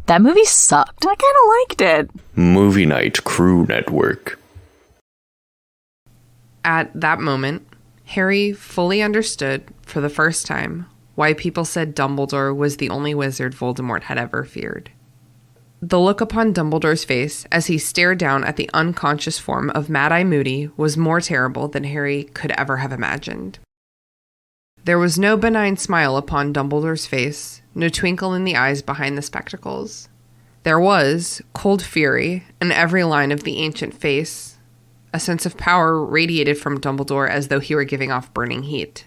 That movie sucked. I kind of liked it. Movie Night Crew Network. At that moment, Harry fully understood, for the first time, why people said Dumbledore was the only wizard Voldemort had ever feared. The look upon Dumbledore's face as he stared down at the unconscious form of Mad-Eye Moody was more terrible than Harry could ever have imagined. There was no benign smile upon Dumbledore's face, no twinkle in the eyes behind the spectacles. There was cold fury in every line of the ancient face. A sense of power radiated from Dumbledore as though he were giving off burning heat.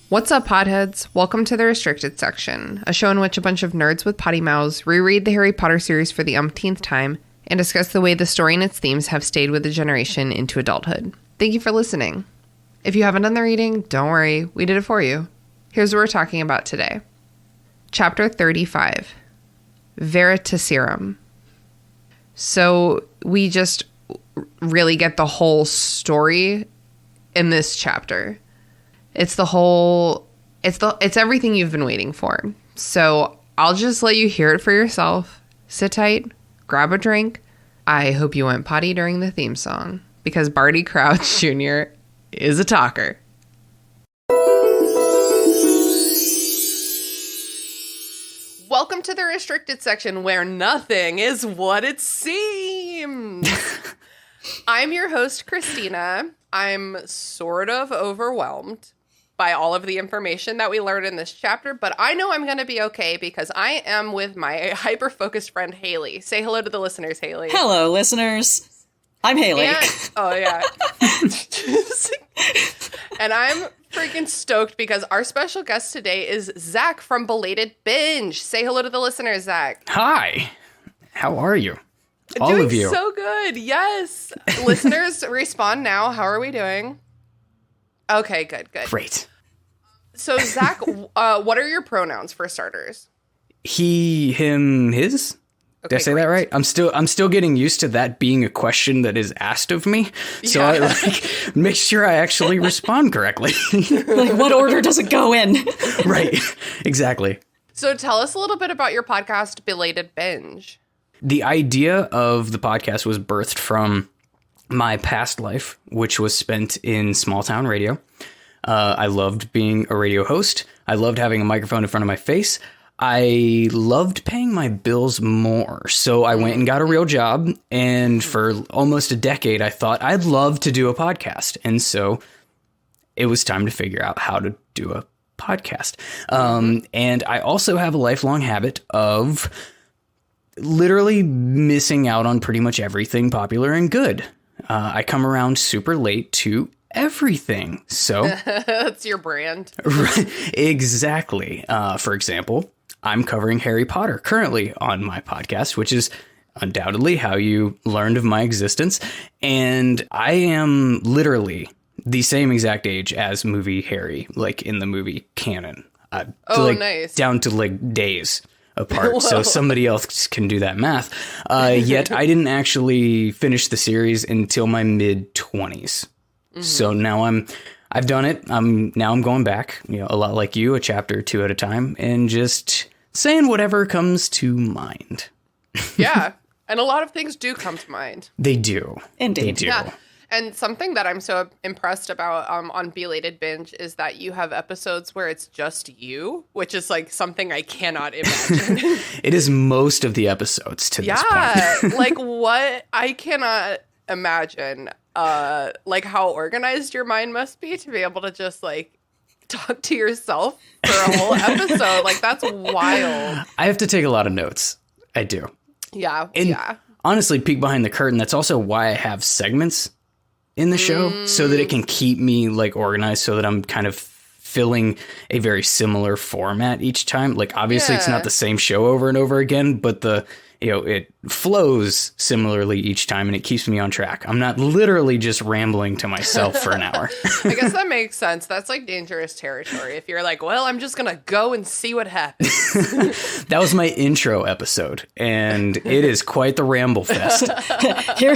What's up, potheads? Welcome to the Restricted Section, a show in which a bunch of nerds with potty mouths reread the Harry Potter series for the umpteenth time and discuss the way the story and its themes have stayed with the generation into adulthood. Thank you for listening. If you haven't done the reading, don't worry, we did it for you. Here's what we're talking about today. Chapter 35, Veritaserum. So we just really get the whole story in this chapter. It's everything you've been waiting for. So I'll just let you hear it for yourself. Sit tight, grab a drink. I hope you went potty during the theme song, because Barty Crouch Jr. is a talker. Welcome to the Restricted Section, where nothing is what it seems. I'm your host, Christina. I'm sort of overwhelmed by all of the information that we learned in this chapter, but I know I'm going to be okay because I am with my hyper-focused friend, Haley. Say hello to the listeners, Haley. Hello, listeners. I'm Haley. Oh, yeah. And I'm freaking stoked because our special guest today is Zach from Belated Binge. Say hello to the listeners, Zach. Hi. How are you? All doing of you. So good. Yes. Listeners, respond now. How are we doing? Okay, good. Great. So, Zach, what are your pronouns for starters? He, him, his? Did I say that right? I'm still getting used to that being a question that is asked of me. So I make sure I actually respond correctly. Like, what order does it go in? Right. Exactly. So tell us a little bit about your podcast, Belated Binge. The idea of the podcast was birthed from my past life, which was spent in small town radio. I loved being a radio host. I loved having a microphone in front of my face. I loved paying my bills more. So I went and got a real job. And for almost a decade, I thought I'd love to do a podcast. And so it was time to figure out how to do a podcast. And I also have a lifelong habit of literally missing out on pretty much everything popular and good. I come around super late to everything. So that's your brand. Right, exactly. For example, I'm covering Harry Potter currently on my podcast, which is undoubtedly how you learned of my existence. And I am literally the same exact age as movie Harry, like in the movie canon. Nice. Down to like days apart. So somebody else can do that math. Yet I didn't actually finish the series until my mid-20s. Mm-hmm. So now I've done it. I'm going back, a lot like you, a chapter or two at a time, and just saying whatever comes to mind. Yeah. And a lot of things do come to mind. They do. Indeed. They do. Yeah. And something that I'm so impressed about on Belated Binge is that you have episodes where it's just you, which is like something I cannot imagine. It is most of the episodes to this point. Yeah. Like what? I cannot imagine like how organized your mind must be to be able to just like talk to yourself for a whole episode. Like that's wild. I have to take a lot of notes. I do. Yeah. And honestly, peek behind the curtain. That's also why I have segments in the show so that it can keep me like organized, so that I'm kind of filling a very similar format each time. Like obviously it's not the same show over and over again, but it flows similarly each time and it keeps me on track. I'm not literally just rambling to myself for an hour. I guess that makes sense. That's like dangerous territory. If you're like, well, I'm just going to go and see what happens. That was my intro episode, and it is quite the ramble fest. Here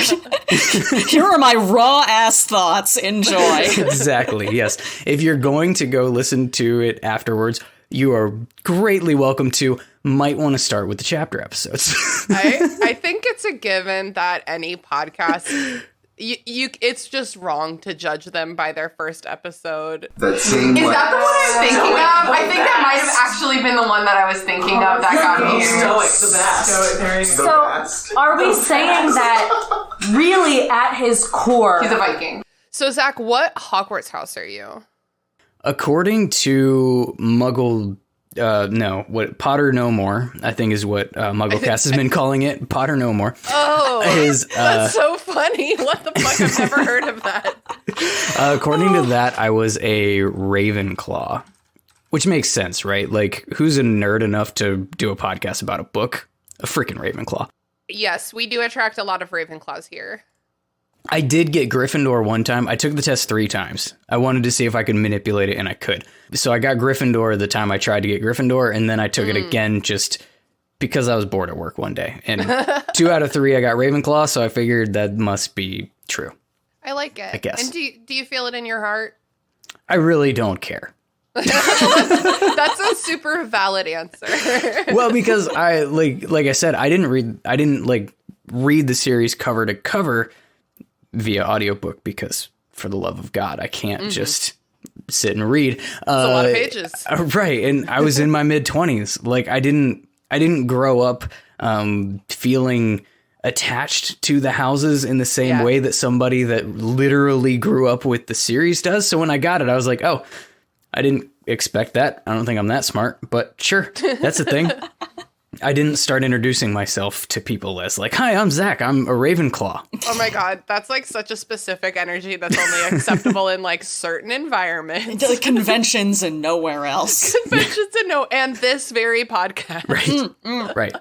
are my raw ass thoughts. Enjoy. Exactly, yes. If you're going to go listen to it afterwards, you are greatly welcome to. Might want to start with the chapter episodes. I think it's a given that any podcast, it's just wrong to judge them by their first episode. That same. Is that the one I'm thinking of? I think that might have actually been the one that I was thinking of that got me here. So, are we saying that really at his core, He's a Viking. So, Zach, what Hogwarts house are you? According to Muggle, Potter No More, I think is what Mugglecast has been calling it. Potter No More. Oh, that's so funny. What the fuck? I've never heard of that. According to that, I was a Ravenclaw, which makes sense, right? Like, who's a nerd enough to do a podcast about a book? A freaking Ravenclaw. Yes, we do attract a lot of Ravenclaws here. I did get Gryffindor one time. I took the test 3 times. I wanted to see if I could manipulate it, and I could. So I got Gryffindor the time I tried to get Gryffindor, and then I took it again just because I was bored at work one day. And 2 out of 3, I got Ravenclaw, so I figured that must be true. I like it. I guess. And do you feel it in your heart? I really don't care. That's a super valid answer. Well, because I like I said, I didn't read the series cover to cover via audiobook because, for the love of God, I can't just sit and read. It's a lot of pages. Right. And I was in my mid-20s. Like, I didn't grow up feeling attached to the houses in the same way that somebody that literally grew up with the series does. So when I got it, I was like, oh, I didn't expect that. I don't think I'm that smart, but sure, that's a thing. I didn't start introducing myself to people as like, hi, I'm Zach. I'm a Ravenclaw. Oh my God. That's like such a specific energy that's only acceptable in like certain environments. Like conventions and nowhere else. Conventions and this very podcast. Right. Right.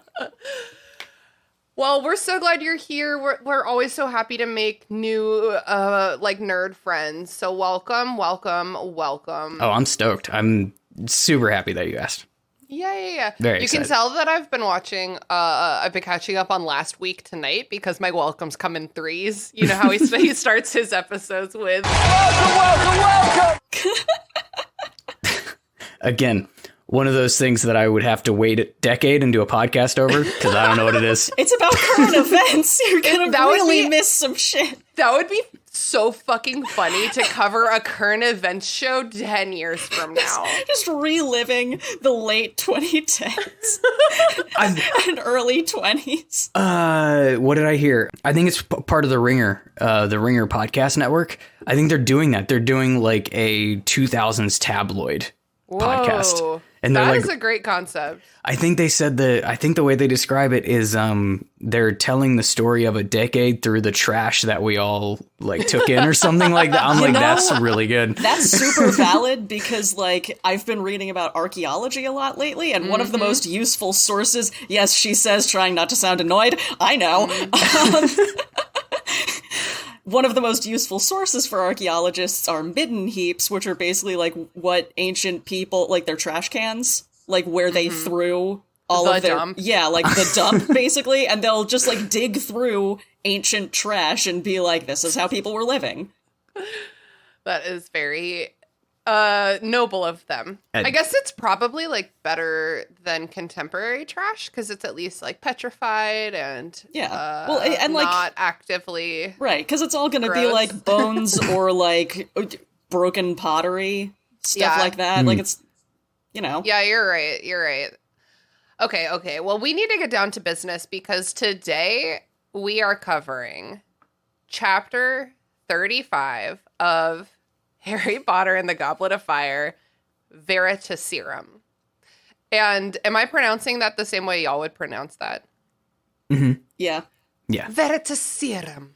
Well, we're so glad you're here. We're always so happy to make new like nerd friends. So welcome. Oh, I'm stoked. I'm super happy that you asked. Yeah. Very you excited. can tell that I've been watching, I've been catching up on last week tonight because my welcomes come in 3s. You know how he starts his episodes with, welcome. Again, one of those things that I would have to wait a decade and do a podcast over because I don't know what it is. It's about current events. You're going to really miss some shit. That would be so fucking funny to cover a current events show 10 years from now. Just reliving the late 2010s and early 20s. What did I hear? I think it's part of the Ringer podcast network. I think they're doing that. They're doing like a 2000s tabloid podcast. And that like, is a great concept. I think they said I think the way they describe it is they're telling the story of a decade through the trash that we all like took in or something like that. I'm like, that's really good. That's super valid because like I've been reading about archaeology a lot lately, and one of the most useful sources, yes, she says, trying not to sound annoyed, I know. One of the most useful sources for archaeologists are midden heaps, which are basically like what ancient people, like their trash cans, like where they threw all of their dump. Yeah, like the dump basically, and they'll just like dig through ancient trash and be like, this is how people were living. That is very noble of them. I guess it's probably like better than contemporary trash because it's at least like petrified and well, and like not actively because it's all gonna be gross. like bones or like broken pottery stuff like that. Like it's Yeah, you're right. Okay. Well, we need to get down to business because today we are covering chapter 35 of Harry Potter and the Goblet of Fire, Veritaserum. And am I pronouncing that the same way y'all would pronounce that? Mm-hmm. Yeah. Veritaserum.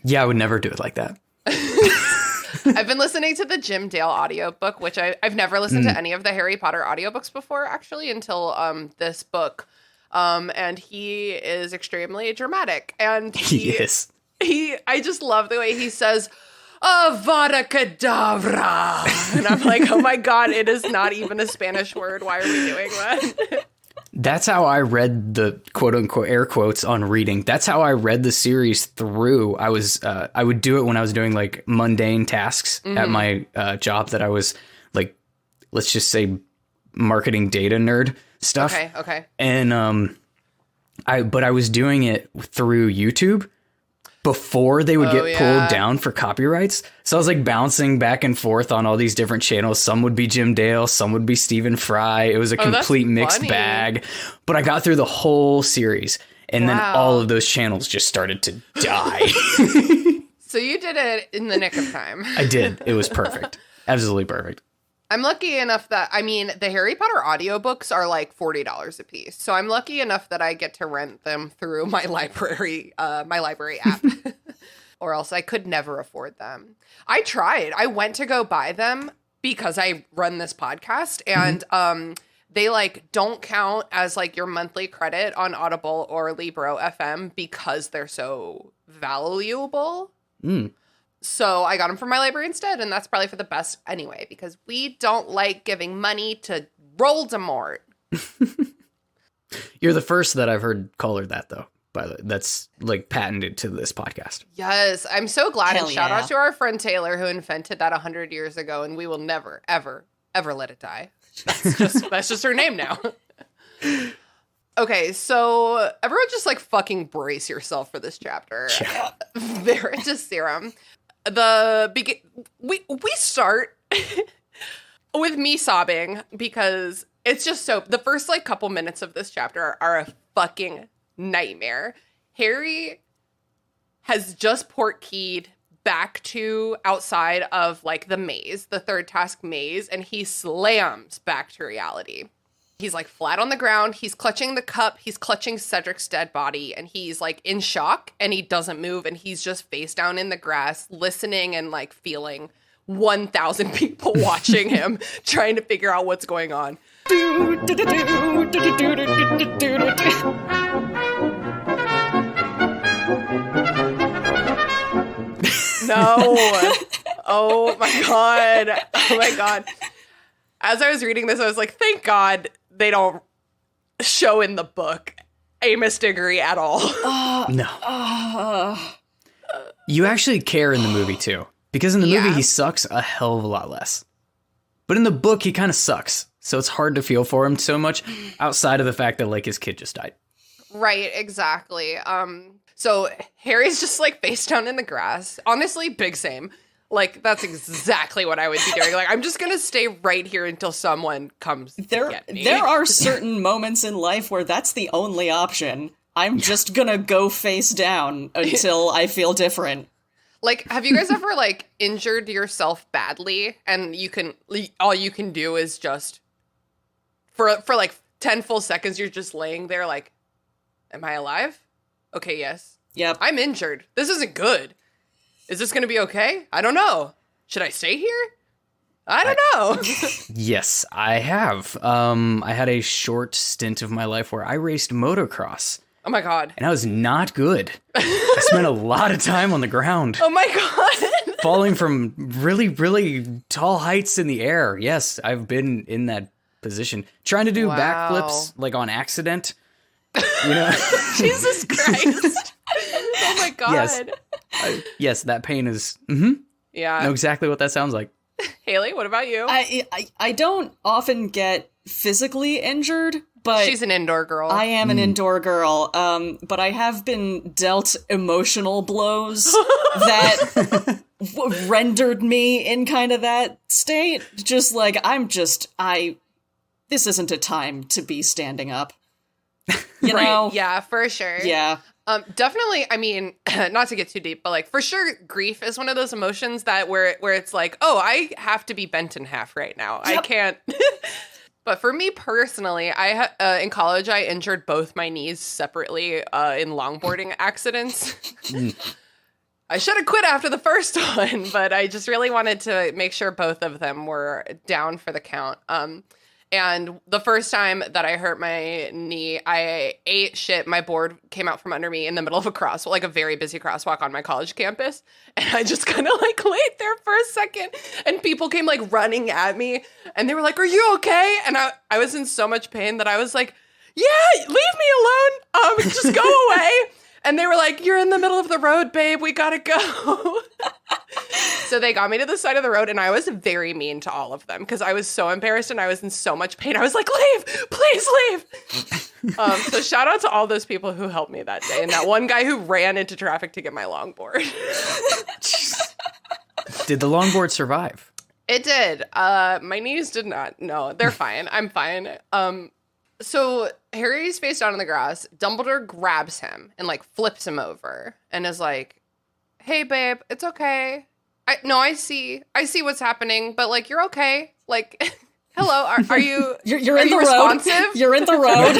Yeah, I would never do it like that. I've been listening to the Jim Dale audiobook, which I've never listened to any of the Harry Potter audiobooks before, actually, until this book. And he is extremely dramatic. And He is. I just love the way he says, Avada Kedavra. And I'm like, oh my God, it is not even a Spanish word. Why are we doing that? That's how I read the quote unquote air quotes on reading. That's how I read the series through. I would do it when I was doing like mundane tasks at my job that I was like, let's just say marketing data nerd stuff. Okay. And I was doing it through YouTube before they would get pulled down for copyrights. So I was like bouncing back and forth on all these different channels. Some would be Jim Dale, some would be Stephen Fry. It was a complete mixed bag. But I got through the whole series, and then all of those channels just started to die. So you did it in the nick of time. I did. It was perfect. Absolutely perfect. I'm lucky enough that, I mean, the Harry Potter audiobooks are like $40 a piece. So I'm lucky enough that I get to rent them through my library app. Or else I could never afford them. I tried. I went to go buy them because I run this podcast, and they like don't count as like your monthly credit on Audible or Libro FM because they're so valuable. So I got them from my library instead, and that's probably for the best anyway, because we don't like giving money to Voldemort. You're the first that I've heard call her that, though. By the way, that's like patented to this podcast. Yes, I'm so glad. Hell and shout yeah. out to our friend Taylor who invented that 100 years ago, and we will never, ever, ever let it die. That's just her name now. Okay, so everyone just like fucking brace yourself for this chapter. Yeah. Veritaserum. We start with me sobbing because it's just so, the first like couple minutes of this chapter are a fucking nightmare. Harry has just port-keyed back to outside of like the maze, the third task maze, and he slams back to reality. He's like flat on the ground. He's clutching the cup. He's clutching Cedric's dead body, and he's like in shock, and he doesn't move, and he's just face down in the grass, listening and like feeling 1,000 people watching him, trying to figure out what's going on. No. Oh my God. Oh my God. As I was reading this, I was like, thank God they don't show in the book Amos Diggory at all. No. You actually care in the movie too. Because in the movie, he sucks a hell of a lot less. But in the book, he kind of sucks. So it's hard to feel for him so much outside of the fact that like his kid just died. Right, exactly. So Harry's just like face down in the grass. Honestly, big same. Like, that's exactly what I would be doing. Like, I'm just going to stay right here until someone comes to get me. There are certain moments in life where that's the only option. I'm just gonna go face down until I feel different. Like, have you guys ever, like, injured yourself badly and all you can do is just, for like 10 full seconds, you're just laying there like, am I alive? Okay, yes. Yep. I'm injured. This isn't good. Is this going to be okay? I don't know. Should I stay here? I don't know. Yes, I have. I had a short stint of my life where I raced motocross. Oh my God. And I was not good. I spent a lot of time on the ground. Oh my God. Falling from really, really tall heights in the air. Yes, I've been in that position. Trying to do backflips, like on accident. You know? Jesus Christ. Oh my God. Yes. Yes, that pain is... Yeah. I know exactly what that sounds like. Haley, what about you? I don't often get physically injured, but she's an indoor girl. I am an indoor girl. But I have been dealt emotional blows that rendered me in kind of that state. Just like, this isn't a time to be standing up. You know? Yeah, for sure. Yeah. Definitely, I mean, not to get too deep, but like for sure, grief is one of those emotions that where it's like, oh, I have to be bent in half right now. Yep. I can't. But for me personally, in college, I injured both my knees separately in longboarding accidents. I should have quit after the first one, but I just really wanted to make sure both of them were down for the count. And the first time that I hurt my knee, I ate shit. My board came out from under me in the middle of a crosswalk, like a very busy crosswalk on my college campus. And I just kind of like laid there for a second. And people came like running at me. And they were like, are you okay? And I was in so much pain that I was like, yeah, leave me alone. Just go away. And they were like, you're in the middle of the road, babe. We gotta go. So they got me to the side of the road, and I was very mean to all of them because I was so embarrassed and I was in so much pain. I was like, leave, please leave. So shout out to all those people who helped me that day, and that one guy who ran into traffic to get my longboard. Did the longboard survive? It did. My knees did not. No, they're fine. I'm fine. So Harry's face down on the grass. Dumbledore grabs him and like flips him over and is like, hey, babe, it's okay. I see what's happening, but like, you're okay. Like, hello, are you? You're are in you the responsive? road. You're in the road.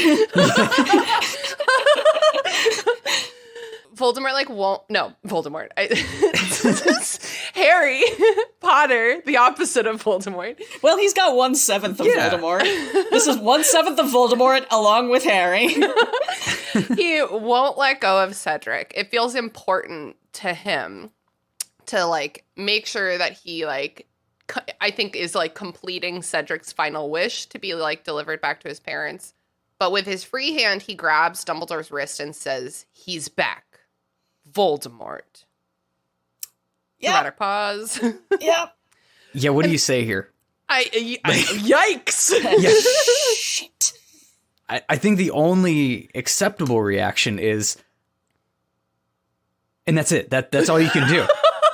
Voldemort like won't. No, Voldemort. Harry Potter, the opposite of Voldemort. Well, he's got 1/7 of Voldemort. This is 1/7 of Voldemort along with Harry. He won't let go of Cedric. It feels important to him to like make sure that he like I think is like completing Cedric's final wish to be like delivered back to his parents. But with his free hand, he grabs Dumbledore's wrist and says, "He's back, Voldemort." Yeah. Dramatic pause. Yeah. Yeah, what do you say here? Yikes. Yeah. Shit. I think the only acceptable reaction is, and that's it. That's all you can do.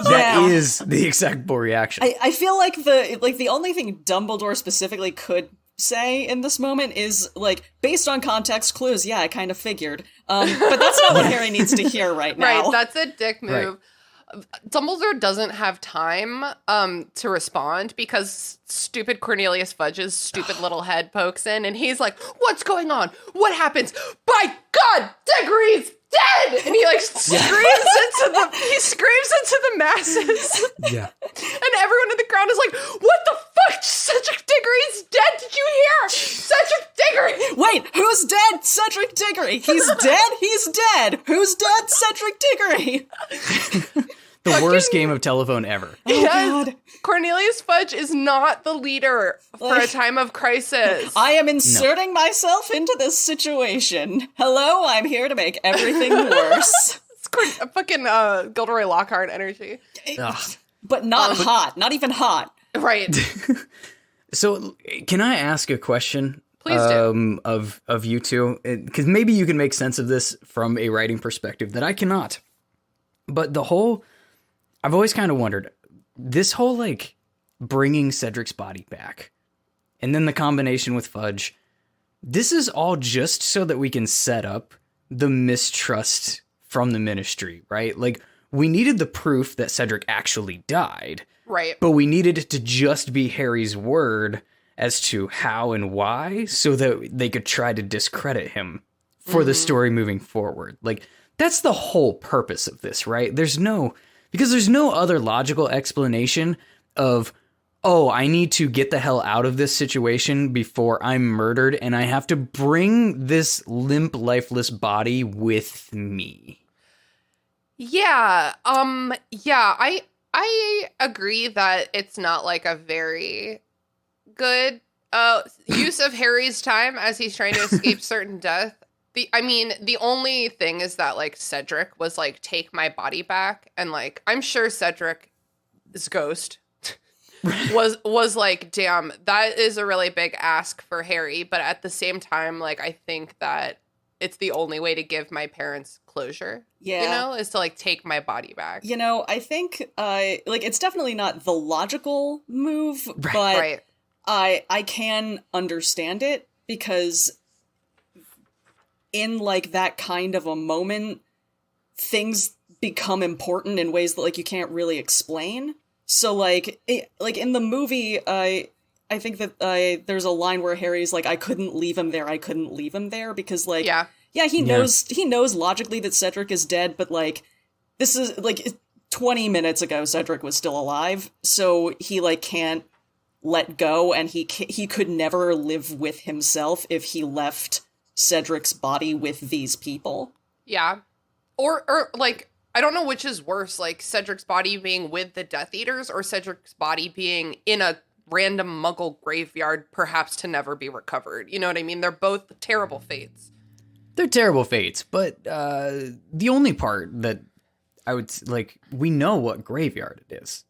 That is the acceptable reaction. I feel like the only thing Dumbledore specifically could say in this moment is like, based on context clues, yeah, I kind of figured. But that's not what Harry needs to hear right now. Right, that's a dick move. Right. Dumbledore doesn't have time to respond because stupid Cornelius Fudge's stupid little head pokes in and he's like, what's going on? What happens? By God, Diggory's dead! And he like screams into the masses. Yeah. And everyone in the crowd is like, what the fuck? Cedric Diggory's dead! Did you hear? Cedric Diggory! Wait, who's dead? Cedric Diggory! He's dead? He's dead! Who's dead? Cedric Diggory! The worst game of telephone ever. Oh, God. Cornelius Fudge is not the leader for a time of crisis. I am inserting myself into this situation. Hello, I'm here to make everything worse. It's a fucking Gilderoy Lockhart energy. But not hot. Not even hot. Right. So, can I ask a question? Please do. Of you two? Because maybe you can make sense of this from a writing perspective that I cannot. But I've always kind of wondered, this whole, like, bringing Cedric's body back, and then the combination with Fudge, this is all just so that we can set up the mistrust from the Ministry, right? Like, we needed the proof that Cedric actually died. Right. But we needed it to just be Harry's word as to how and why, so that they could try to discredit him for the story moving forward. Like, that's the whole purpose of this, right? There's no other logical explanation of, oh, I need to get the hell out of this situation before I'm murdered, and I have to bring this limp, lifeless body with me. Yeah. I agree that it's not like a very good use of Harry's time as he's trying to escape certain death. The only thing is that, like, Cedric was like, take my body back. And, like, I'm sure Cedric's ghost was like, damn, that is a really big ask for Harry. But at the same time, like, I think that it's the only way to give my parents closure. Yeah. You know, is to, like, take my body back. You know, I think, it's definitely not the logical move, but Right. I can understand it because in, like, that kind of a moment, things become important in ways that, like, you can't really explain. So, like, in the movie, I think that there's a line where Harry's like, I couldn't leave him there, because, like, he knows logically that Cedric is dead, but, like, this is, like, 20 minutes ago, Cedric was still alive, so he, like, can't let go, and he could never live with himself if he left Cedric's body with these people. Yeah. Or like, I don't know which is worse, like Cedric's body being with the Death Eaters or Cedric's body being in a random Muggle graveyard, perhaps to never be recovered. You know what I mean? They're both terrible fates. They're terrible fates, but the only part that I would, like, we know what graveyard it is.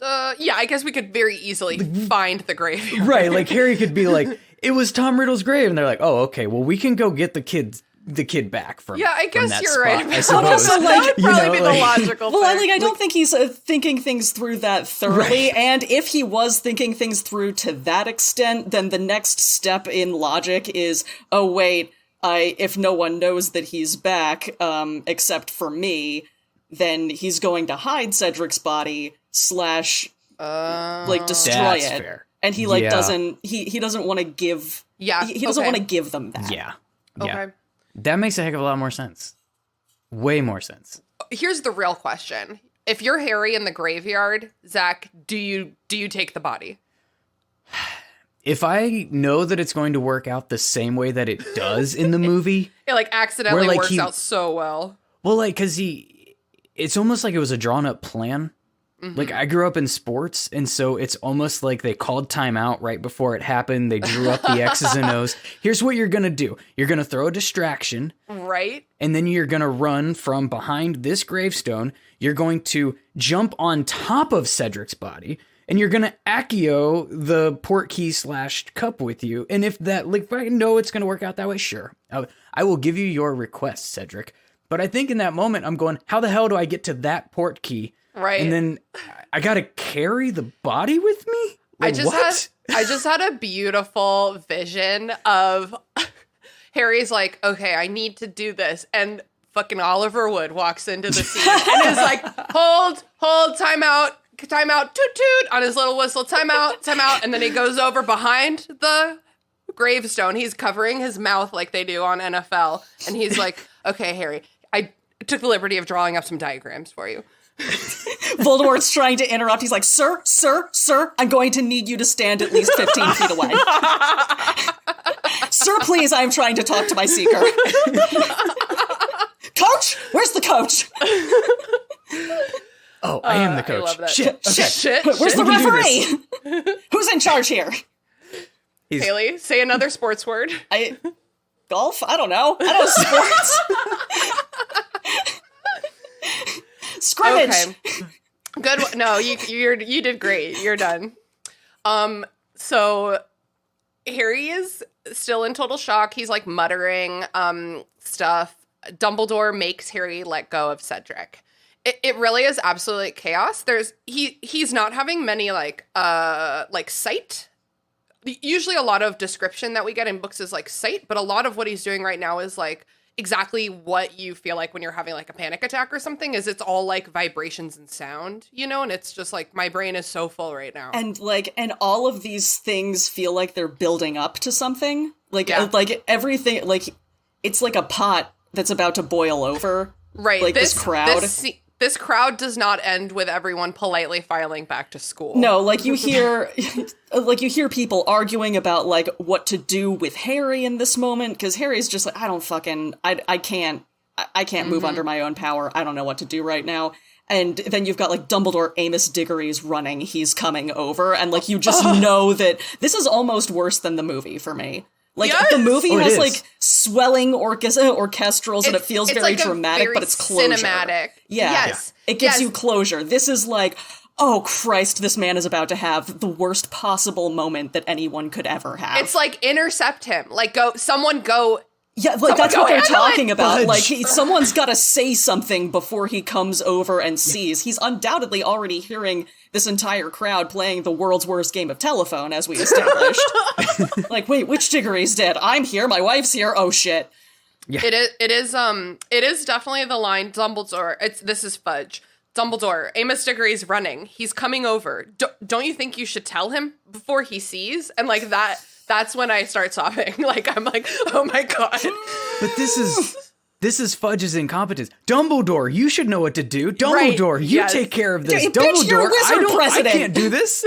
Yeah, I guess we could very easily find the graveyard. Right, like Harry could be like, it was Tom Riddle's grave, and they're like, oh, okay, well, we can go get the kid back from Yeah, I from guess that you're spot, right. I suppose. Also, That would probably be the like- logical Well, thing. I don't think he's thinking things through that thoroughly, and if he was thinking things through to that extent, then the next step in logic is, oh wait, if no one knows that he's back, except for me, then he's going to hide Cedric's body / like destroy That's it. fair. And he like Yeah. he doesn't want to give Yeah, he doesn't okay. want to give them that. Yeah. Okay. That makes a heck of a lot more sense. Way more sense. Here's the real question. If you're Harry in the graveyard, Zach, do you take the body? If I know that it's going to work out the same way that it does in the movie, It like accidentally Where, like, works he- out so well. well, like, because it's almost like it was a drawn up plan. Like, I grew up in sports, and so it's almost like they called timeout right before it happened. They drew up the X's and O's. Here's what you're going to do. You're going to throw a distraction, Right? and then you're going to run from behind this gravestone. You're going to jump on top of Cedric's body, and you're going to Accio the port key / cup with you. And if I know it's going to work out that way, sure. I will give you your request, Cedric. But I think in that moment, I'm going, how the hell do I get to that port key? Right. And then I got to carry the body with me? Like, what? I just had a beautiful vision of Harry's like, okay, I need to do this. And fucking Oliver Wood walks into the scene and is like, hold, time out, toot toot on his little whistle, time out. And then he goes over behind the gravestone. He's covering his mouth like they do on NFL. And he's like, okay, Harry, I took the liberty of drawing up some diagrams for you. Voldemort's trying to interrupt. He's like, sir, I'm going to need you to stand at least 15 feet away. Sir, please, I'm trying to talk to my seeker. Coach? Where's the coach? Oh, I am the coach. I love that. Shit. Okay. Shit. Where's the We can do this. referee? Who's in charge here? Haley, say another sports word. Golf? I don't know. I don't know sports. Scrimmage. Okay. Good. No, you did great. You're done. So Harry is still in total shock. He's like muttering stuff. Dumbledore makes Harry let go of Cedric. It really is absolute chaos. He's not having many like sight. Usually a lot of description that we get in books is like sight, but a lot of what he's doing right now is like exactly what you feel like when you're having like a panic attack or something. Is it's all like vibrations and sound, you know, and it's just like my brain is so full right now. And all of these things feel like they're building up to something. Like everything, like it's like a pot that's about to boil over. Right. Like this crowd. This crowd does not end with everyone politely filing back to school. No, like you hear people arguing about like what to do with Harry in this moment, because Harry's just like, I can't move under my own power. I don't know what to do right now. And then you've got like Dumbledore Amos Diggory's running. He's coming over, and like you just know that this is almost worse than the movie for me. Like Yes! the movie has is. like swelling orchestrals and it feels It's very like a dramatic, very but it's closure. cinematic. Yeah. Yes. It gives Yes. you closure. This is like, oh Christ, this man is about to have the worst possible moment that anyone could ever have. It's like intercept him. Like someone go. Yeah, like that's go what they're handle talking it. about. Fudge. Like someone's got to say something before he comes over and sees. He's undoubtedly already hearing this entire crowd playing the world's worst game of telephone, as we established. Like, wait, which Diggory's dead? I'm here. My wife's here. Oh shit. Yeah. It is definitely the line Dumbledore. This is Fudge. Dumbledore, Amos Diggory's running. He's coming over. Don't you think you should tell him before he sees? And like that's when I start sobbing. Like I'm like, oh my god. But this is Fudge's incompetence. Dumbledore, you should know what to do. Dumbledore, Right, you yes. take care of this. Bitch, you're Dumbledore, wizard I president. can't do this.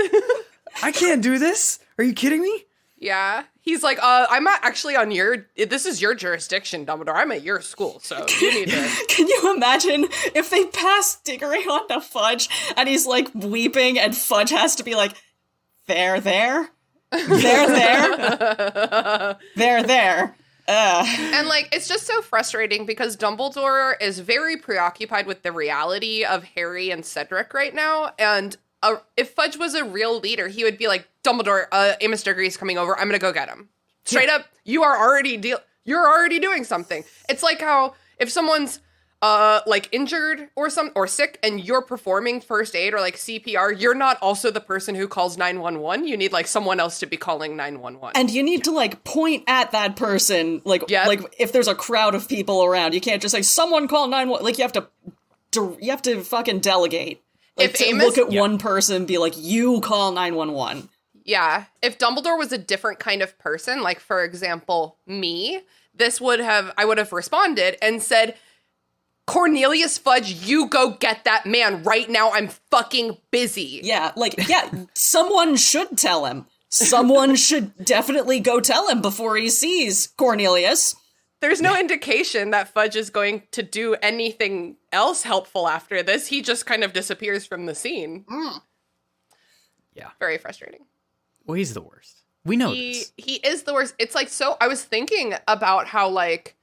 I can't do this. Are you kidding me? Yeah. He's like, I'm actually on this is your jurisdiction, Dumbledore. I'm at your school, so you need to. Can you imagine if they pass Diggory on to Fudge and he's like weeping and Fudge has to be like, there. There. And like, it's just so frustrating because Dumbledore is very preoccupied with the reality of Harry and Cedric right now. And if Fudge was a real leader, he would be like, Dumbledore, Amos Diggory's coming over. I'm going to go get him. Straight up, you're already doing something. It's like how if someone's like injured or sick and you're performing first aid or like CPR, you're not also the person who calls 911. You need like someone else to be calling 911. And you need to like point at that person, like if there's a crowd of people around, you can't just say someone call 911. Like you have to fucking delegate. Like if to Amos, look at one person, be like, you call 911. Yeah, if Dumbledore was a different kind of person, like for example me, I would have responded and said, Cornelius Fudge, you go get that man right now. I'm fucking busy. Yeah, someone should tell him. Someone should definitely go tell him before he sees Cornelius. There's no indication that Fudge is going to do anything else helpful after this. He just kind of disappears from the scene. Yeah. Very frustrating. Well, he's the worst. We know this. He is the worst. It's like, so I was thinking about how like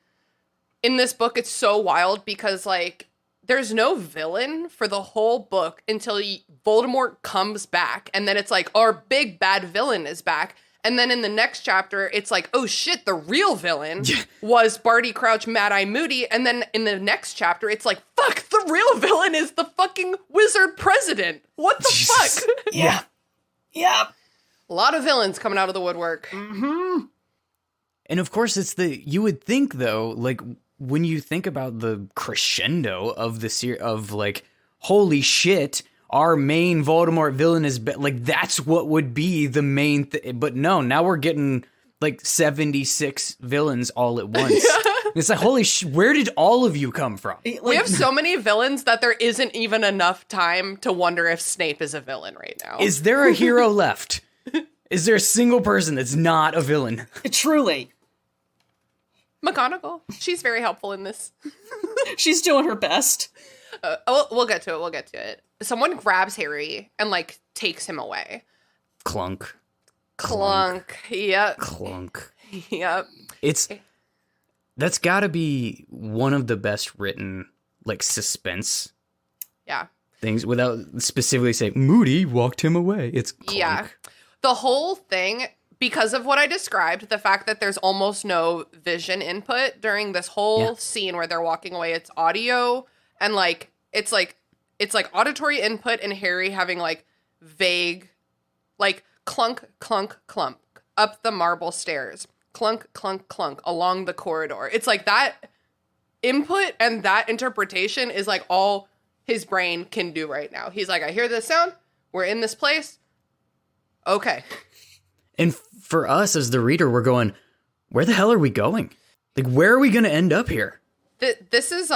in this book, it's so wild because like there's no villain for the whole book until Voldemort comes back. And then it's like, our big bad villain is back. And then in the next chapter, it's like, oh shit, the real villain was Barty Crouch, Mad-Eye Moody. And then in the next chapter, it's like, fuck, the real villain is the fucking wizard president. What the fuck? Yeah. Yeah. A lot of villains coming out of the woodwork. Mm-hmm. And of course, you would think though, like when you think about the crescendo of the series of like, holy shit, our main Voldemort villain is like, that's what would be the main thing. But no, now we're getting like 76 villains all at once. It's like, holy where did all of you come from? We have so many villains that there isn't even enough time to wonder if Snape is a villain right now. Is there a hero left? Is there a single person that's not a villain? Truly. McGonagall. She's very helpful in this. She's doing her best. We'll get to it. Someone grabs Harry and like takes him away. Clunk. Yep. Clunk. Yep. That's gotta be one of the best written like suspense things without specifically saying Moody walked him away. It's clunk. Yeah. The whole thing, because of what I described, the fact that there's almost no vision input during this whole scene where they're walking away, it's audio and like it's like auditory input and Harry having like vague like clunk, clunk, clunk up the marble stairs. Clunk, clunk, clunk along the corridor. It's like that input and that interpretation is like all his brain can do right now. He's like, I hear this sound. We're in this place. Okay. And for us as the reader, we're going, where the hell are we going? Like, where are we going to end up here? This is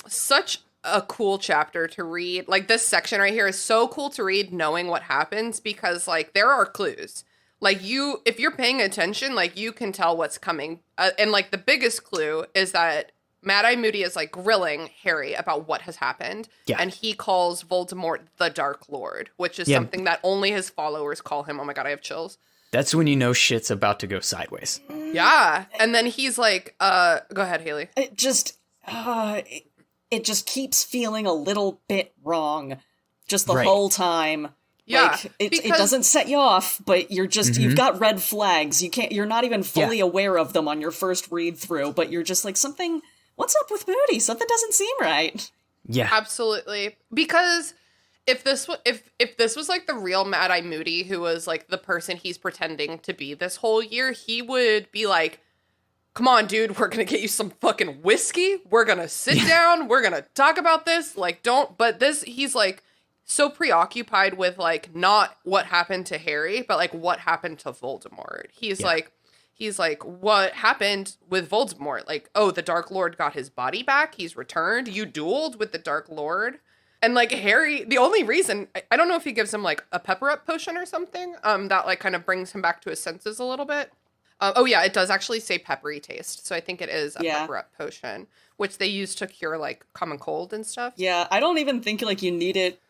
such a cool chapter to read. Like, this section right here is so cool to read knowing what happens because, like, there are clues. Like, if you're paying attention, like, you can tell what's coming. And, like, the biggest clue is that Mad-Eye Moody is, like, grilling Harry about what has happened. Yeah. And he calls Voldemort the Dark Lord, which is something that only his followers call him. Oh, my God, I have chills. That's when you know shit's about to go sideways. Yeah. And then he's like, go ahead, Haley. It just keeps feeling a little bit wrong just the whole time. Yeah, like, it doesn't set you off, but you're just, you've got red flags. You're not even fully aware of them on your first read through, but you're just like, what's up with Moody? Something doesn't seem right. Yeah. Absolutely. Because if this was like the real Mad-Eye Moody, who was like the person he's pretending to be this whole year, he would be like, come on, dude, we're going to get you some fucking whiskey. We're going to sit down. We're going to talk about this. Like, he's like, so preoccupied with like not what happened to Harry, but like what happened to Voldemort. He's like, what happened with Voldemort? Like, oh, the Dark Lord got his body back. He's returned. You dueled with the Dark Lord. And like Harry, the only reason, I don't know if he gives him like a pepper up potion or something, that like kind of brings him back to his senses a little bit. Oh yeah, it does actually say peppery taste. So I think it is a pepper up potion, which they use to cure like common cold and stuff. Yeah, I don't even think like you need it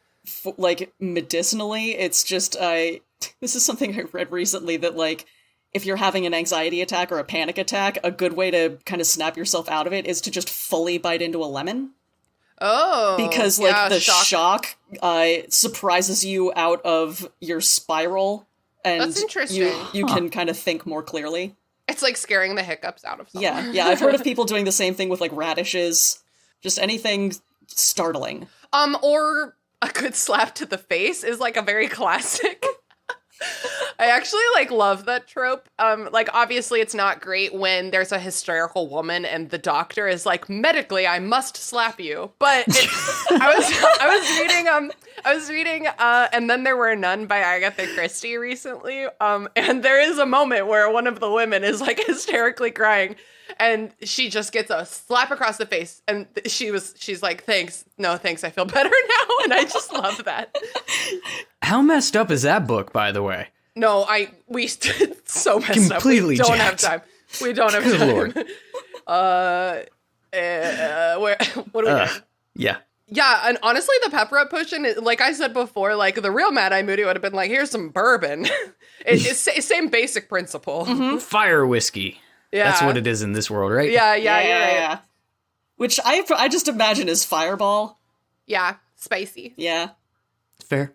like medicinally. It's just this is something I read recently that like if you're having an anxiety attack or a panic attack, a good way to kind of snap yourself out of it is to just fully bite into a lemon. Oh, because like the shock surprises you out of your spiral, and that's interesting. You can kind of think more clearly. It's like scaring the hiccups out of someone. Yeah. I've heard of people doing the same thing with like radishes, just anything startling. Or a good slap to the face is like a very classic. I actually like love that trope. Like obviously it's not great when there's a hysterical woman and the doctor is like, medically I must slap you. But I was reading And Then There Were None by Agatha Christie recently. And there is a moment where one of the women is like hysterically crying and she just gets a slap across the face and she's like, thanks. No, thanks. I feel better now. And I just love that. How messed up is that book, by the way? No, we so messed Completely up. We don't jacked. have time. We don't have Good time. Lord. What do we got? Yeah. Yeah, and honestly, the pepper up potion, like I said before, like the real Mad Eye Moody would have been like, here's some bourbon. It's same basic principle. Mm-hmm. Fire whiskey. Yeah. That's what it is in this world, right? Yeah, you're right. Which I just imagine is Fireball. Yeah, spicy. Yeah. Fair.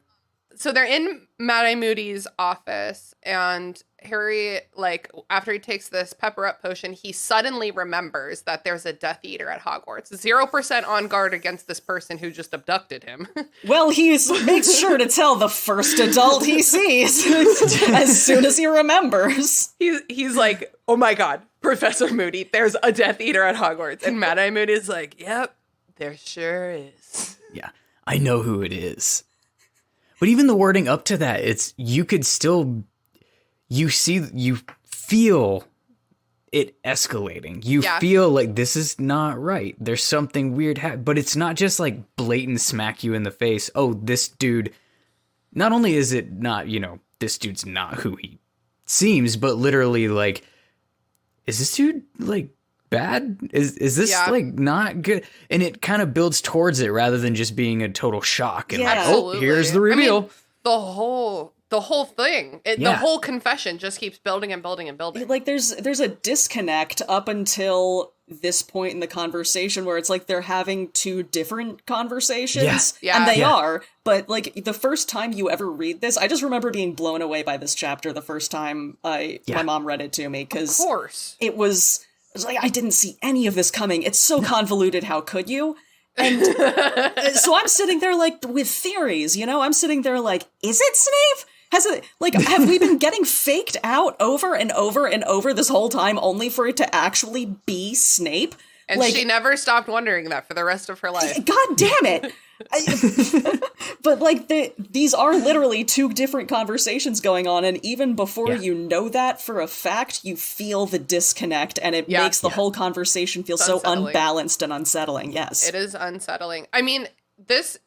So they're in Mad Eye Moody's office, and Harry, like, after he takes this pepper up potion, he suddenly remembers that there's a Death Eater at Hogwarts. 0% on guard against this person who just abducted him. Well, he makes sure to tell the first adult he sees as soon as he remembers. He's like, oh my god, Professor Moody, there's a Death Eater at Hogwarts. And Mad Eye Moody's like, yep, there sure is. Yeah, I know who it is. But even the wording up to that, it's you could still you feel it escalating. You feel like this is not right. There's something weird but it's not just like blatant smack you in the face. Oh, this dude, not only is it not, this dude's not who he seems, but literally like, is this dude like bad? Is this like not good? And it kind of builds towards it rather than just being a total shock and like, oh, here's the reveal. I mean, the whole thing, the whole confession just keeps building and building and building. Like there's a disconnect up until this point in the conversation where it's like they're having two different conversations. And they are, but like the first time you ever read this, I just remember being blown away by this chapter the first time my mom read it to me, because of course it was like, I didn't see any of this coming. It's so convoluted. How could you? And so I'm sitting there like with theories, I'm sitting there like, is it Snape? Have we been getting faked out over and over and over this whole time only for it to actually be Snape? And she never stopped wondering that for the rest of her life. God damn it. But like these are literally two different conversations going on, and even before you know that for a fact, you feel the disconnect, and it makes the whole conversation feel so unbalanced and unsettling. Yes, it is unsettling. I mean, this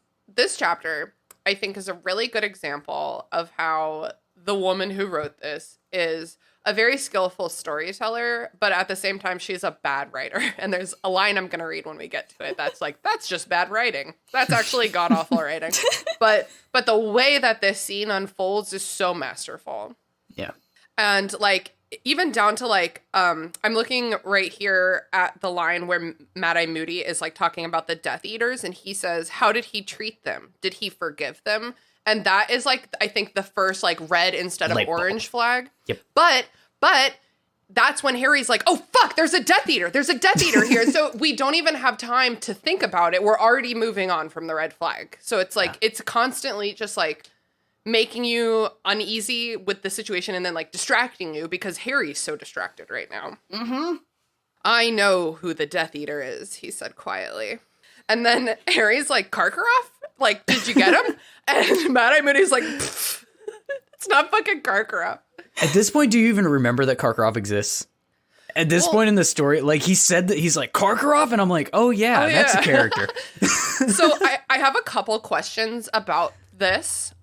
chapter I think is a really good example of how the woman who wrote this is a very skillful storyteller, but at the same time, she's a bad writer. And there's a line I'm going to read when we get to it that's like, that's just bad writing. That's actually god-awful writing. But the way that this scene unfolds is so masterful. Yeah. And like, even down to like, I'm looking right here at the line where Mad Eye Moody is like talking about the Death Eaters, and he says, how did he treat them? Did he forgive them? And that is like, I think the first like red instead of orange flag. Yep. But that's when Harry's like, oh, fuck, there's a Death Eater. There's a Death Eater here. So we don't even have time to think about it. We're already moving on from the red flag. So it's like, it's constantly just like making you uneasy with the situation and then like distracting you because Harry's so distracted right now. Mm-hmm. I know who the Death Eater is, he said quietly. And then Harry's like, Karkaroff? Like, did you get him? And Mad Eye Moody's like, it's not fucking Karkaroff. At this point, do you even remember that Karkaroff exists? At this point in the story, like he said that he's like Karkaroff, and I'm like, oh yeah, that's a character. So I have a couple questions about this.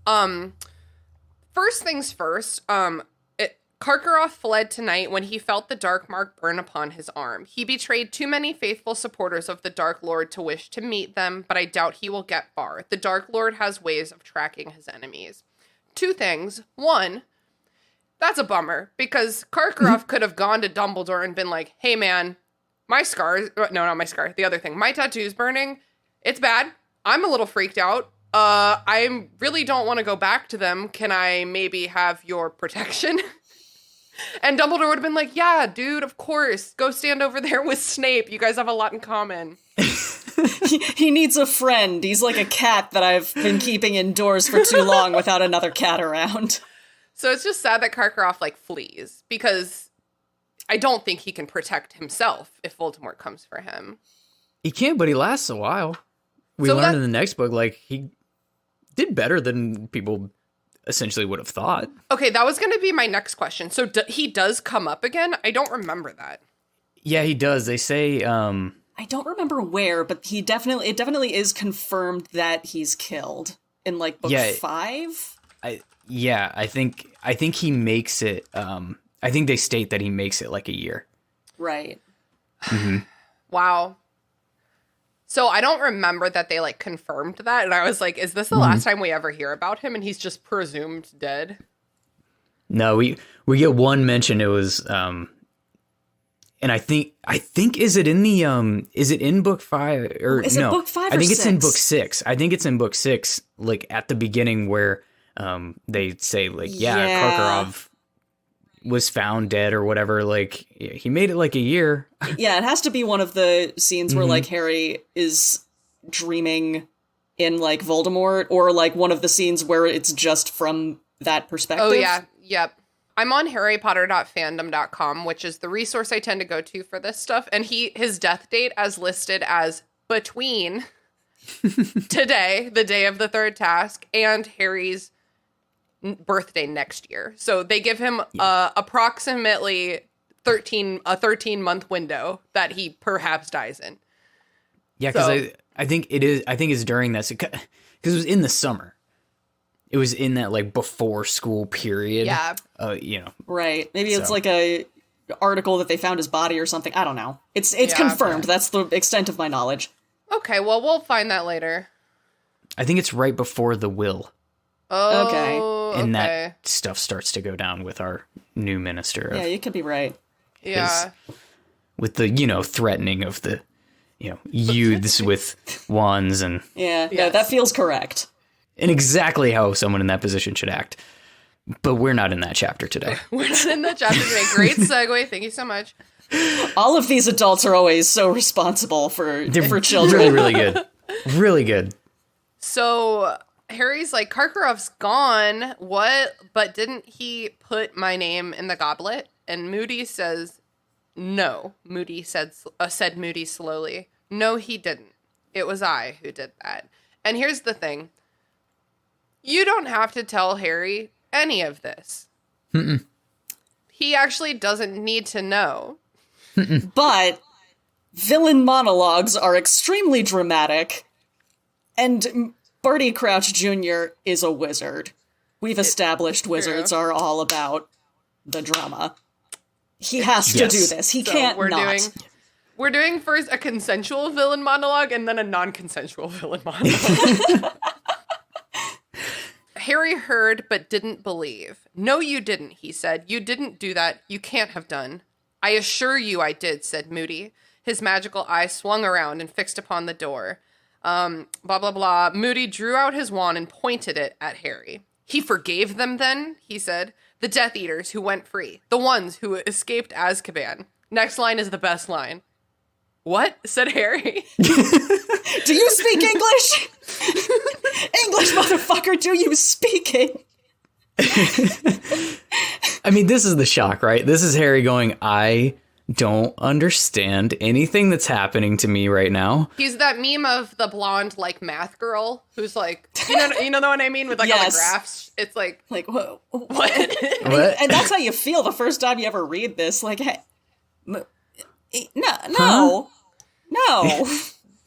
First things first, Karkaroff fled tonight when he felt the Dark Mark burn upon his arm. He betrayed too many faithful supporters of the Dark Lord to wish to meet them, but I doubt he will get far. The Dark Lord has ways of tracking his enemies. Two things. One, that's a bummer, because Karkaroff could have gone to Dumbledore and been like, hey man, my scars, no, not my scar, the other thing, my tattoo's burning. It's bad. I'm a little freaked out. I really don't want to go back to them. Can I maybe have your protection? And Dumbledore would have been like, yeah, dude, of course. Go stand over there with Snape. You guys have a lot in common. He needs a friend. He's like a cat that I've been keeping indoors for too long without another cat around. So it's just sad that Karkaroff, like, flees. Because I don't think he can protect himself if Voldemort comes for him. He can, but he lasts a while. We learned in the next book, like, he did better than people essentially would have thought. Okay, that was going to be my next question. So he does come up again? I don't remember that. Yeah, he does. They say, I don't remember where, but it definitely is confirmed that he's killed in like book 5. I think he makes it. I think they state that he makes it like a year. Right. Mm-hmm. Wow. So I don't remember that they like confirmed that, and I was like, "Is this the last time we ever hear about him?" And he's just presumed dead. No, we get one mention. It was, and I think is it in book 5 or is no? It book 5 I think or it's 6? in book 6. I think it's in book 6, like at the beginning where they say like, Karkaroff was found dead or whatever. Like he made it like a year. Yeah, it has to be one of the scenes where like Harry is dreaming in like Voldemort, or like one of the scenes where it's just from that perspective. Oh yeah, yep. I'm on harrypotter.fandom.com, which is the resource I tend to go to for this stuff, and his death date as listed as between today, the day of the third task, and Harry's birthday next year. So they give him approximately a 13-month window that he perhaps dies in. Yeah, because I think it's during this, because it was in the summer. It was in that like before school period. Yeah. Right. Maybe it's like a article that they found his body or something. I don't know. It's confirmed. That's the extent of my knowledge. Okay, well, we'll find that later. I think it's right before the will. Oh, okay. And that stuff starts to go down with our new minister. Yeah, you could be right. Yeah. With the, threatening of the, youths with wands and... Yeah, that feels correct. And exactly how someone in that position should act. But we're not in that chapter today. We're not in that chapter today. Great segue. Thank you so much. All of these adults are always so responsible for children. Really, really good. Really good. So Harry's like, Karkaroff's gone. What? But didn't he put my name in the goblet? And Moody says, no. Moody said Moody slowly. No, he didn't. It was I who did that. And here's the thing. You don't have to tell Harry any of this. Mm-mm. He actually doesn't need to know. Mm-mm. But villain monologues are extremely dramatic, and Barty Crouch Jr. is a wizard. We've established wizards are all about the drama. He has to do this. He can't not. We're doing first a consensual villain monologue and then a non-consensual villain monologue. Harry heard but didn't believe. No, you didn't, he said. You didn't do that. You can't have done. I assure you I did, said Moody. His magical eye swung around and fixed upon the door. Blah, blah, blah. Moody drew out his wand and pointed it at Harry. He forgave them then, he said. The Death Eaters who went free. The ones who escaped Azkaban. Next line is the best line. What? Said Harry. Do you speak English? English, motherfucker, do you speak it? I mean, this is the shock, right? This is Harry going, I don't understand anything that's happening to me right now. He's that meme of the blonde, like, math girl who's like, you know what I mean? With, like, all the graphs. It's like whoa, what? What? And that's how you feel the first time you ever read this. Like, hey, No.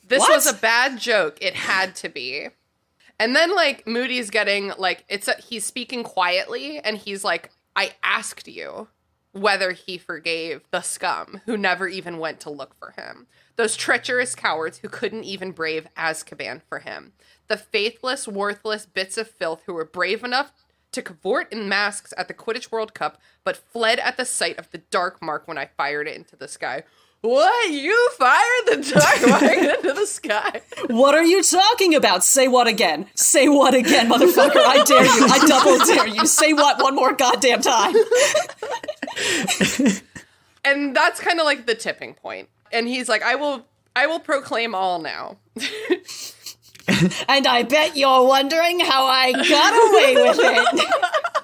This What? was a bad joke. It had to be. And then, like, Moody's getting, like, he's speaking quietly, and he's like, I asked you whether he forgave the scum who never even went to look for him. Those treacherous cowards who couldn't even brave Azkaban for him. The faithless, worthless bits of filth who were brave enough to cavort in masks at the Quidditch World Cup, but fled at the sight of the dark mark when I fired it into the sky. What? You fired the dark mark into the sky? What are you talking about? Say what again? Say what again, motherfucker? I dare you. I double dare you. Say what one more goddamn time. And that's kind of like the tipping point. And he's like, I will proclaim all now. And I bet you're wondering how I got away with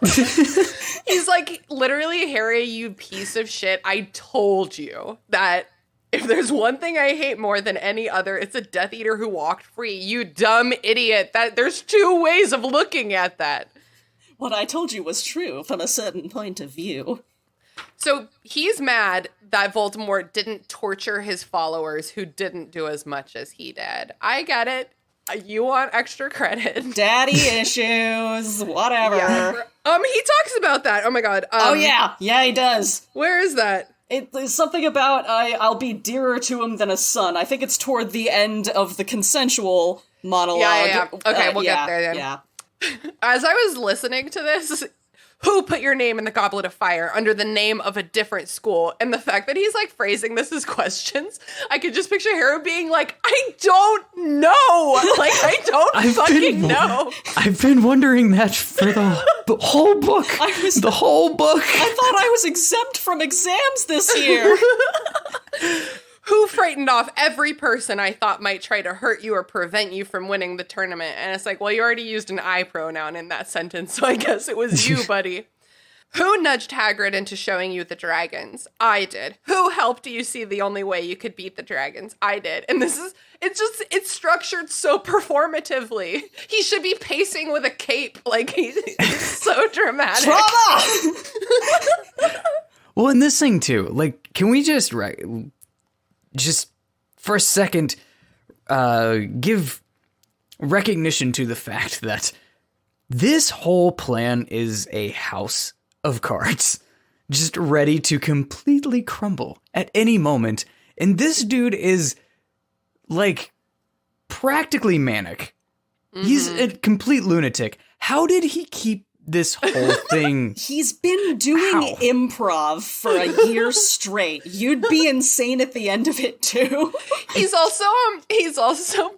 it. He's like, literally, Harry, you piece of shit. I told you that if there's one thing I hate more than any other, it's a Death Eater who walked free. You dumb idiot. There's two ways of looking at that. What I told you was true from a certain point of view. So he's mad that Voldemort didn't torture his followers who didn't do as much as he did. I get it. You want extra credit. Daddy issues, whatever. Yeah. He talks about that. Oh my god. Oh yeah. Yeah, he does. Where is that? It's something about I'll be dearer to him than a son. I think it's toward the end of the consensual monologue. Yeah. Okay, we'll get there then. Yeah. As I was listening to this, who put your name in the Goblet of Fire under the name of a different school? And the fact that he's like phrasing this as questions, I could just picture Harry being like, I don't know. Like, I don't fucking know. I've been wondering that for the whole book. The whole book. I thought I was exempt from exams this year. Who frightened off every person I thought might try to hurt you or prevent you from winning the tournament? And it's like, well, you already used an I pronoun in that sentence, so I guess it was you, buddy. Who nudged Hagrid into showing you the dragons? I did. Who helped you see the only way you could beat the dragons? I did. And it's structured so performatively. He should be pacing with a cape. Like, he's so dramatic. Trauma! Well, and this thing too, like, can we just for a second, give recognition to the fact that this whole plan is a house of cards, just ready to completely crumble at any moment. And this dude is, like, practically manic. Mm-hmm. He's a complete lunatic. How did he keep this whole thing? He's been doing improv for a year straight. You'd be insane at the end of it too. He's also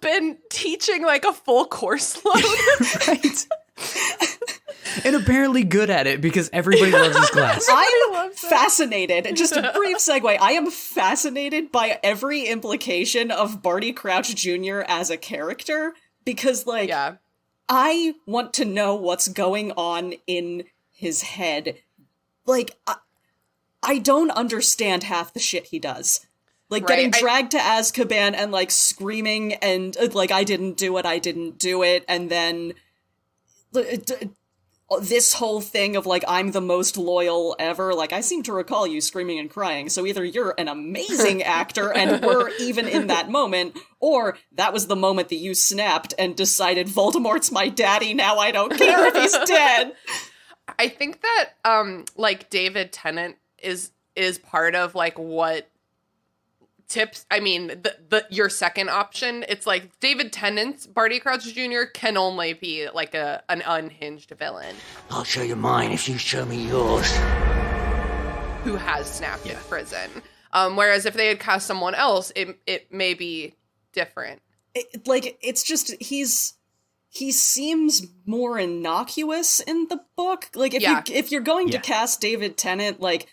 been teaching like a full course load. Right. And apparently good at it because everybody loves his class. I'm fascinated. Just a brief segue. I am fascinated by every implication of Barty Crouch Jr. as a character because, like, yeah. I want to know what's going on in his head. Like, I don't understand half the shit he does. Like, getting dragged to Azkaban and, like, screaming and, like, I didn't do it, and then this whole thing of, like, I'm the most loyal ever. Like, I seem to recall you screaming and crying, so either you're an amazing actor and we're even in that moment, or that was the moment that you snapped and decided Voldemort's my daddy, now I don't care if he's dead. I think that, like, David Tennant is part of, like, what tips, I mean, your second option, it's like David Tennant's Barty Crouch Jr. can only be like an unhinged villain. I'll show you mine if you show me yours. Who has snapped in prison. Whereas if they had cast someone else, it may be different. It's just, he seems more innocuous in the book. Like, if you're going to cast David Tennant, like,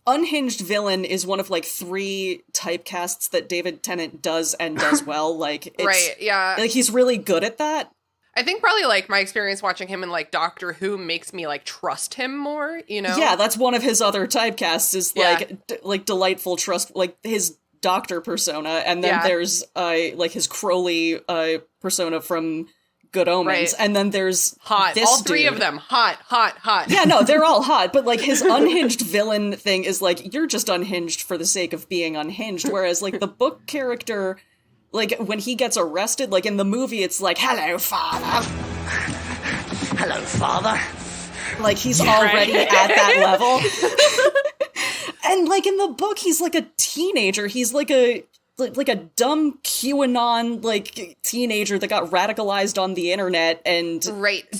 unhinged villain is one of, like, 3 typecasts that David Tennant does and does well. Like, it's, right, yeah. Like, he's really good at that. I think probably, like, my experience watching him in, like, Doctor Who makes me, like, trust him more, you know? Yeah, that's one of his other typecasts is, like, delightful trust, like, his doctor persona, and then there's, like, his Crowley persona from Good Omens, Right. and then there's Hot. this All three dude. of them. Hot. Yeah, no, they're all hot, but like his unhinged villain thing is like, you're just unhinged for the sake of being unhinged, whereas like the book character, like when he gets arrested, like in the movie it's like, hello, father. Hello, father. Like he's already at that level. And like in the book, he's like a teenager. He's like a dumb QAnon like teenager that got radicalized on the internet and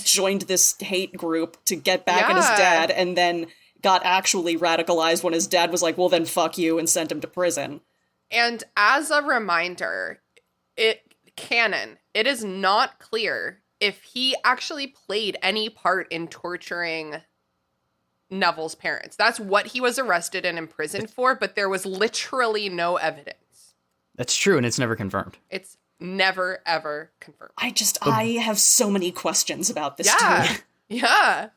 joined this hate group to get back at his dad, and then got actually radicalized when his dad was like, well then fuck you, and sent him to prison. And as a reminder, it is not clear if he actually played any part in torturing Neville's parents. That's what he was arrested and imprisoned for, but there was literally no evidence. That's true, and it's never confirmed. It's never, ever confirmed. I have so many questions about this dude. Yeah.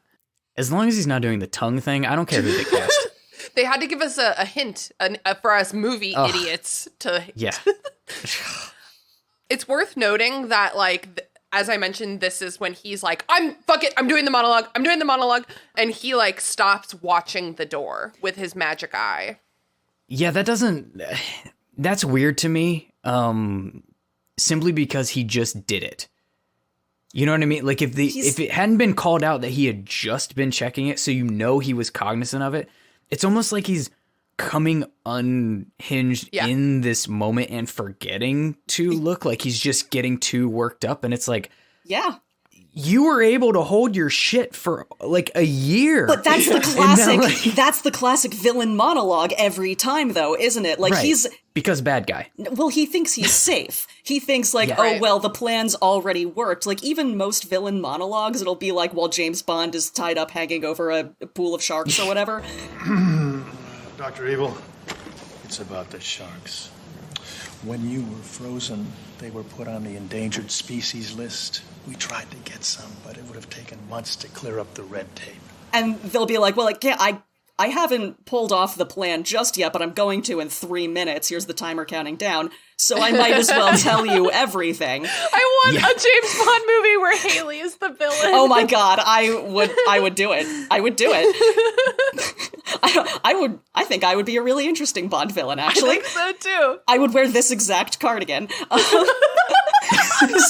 As long as he's not doing the tongue thing, I don't care who they cast. They had to give us a hint for us movie idiots to... Yeah. It's worth noting that, like, as I mentioned, this is when he's like, fuck it, I'm doing the monologue. And he, like, stops watching the door with his magic eye. Yeah, that's weird to me, simply because he just did it. You know what I mean? Like, if it hadn't been called out that he had just been checking it, so he was cognizant of it, it's almost like he's coming unhinged in this moment and forgetting to look, like he's just getting too worked up, and it's like... Yeah. You were able to hold your shit for like a year. But that's the classic that's the classic villain monologue every time though, isn't it? Like he's because bad guy. Well, he thinks he's safe. He thinks like, well, the plan's already worked. Like even most villain monologues, it'll be like while James Bond is tied up hanging over a pool of sharks or whatever. Dr. Evil, it's about the sharks. When you were frozen, they were put on the endangered species list. We tried to get some, but it would have taken months to clear up the red tape. And they'll be like, well, like, yeah, I haven't pulled off the plan just yet, but I'm going to in 3 minutes. Here's the timer counting down. So I might as well tell you everything. I want a James Bond movie where Haley is the villain. Oh my god, I would do it. I would do it. I think I would be a really interesting Bond villain, actually. I think so too. I would wear this exact cardigan.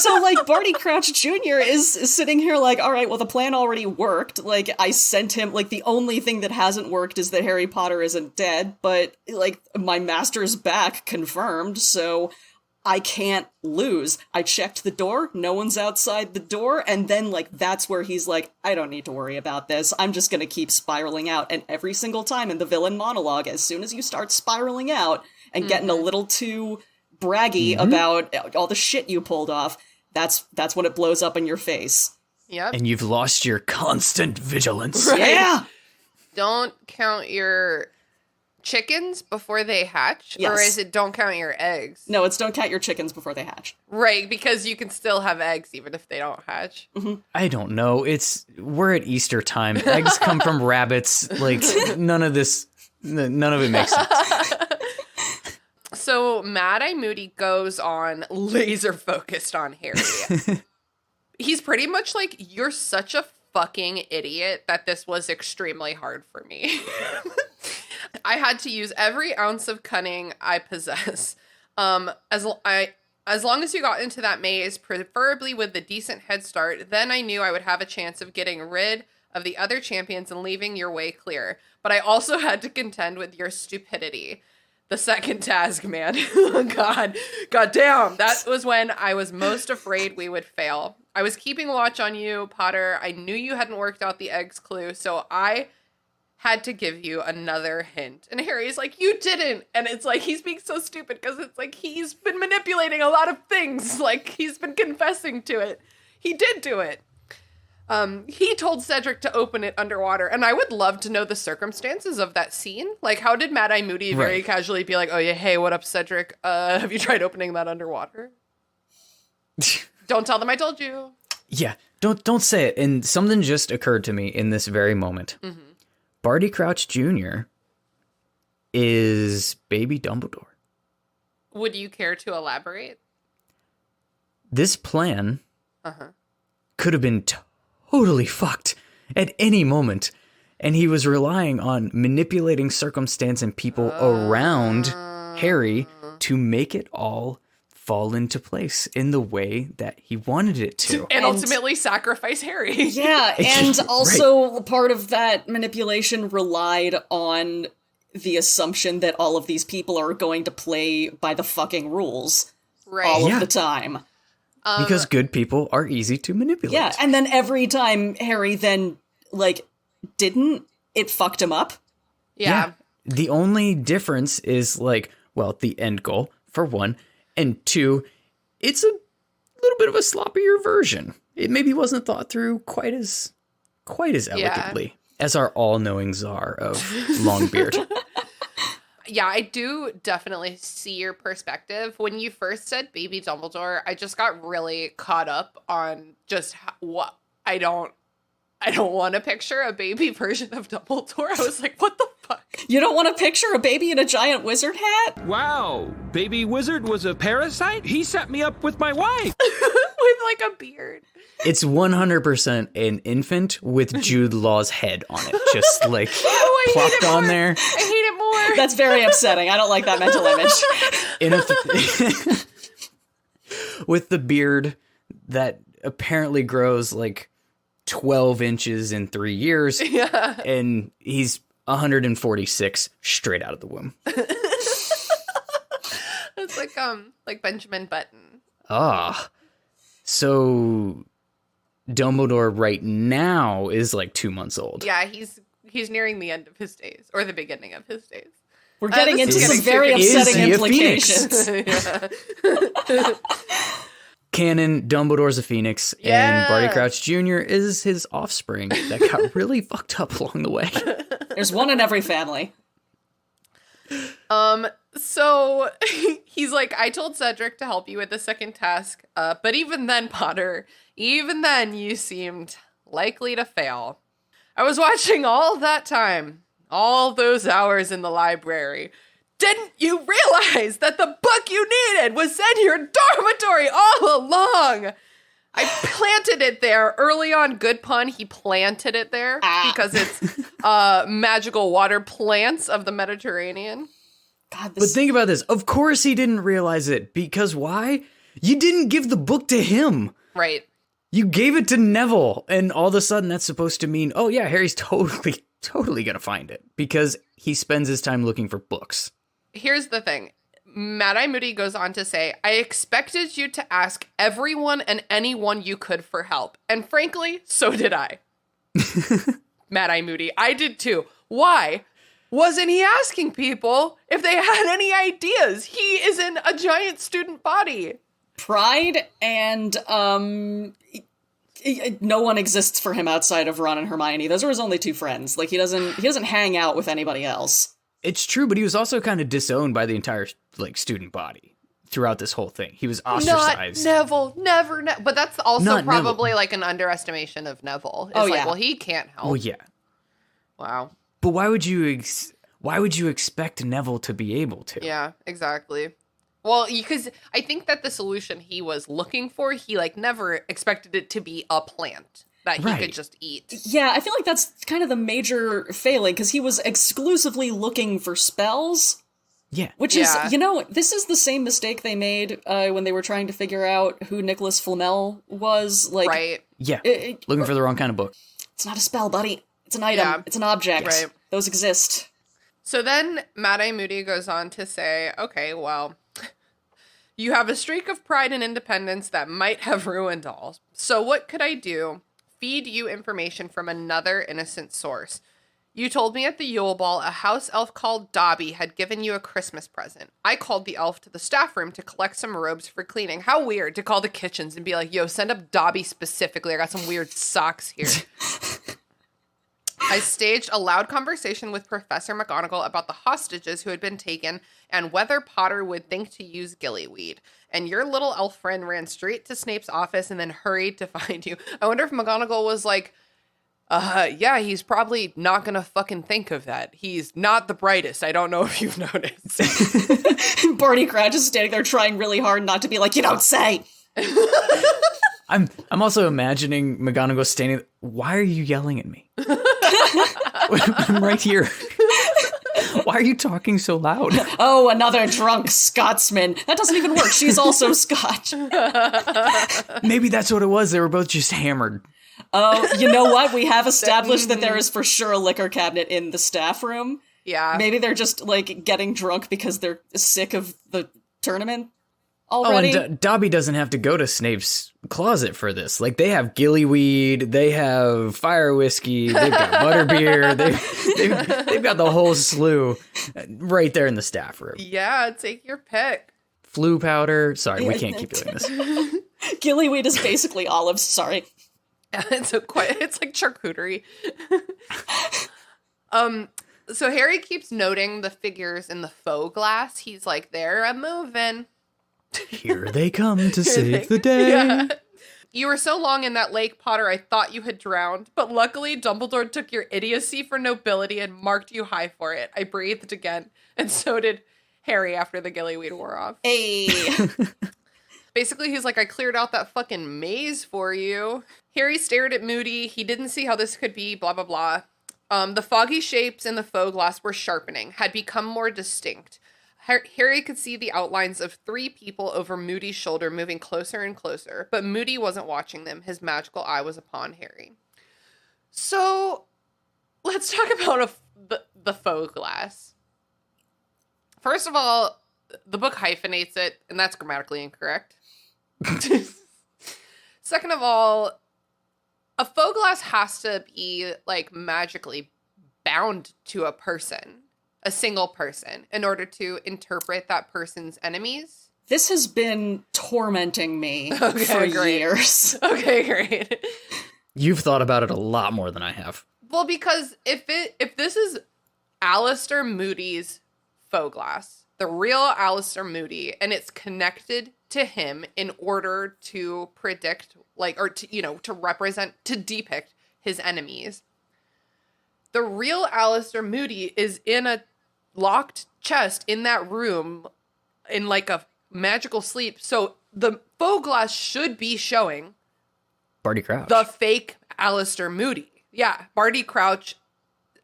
So, like, Barty Crouch Jr. is sitting here like, all right, well, the plan already worked. Like, I sent him, like, the only thing that hasn't worked is that Harry Potter isn't dead, but, like, my master's back, confirmed, so I can't lose. I checked the door, no one's outside the door, and then, like, that's where he's like, I don't need to worry about this, I'm just gonna keep spiraling out. And every single time in the villain monologue, as soon as you start spiraling out and getting a little too braggy about all the shit you pulled off, that's when it blows up in your face. Yep. And you've lost your constant vigilance. Right. Yeah. Don't count your chickens before they hatch? Yes. Or is it don't count your eggs? No, it's don't count your chickens before they hatch. Right, because you can still have eggs even if they don't hatch. Mm-hmm. I don't know. We're at Easter time. Eggs come from rabbits. Like, none of it makes sense. So Mad Eye Moody goes on laser focused on Harry. He's pretty much like, you're such a fucking idiot that this was extremely hard for me. I had to use every ounce of cunning I possess. As long as you got into that maze, preferably with a decent head start, then I knew I would have a chance of getting rid of the other champions and leaving your way clear. But I also had to contend with your stupidity. The second task, man. God damn. That was when I was most afraid we would fail. I was keeping watch on you, Potter. I knew you hadn't worked out the eggs clue, so I had to give you another hint. And Harry's like, you didn't. And it's like, he's being so stupid because it's like, he's been manipulating a lot of things. Like, he's been confessing to it. He did do it. He told Cedric to open it underwater, and I would love to know the circumstances of that scene. Like, how did Mad Eye Moody very casually be like, oh yeah, hey, what up, Cedric? Have you tried opening that underwater? Don't tell them I told you. Yeah, don't say it. And something just occurred to me in this very moment. Mm-hmm. Barty Crouch Jr. is baby Dumbledore. Would you care to elaborate? This plan could have been totally fucked at any moment. And he was relying on manipulating circumstance and people around Harry to make it all fall into place in the way that he wanted it to. And ultimately sacrifice Harry. Yeah, and also part of that manipulation relied on the assumption that all of these people are going to play by the fucking rules all of the time. Because good people are easy to manipulate. Yeah, and then every time Harry then, like, didn't, it fucked him up. Yeah. The only difference is, like, well, the end goal, for one, and two, it's a little bit of a sloppier version. It maybe wasn't thought through quite as elegantly as our all-knowing czar of Longbeard. Yeah, I do definitely see your perspective. When you first said Baby Dumbledore, I just got really caught up on just what I don't want to picture a baby version of Dumbledore. I was like, what the fuck? You don't want to picture a baby in a giant wizard hat? Wow, baby wizard was a parasite? He set me up with my wife. With like a beard. It's 100% an infant with Jude Law's head on it. Just like plopped on there. I hate it more. That's very upsetting. I don't like that mental image. With the beard that apparently grows like 12 inches in 3 years. Yeah. And he's 146 straight out of the womb. It's like Benjamin Button. So Dumbledore right now is like 2 months old. Yeah, he's nearing the end of his days, or the beginning of his days. We're getting into some getting very tricky. upsetting Is he a phoenix? implications. Canon, Dumbledore's a phoenix, and Barty Crouch Jr. is his offspring that got really fucked up along the way. There's one in every family. So he's like, I told Cedric to help you with the second task, but even then, Potter, even then you seemed likely to fail. I was watching all that time, all those hours in the library. Didn't you realize that the book you needed was in your dormitory all along? I planted it there early on. Good pun. He planted it there because it's magical water plants of the Mediterranean. God, But think about this. Of course he didn't realize it. Because why? You didn't give the book to him. Right. You gave it to Neville. And all of a sudden that's supposed to mean, oh yeah, Harry's totally going to find it. Because he spends his time looking for books. Here's the thing. Mad-Eye Moody goes on to say, I expected you to ask everyone and anyone you could for help. And frankly, so did I. Mad-Eye Moody, I did too. Why? Wasn't he asking people if they had any ideas? He is in a giant student body. Pride and, no one exists for him outside of Ron and Hermione. Those are his only two friends. Like, he doesn't hang out with anybody else. It's true, but he was also kind of disowned by the entire like student body throughout this whole thing. He was ostracized. Not Neville, never. But that's also Not probably Neville. like an underestimation of Neville. It's Oh, like, yeah. well, he can't help. Well, yeah. Wow. But why would you expect Neville to be able to? Yeah, exactly. Well, because I think that the solution he was looking for, he like never expected it to be a plant that he could just eat. Yeah, I feel like that's kind of the major failing, because he was exclusively looking for spells. Yeah. Which is, this is the same mistake they made when they were trying to figure out who Nicholas Flamel was. Like, Right. Yeah. Looking for the wrong kind of book. It's not a spell, buddy. It's an item. Yeah. It's an object. Right. Those exist. So then Mad-Eye Moody goes on to say, okay, well, you have a streak of pride and independence that might have ruined all. So what could I do? Feed you information from another innocent source. You told me at the Yule Ball a house elf called Dobby had given you a Christmas present. I called the elf to the staff room to collect some robes for cleaning. How weird to call the kitchens and be like, yo, send up Dobby specifically. I got some weird socks here. I staged a loud conversation with Professor McGonagall about the hostages who had been taken and whether Potter would think to use gillyweed. And your little elf friend ran straight to Snape's office and then hurried to find you. I wonder if McGonagall was like, yeah, he's probably not gonna fucking think of that. He's not the brightest. I don't know if you've noticed. Barty Crouch is standing there trying really hard not to be like, you don't say. I'm also imagining McGonagall standing. Why are you yelling at me? I'm right here. Why are you talking so loud? Oh, another drunk Scotsman. That doesn't even work. She's also Scotch. Maybe that's what it was. They were both just hammered. Oh, you know what? We have established that there is for sure a liquor cabinet in the staff room. Yeah. Maybe they're just, like, getting drunk because they're sick of the tournament already. Oh, and Dobby doesn't have to go to Snape's closet for this. Like, they have gillyweed, they have fire whiskey, they've got butterbeer, they've got the whole slew right there in the staff room. Yeah, take your pick. Flu powder. Sorry, we can't keep doing this. Gillyweed is basically olives. Sorry. It's like charcuterie. So Harry keeps noting the figures in the faux glass. He's like, they're a-moving. Here they come to save the day. Yeah. You were so long in that lake, Potter, I thought you had drowned. But luckily, Dumbledore took your idiocy for nobility and marked you high for it. I breathed again. And so did Harry after the gillyweed wore off. Hey. Basically, he's like, I cleared out that fucking maze for you. Harry stared at Moody. He didn't see how this could be, blah, blah, blah. The foggy shapes in the faux glass were sharpening, had become more distinct. Harry could see the outlines of 3 people over Moody's shoulder moving closer and closer, but Moody wasn't watching them. His magical eye was upon Harry. So, let's talk about the faux glass. First of all, the book hyphenates it, and that's grammatically incorrect. Second of all, a faux glass has to be, like, magically bound to a person. A single person, in order to interpret that person's enemies. This has been tormenting me for years. Okay, great. You've thought about it a lot more than I have. Well, because if this is Alistair Moody's faux glass, the real Alistair Moody, and it's connected to him in order to predict, like, or to, to represent, to depict his enemies. The real Alistair Moody is in a locked chest in that room in like a magical sleep. So the faux glass should be showing Barty Crouch. the fake Alistair Moody. Yeah, Barty Crouch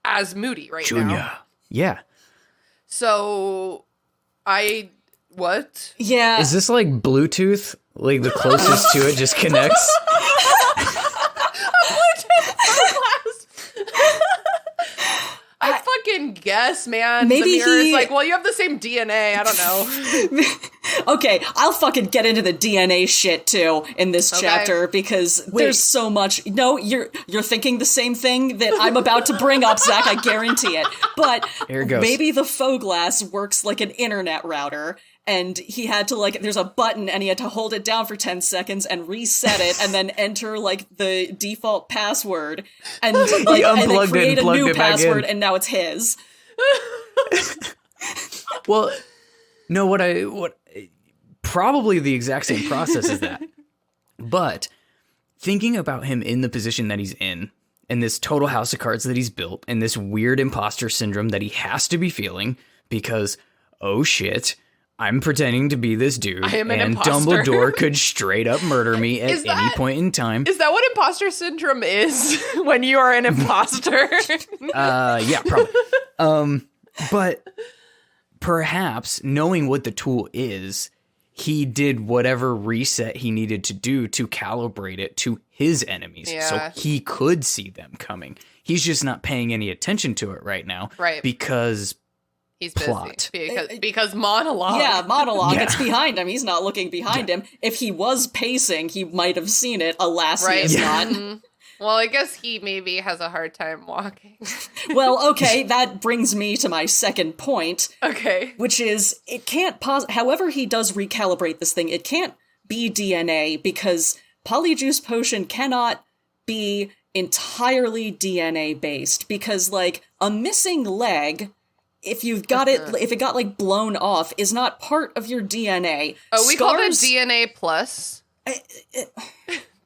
as Moody right Junior. now. Yeah. So what? Yeah. Is this like Bluetooth? Like the closest to it just connects? I fucking guess, man. Maybe the mirror's like, well, you have the same DNA. I don't know. Okay, I'll fucking get into the DNA shit too in this chapter because there's so much. No, you're thinking the same thing that I'm about to bring up, Zach. I guarantee it. But Here it goes. Maybe the faux glass works like an internet router. And he had to, like, there's a button and he had to hold it down for 10 seconds and reset it and then enter, like, the default password and, like, and then create a new password and now it's his. Well, no, what probably the exact same process as that. But thinking about him in the position that he's in and this total house of cards that he's built and this weird imposter syndrome that he has to be feeling because, oh shit, I'm pretending to be this dude, and imposter. Dumbledore could straight up murder me at any point in time. Is that what imposter syndrome is when you are an imposter? Yeah, probably. But perhaps knowing what the tool is, he did whatever reset he needed to do to calibrate it to his enemies, so he could see them coming. He's just not paying any attention to it right now, right? Because he's plot. Busy. Because monologue. Yeah, monologue. Yeah. It's behind him. He's not looking behind him. If he was pacing, he might have seen it. Alas, he is not. Mm-hmm. Well, I guess he maybe has a hard time walking. Well, okay, that brings me to my second point. Okay. Which is, it can't however he does recalibrate this thing, it can't be DNA because Polyjuice Potion cannot be entirely DNA based because, like, a missing leg, if you've got if it got, like, blown off, is not part of your DNA. Oh, we call it DNA plus?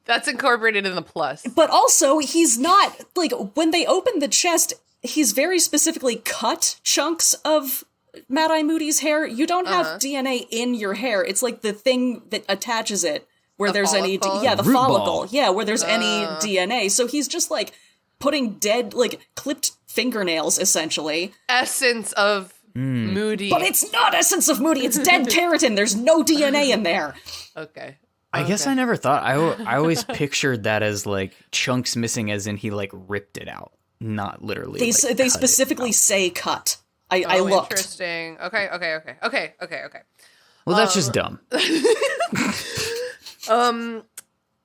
That's incorporated in the plus. But also, he's not, like, when they open the chest, he's very specifically cut chunks of Mad-Eye Moody's hair. You don't have DNA in your hair. It's like the thing that attaches it where The there's follicle? any, the Root follicle, ball. where there's any DNA. So he's just like putting dead, like clipped fingernails, essentially. Essence of Moody. But it's not essence of Moody, it's dead keratin. There's no DNA in there. Okay. I guess I never thought. I always pictured that as like chunks missing, as in he like ripped it out, not literally. They like, they cut specifically it out. say cut. I looked. Interesting. Okay. Well, that's just dumb.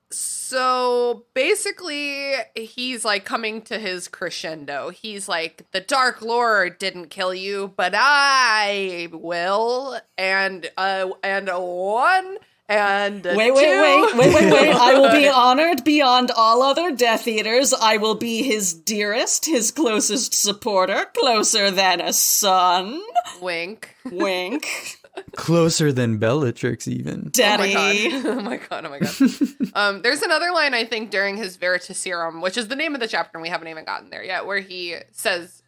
So basically, he's like coming to his crescendo. He's like, the Dark Lord didn't kill you, but I will. And a one. And a Wait. two. I will be honored beyond all other Death Eaters. I will be his dearest, his closest supporter, closer than a son. Wink. Wink. Closer than Bellatrix, even. Daddy. Oh my god. There's another line, I think, during his Veritaserum, which is the name of the chapter, and we haven't even gotten there yet, where he says,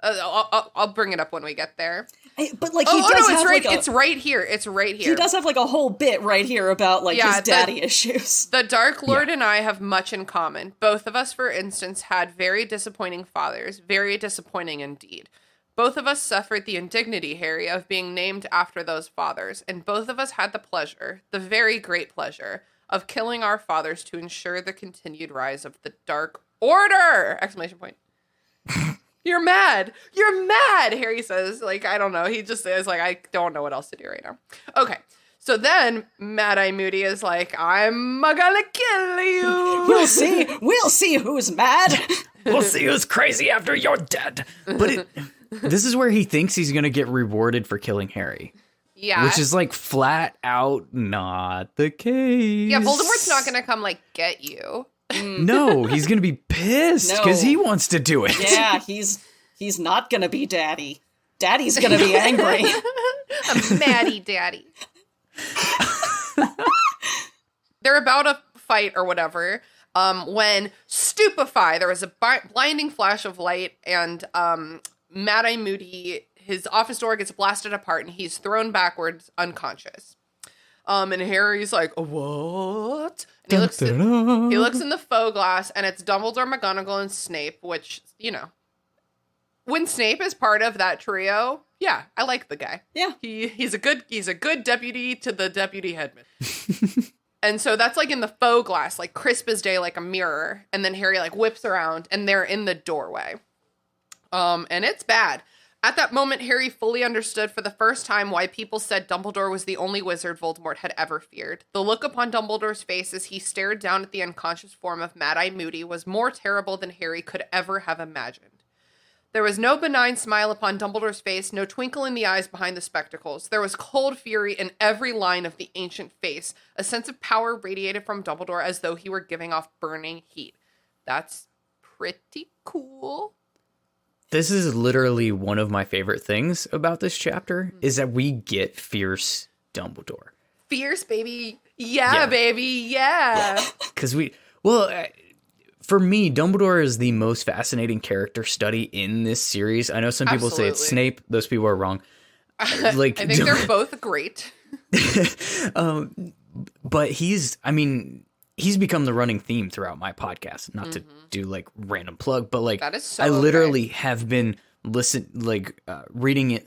I'll bring it up when we get there. But like he does no, have it's right. like It's right here. It's right here. He does have like a whole bit right here about like his daddy issues. The Dark Lord and I have much in common. Both of us, for instance, had very disappointing fathers. Very disappointing indeed. Both of us suffered the indignity, Harry, of being named after those fathers, and both of us had the pleasure, the very great pleasure, of killing our fathers to ensure the continued rise of the Dark Order! Exclamation point. You're mad! You're mad! Harry says, like, I don't know. He just says, like, I don't know what else to do right now. Okay. So then, Mad-Eye Moody is like, I'm gonna kill you! We'll see who's mad! We'll see who's crazy after you're dead! But this is where he thinks he's gonna get rewarded for killing Harry. Yeah. Which is, like, flat out not the case. Yeah, Voldemort's not gonna come, like, get you. No, he's gonna be pissed because he wants to do it. Yeah, he's not gonna be daddy. Daddy's gonna be angry. A Maddie daddy. They're about a fight or whatever. When stupefy, there was a blinding flash of light, and Mad-Eye Moody, his office door gets blasted apart, and he's thrown backwards, unconscious. And Harry's like, what? And he looks in the faux glass, and it's Dumbledore, McGonagall, and Snape, which, you know, when Snape is part of that trio, yeah, I like the guy. Yeah. He's a good deputy to the deputy headman. And so that's like in the faux glass, like crisp as day, like a mirror. And then Harry like whips around, and they're in the doorway. And it's bad. At that moment, Harry fully understood for the first time why people said Dumbledore was the only wizard Voldemort had ever feared. The look upon Dumbledore's face as he stared down at the unconscious form of Mad-Eye Moody was more terrible than Harry could ever have imagined. There was no benign smile upon Dumbledore's face, no twinkle in the eyes behind the spectacles. There was cold fury in every line of the ancient face. A sense of power radiated from Dumbledore as though he were giving off burning heat. That's pretty cool. This is literally one of my favorite things about this chapter, is that we get fierce Dumbledore. Fierce, baby. Yeah. Baby. Yeah. Because for me, Dumbledore is the most fascinating character study in this series. I know some people say it's Snape. Those people are wrong. Like, I think they're both great. But he's become the running theme throughout my podcast. Not to do like random plug, but like that is so I literally have been reading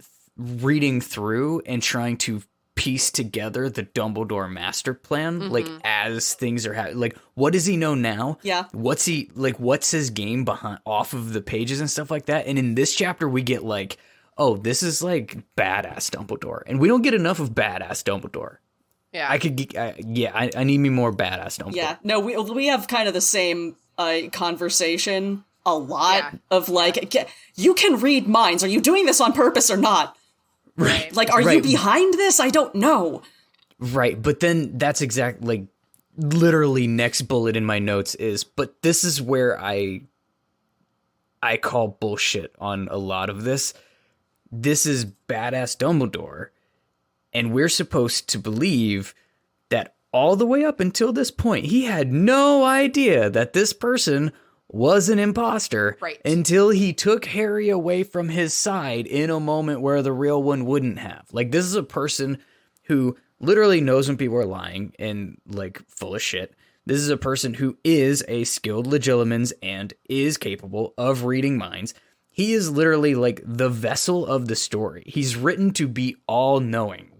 through and trying to piece together the Dumbledore master plan, like as things are like, what does he know now? Yeah. What's his game behind off of the pages and stuff like that? And in this chapter, we get like, oh, this is like badass Dumbledore, and we don't get enough of badass Dumbledore. Yeah. I need me more badass Dumbledore. Yeah. No, we have kind of the same conversation a lot of like, you can read minds. Are you doing this on purpose or not? Right. Like, are you behind this? I don't know. Right. But then that's exactly like literally next bullet in my notes is, but this is where I call bullshit on a lot of this. This is badass Dumbledore. And we're supposed to believe that all the way up until this point, he had no idea that this person was an imposter until he took Harry away from his side in a moment where the real one wouldn't have. Like, this is a person who literally knows when people are lying and like full of shit. This is a person who is a skilled legilimens and is capable of reading minds. He is literally like the vessel of the story. He's written to be all knowing.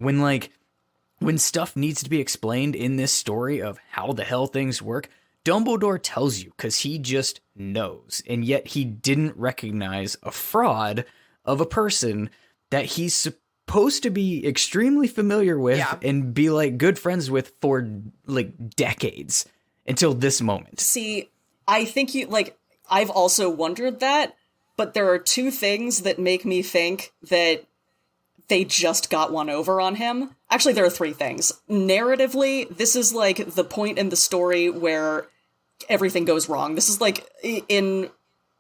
When stuff needs to be explained in this story of how the hell things work, Dumbledore tells you because he just knows. And yet he didn't recognize a fraud of a person that he's supposed to be extremely familiar with and be like good friends with for like decades until this moment. See, I think I've also wondered that, but there are two things that make me think that they just got one over on him. Actually, there are three things. Narratively, this is like the point in the story where everything goes wrong. This is like in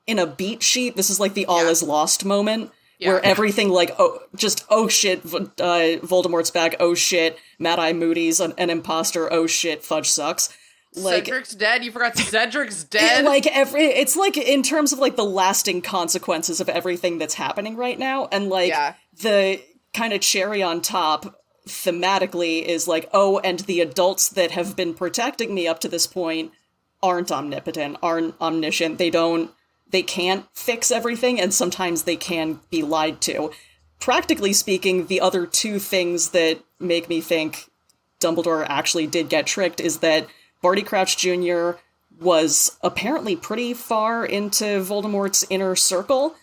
a beat sheet, this is like the all is lost moment where everything like, oh shit, Voldemort's back, oh shit, Mad-Eye Moody's an imposter, oh shit, Fudge sucks. Like, Cedric's dead. You forgot Cedric's dead. It's like in terms of like the lasting consequences of everything that's happening right now, and like the kind of cherry on top thematically is like, oh, and the adults that have been protecting me up to this point aren't omnipotent, aren't omniscient. They can't fix everything, and sometimes they can be lied to. Practically speaking, the other two things that make me think Dumbledore actually did get tricked is that Barty Crouch Jr. was apparently pretty far into Voldemort's inner circle,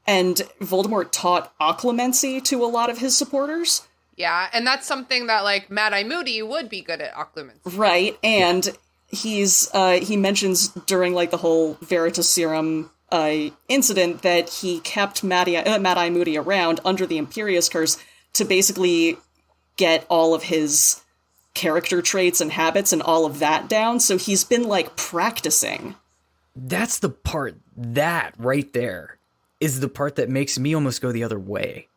and Voldemort taught occlumency to a lot of his supporters. Yeah, and that's something that, like, Mad-Eye Moody would be good at occlumency. Right, and he mentions during, like, the whole Veritaserum incident that he kept Mad-Eye Moody around under the Imperius Curse to basically get all of his character traits and habits and all of that down, so he's been, like, practicing. That's the part, that right there is the part that makes me almost go the other way.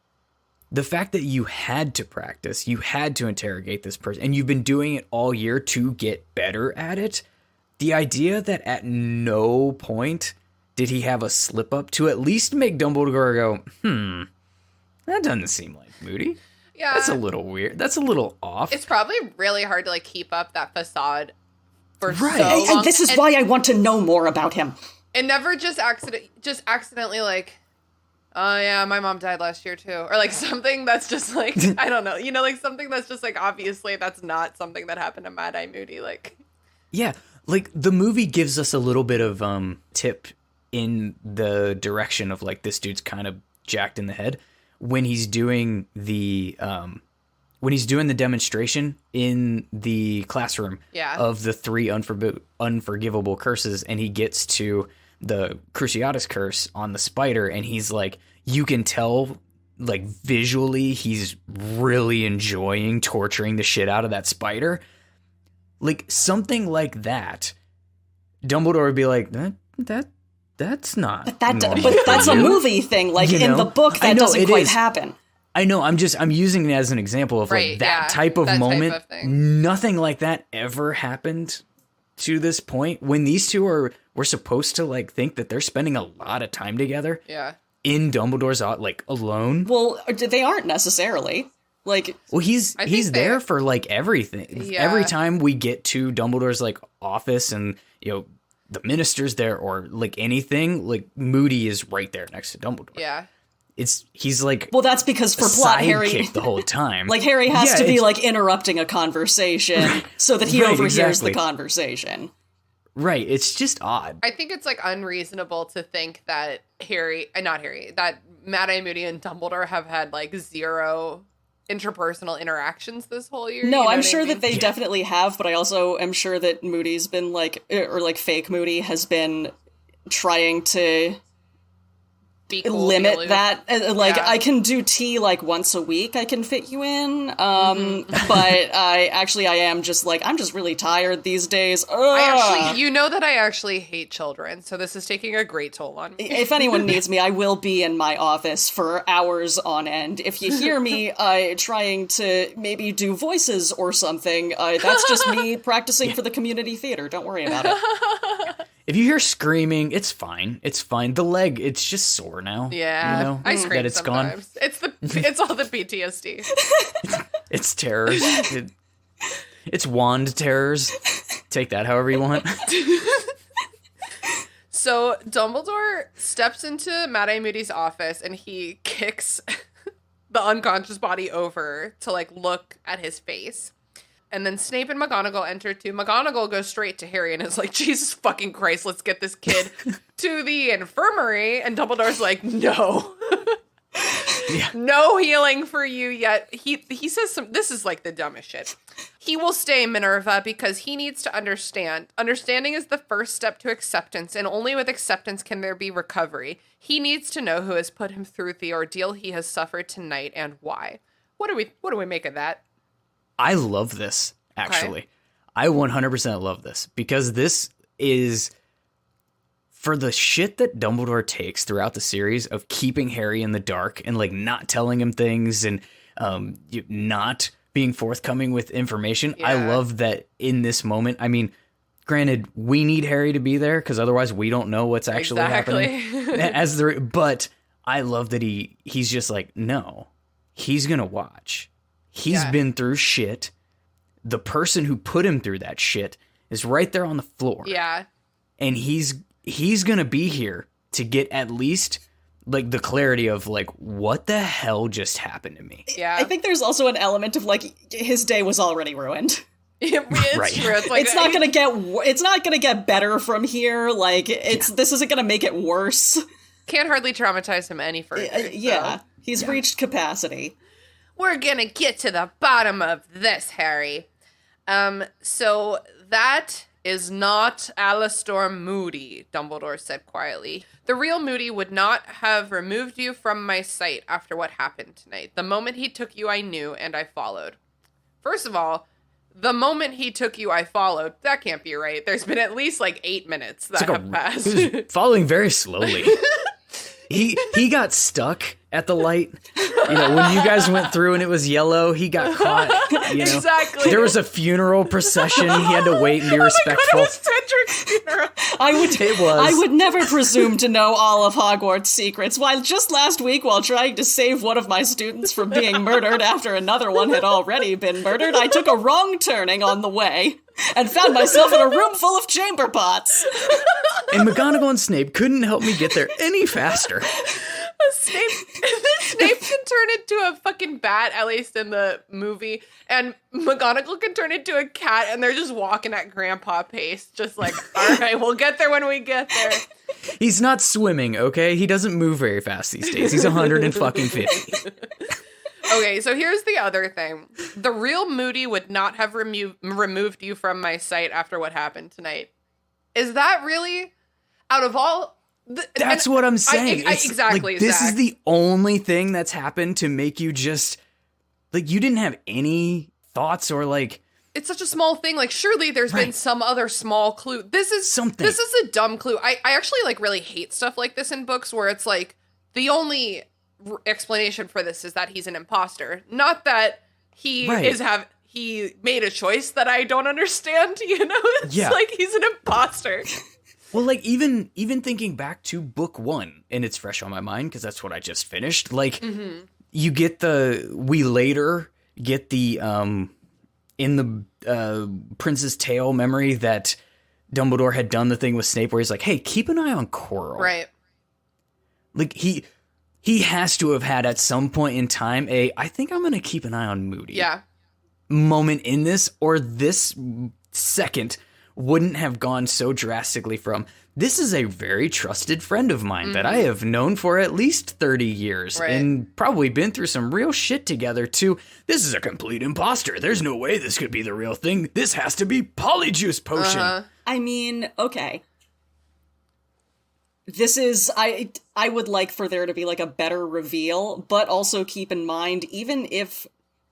The fact that you had to practice, you had to interrogate this person, and you've been doing it all year to get better at it. The idea that at no point did he have a slip up to at least make Dumbledore go, that doesn't seem like Moody. Yeah. That's a little weird. That's a little off. It's probably really hard to, like, keep up that facade for so long. And this is why I want to know more about him. And never just accidentally, like, oh yeah, my mom died last year too. Or like something that's just like, I don't know, like something that's just like, obviously that's not something that happened to Mad-Eye Moody. Like, yeah, like the movie gives us a little bit of tip in the direction of like, this dude's kind of jacked in the head when he's doing the demonstration in the classroom of the three unforgivable curses, and he gets to the Cruciatus curse on the spider, and he's like, you can tell, like, visually he's really enjoying torturing the shit out of that spider. Like, something like that, Dumbledore would be like, that's not normal. But that's a movie thing. Like, in the book, that doesn't quite happen. I know, I'm using it as an example of like that type of moment. Type of thing. Nothing like that ever happened to this point when these two were supposed to like think that they're spending a lot of time together. Yeah. In Dumbledore's like alone. Well, they aren't necessarily. Like, well, he's there for like everything. Yeah. Every time we get to Dumbledore's like office and the minister's there or like anything, like Moody is right there next to Dumbledore. Yeah. He's like, well, that's because for plot Harry the whole time. Like Harry has to be like interrupting a conveation so that he overhears the conversation. Right. It's just odd. I think it's like unreasonable to think that that Mad-Eye Moody and Dumbledore have had like zero interpersonal interactions this whole year. No, I'm sure that they definitely have, but I also am sure that Moody's been like, or like fake Moody has been trying to cool, limit that. Like, I can do tea like once a week. I can fit you in. But I am just like, I'm just really tired these days. I actually hate children, so this is taking a great toll on me. If anyone needs me, I will be in my office for hours on end. If you hear me trying to maybe do voices or something, that's just me practicing for the community theater. Don't worry about it. If you hear screaming, it's fine. It's fine. The leg, it's just sore now. Yeah, I scream that it's sometimes. Gone. It's all the PTSD. It's terrors. It's wand terrors. Take that however you want. So Dumbledore steps into Mad-Eye Moody's office and he kicks the unconscious body over to like look at his face. And then Snape and McGonagall enter too. McGonagall goes straight to Harry and is like, Jesus fucking Christ, let's get this kid to the infirmary. And Dumbledore's like, no. No healing for you yet. He says this is like the dumbest shit. He will stay, Minerva, because he needs to understand. Understanding is the first step to acceptance, and only with acceptance can there be recovery. He needs to know who has put him through the ordeal he has suffered tonight and why. What do we make of that? I love this, actually. Okay. I 100% love this, because this is, for the shit that Dumbledore takes throughout the series of keeping Harry in the dark and like not telling him things and not being forthcoming with information. Yeah. I love that in this moment. I mean, granted, we need Harry to be there because otherwise we don't know what's actually happening. But I love that he's just like, no, he's gonna watch. He's been through shit. The person who put him through that shit is right there on the floor. Yeah, and he's gonna be here to get at least like the clarity of like, what the hell just happened to me? Yeah, I think there's also an element of like his day was already ruined. It's right. True. It's like it's not gonna get better from here. Like this isn't gonna make it worse. Can't hardly traumatize him any further. Yeah, he's reached capacity. We're gonna get to the bottom of this, Harry. So that is not Alastor Moody, Dumbledore said quietly. The real Moody would not have removed you from my sight after what happened tonight. The moment he took you, I knew, and I followed. First of all, the moment he took you, I followed. That can't be right. There's been at least like 8 minutes that have passed. He was following very slowly. He got stuck at the light. You know, when you guys went through and it was yellow, he got caught. You know? Exactly. There was a funeral procession. He had to wait and be respectful. It was Cedric's funeral. I would never presume to know all of Hogwarts' secrets. While just last week, while trying to save one of my students from being murdered after another one had already been murdered, I took a wrong turning on the way and found myself in a room full of chamber pots. And McGonagall and Snape couldn't help me get there any faster. Snape can turn into a fucking bat, at least in the movie, and McGonagall can turn into a cat, and they're just walking at grandpa pace, just like, all right, we'll get there when we get there. He's not swimming, okay? He doesn't move very fast these days. He's 150. Okay, so here's the other thing. The real Moody would not have removed you from my sight after what happened tonight. Is that really, out of all... That's what I'm saying. Exactly. Like, this is the only thing that's happened to make you just... Like, you didn't have any thoughts or, like... It's such a small thing. Like, surely there's been some other small clue. This is something. This is a dumb clue. I actually, like, really hate stuff like this in books where it's, like, the only explanation for this is that he's an imposter. Not that he he made a choice that I don't understand, you know? It's like he's an imposter. Well, like, even thinking back to book 1, and it's fresh on my mind because that's what I just finished. Like, you get we later get the, in the Prince's Tale memory that Dumbledore had done the thing with Snape where he's like, hey, keep an eye on Quirrell. Right. Like, he has to have had at some point in time I think I'm going to keep an eye on Moody. Yeah. Moment in this, or this second wouldn't have gone so drastically from, this is a very trusted friend of mine that I have known for at least 30 years and probably been through some real shit together, to, this is a complete imposter. There's no way this could be the real thing. This has to be Polyjuice Potion. I mean, okay. This is, I would like for there to be like a better reveal, but also keep in mind, even if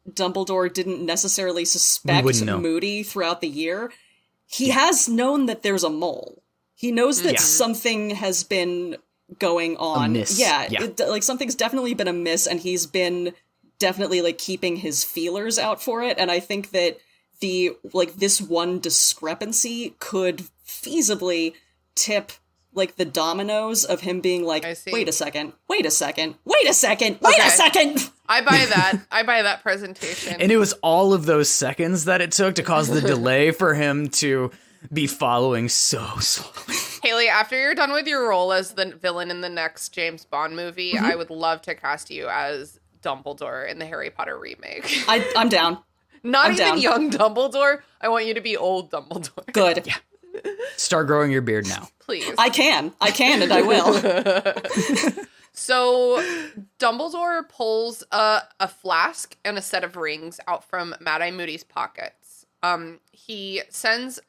Dumbledore didn't necessarily suspect Moody throughout the year, he has known that there's a mole. He knows that something has been going on. Amiss. Like something's definitely been amiss, and he's been definitely like keeping his feelers out for it. And I think that this one discrepancy could feasibly tip like the dominoes of him being like, I see. wait a second, wait a second, wait a second, wait a second. I buy that. I buy that presentation. And it was all of those seconds that it took to cause the delay for him to be following so slowly. Haley, after you're done with your role as the villain in the next James Bond movie, I would love to cast you as Dumbledore in the Harry Potter remake. I'm down. Not I'm even down. young Dumbledore. I want you to be old Dumbledore. Good. Yeah. Start growing your beard now. Please. I can, and I will. So Dumbledore pulls a flask and a set of rings out from Mad-Eye Moody's pockets. He sends...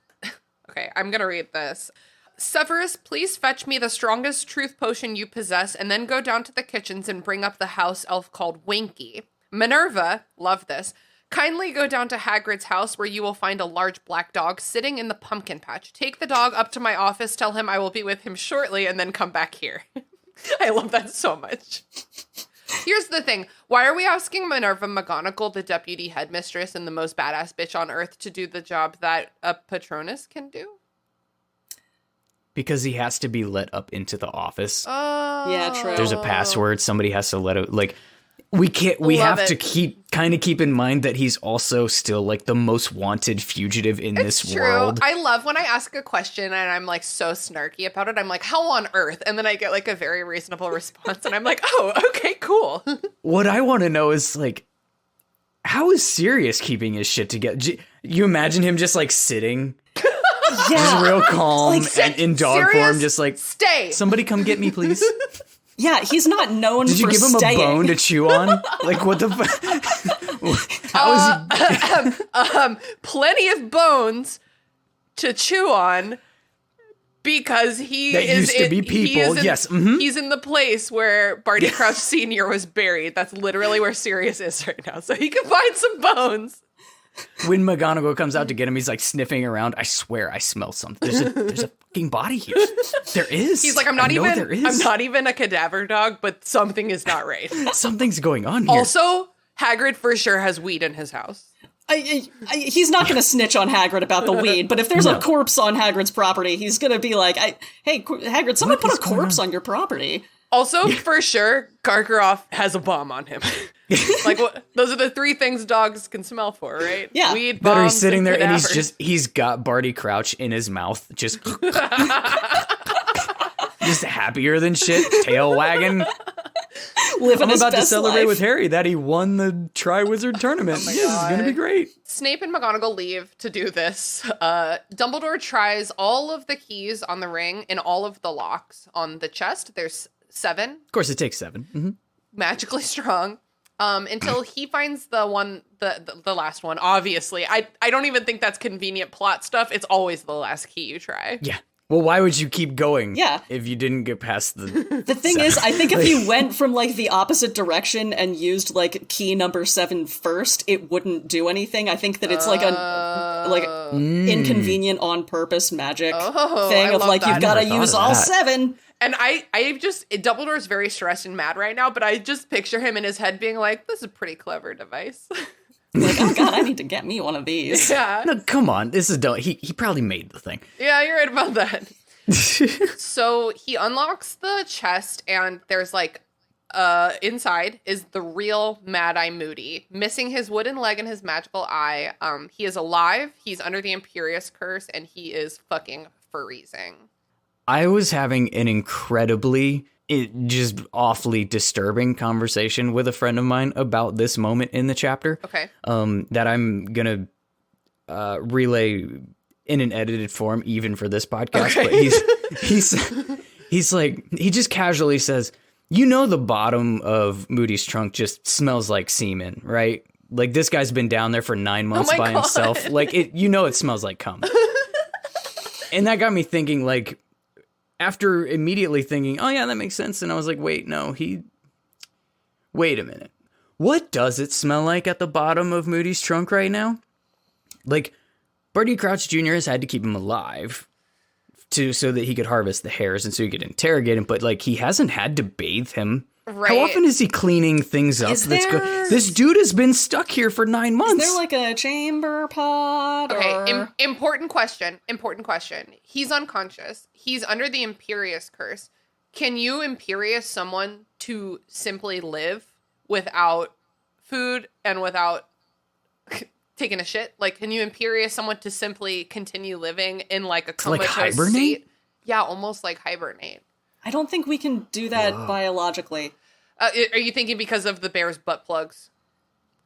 Okay, I'm going to read this. Severus, please fetch me the strongest truth potion you possess and then go down to the kitchens and bring up the house elf called Winky. Minerva, love this, kindly go down to Hagrid's house where you will find a large black dog sitting in the pumpkin patch. Take the dog up to my office, tell him I will be with him shortly, and then come back here. I love that so much. Here's the thing. Why are we asking Minerva McGonagall, the deputy headmistress and the most badass bitch on earth, to do the job that a Patronus can do? Because he has to be let up into the office. Oh. Yeah, true. There's a password. Somebody has to let it, like, we have to keep in mind that he's also still like the most wanted fugitive in this world. I love when I ask a question and I'm like so snarky about it. I'm like, how on earth? And then I get like a very reasonable response and I'm like, oh, okay, cool. What I want to know is like, how is Sirius keeping his shit together? You imagine him just like sitting, just real calm and in dog Sirius, form, just like, stay. Somebody come get me, please. Yeah, he's not known for Did you give him staying. a bone to chew on? Like, what the fuck? How is he? Plenty of bones to chew on because he That is used to be people, yes. Mm-hmm. He's in the place where Barty Crouch Sr. was buried. That's literally where Sirius is right now. So he can find some bones. When McGonagall comes out to get him, he's like sniffing around. I swear I smell something. There's a fucking body here. There is. He's like, I'm not even a cadaver dog, but something is not right. Something's going on here. Also, Hagrid for sure has weed in his house. He's not going to snitch on Hagrid about the weed, but if there's a corpse on Hagrid's property, he's going to be like, hey, Hagrid, someone put a corpse on your property. Also, for sure, Karkaroff has a bomb on him. Like, those are the three things dogs can smell for, right? Yeah. Weed, That bombs, he's sitting there cadavers. and he's got Barty Crouch in his mouth, just happier than shit, tail wagging. Living I'm his about to best celebrate life. with Harry that he won the Triwizard Tournament. This is going to be great. Snape and McGonagall leave to do this. Dumbledore tries all of the keys on the ring and all of the locks on the chest. There's 7. Of course, it takes 7. Mm-hmm. Magically strong. Until he finds the last one. Obviously, I don't even think that's convenient plot stuff. It's always the last key you try. Yeah. Well, why would you keep going? Yeah. If you didn't get past the. The thing is, I think if you went from like the opposite direction and used like key number 7 first, it wouldn't do anything. I think that it's like a inconvenient on purpose magic thing of like you've got to use all 7. And Dumbledore's very stressed and mad right now, but I just picture him in his head being like, this is a pretty clever device. Like, oh god, I need to get me one of these. Yeah. No, come on. This is dumb. He probably made the thing. Yeah, you're right about that. So he unlocks the chest and there's like, inside is the real Mad-Eye Moody, missing his wooden leg and his magical eye. He is alive. He's under the Imperious Curse and he is fucking freezing. I was having an incredibly, just awfully disturbing conversation with a friend of mine about this moment in the chapter. Okay. That I'm gonna relay in an edited form, even for this podcast. Okay. But he's like, he just casually says, "You know, the bottom of Moody's trunk just smells like semen, right? Like this guy's been down there for 9 months by himself. Like it, it smells like cum." And that got me thinking, like. After immediately thinking, oh yeah, that makes sense. And I was like, wait a minute. What does it smell like at the bottom of Moody's trunk right now? Like, Barty Crouch Jr. has had to keep him alive so that he could harvest the hairs and so he could interrogate him. But like, he hasn't had to bathe him Right. How often is he cleaning things up? This dude has been stuck here for 9 months. Is there like a chamber pot? Okay, important question. He's unconscious. He's under the Imperious curse. Can you Imperious someone to simply live without food and without taking a shit? Like, can you Imperious someone to simply continue living in like a comatose hibernate? state? Yeah, almost like hibernate. I don't think we can do that biologically. Are you thinking because of the bear's butt plugs?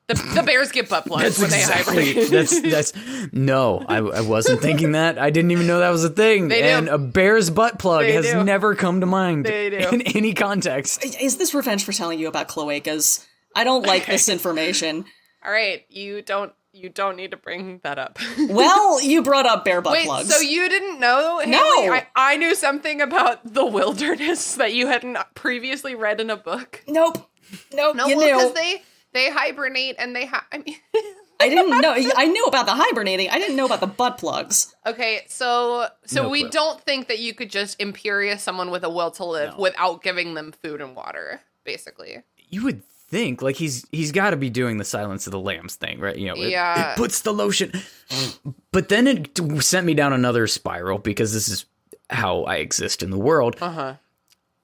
The bears get butt plugs when they hibernate. That's no, I wasn't thinking that. I didn't even know that was a thing. They do. And a bear's butt plug They has do. never come to mind They do. in any context. Is this revenge for telling you about cloacas? I don't like this information. All right, you don't need to bring that up. Well, you brought up bear butt Wait, plugs. so you didn't know, Haley? No. I knew something about the wilderness that you hadn't previously read in a book. Nope. No, you knew. because they hibernate and I mean... I didn't know. I knew about the hibernating. I didn't know about the butt plugs. Okay, so No we clue. don't think that you could just Imperious someone with a will to live without giving them food and water, basically. You would think like he's got to be doing the Silence of the Lambs thing, right? You know, Yeah. it puts the lotion. But then it sent me down another spiral because this is how I exist in the world. Uh-huh.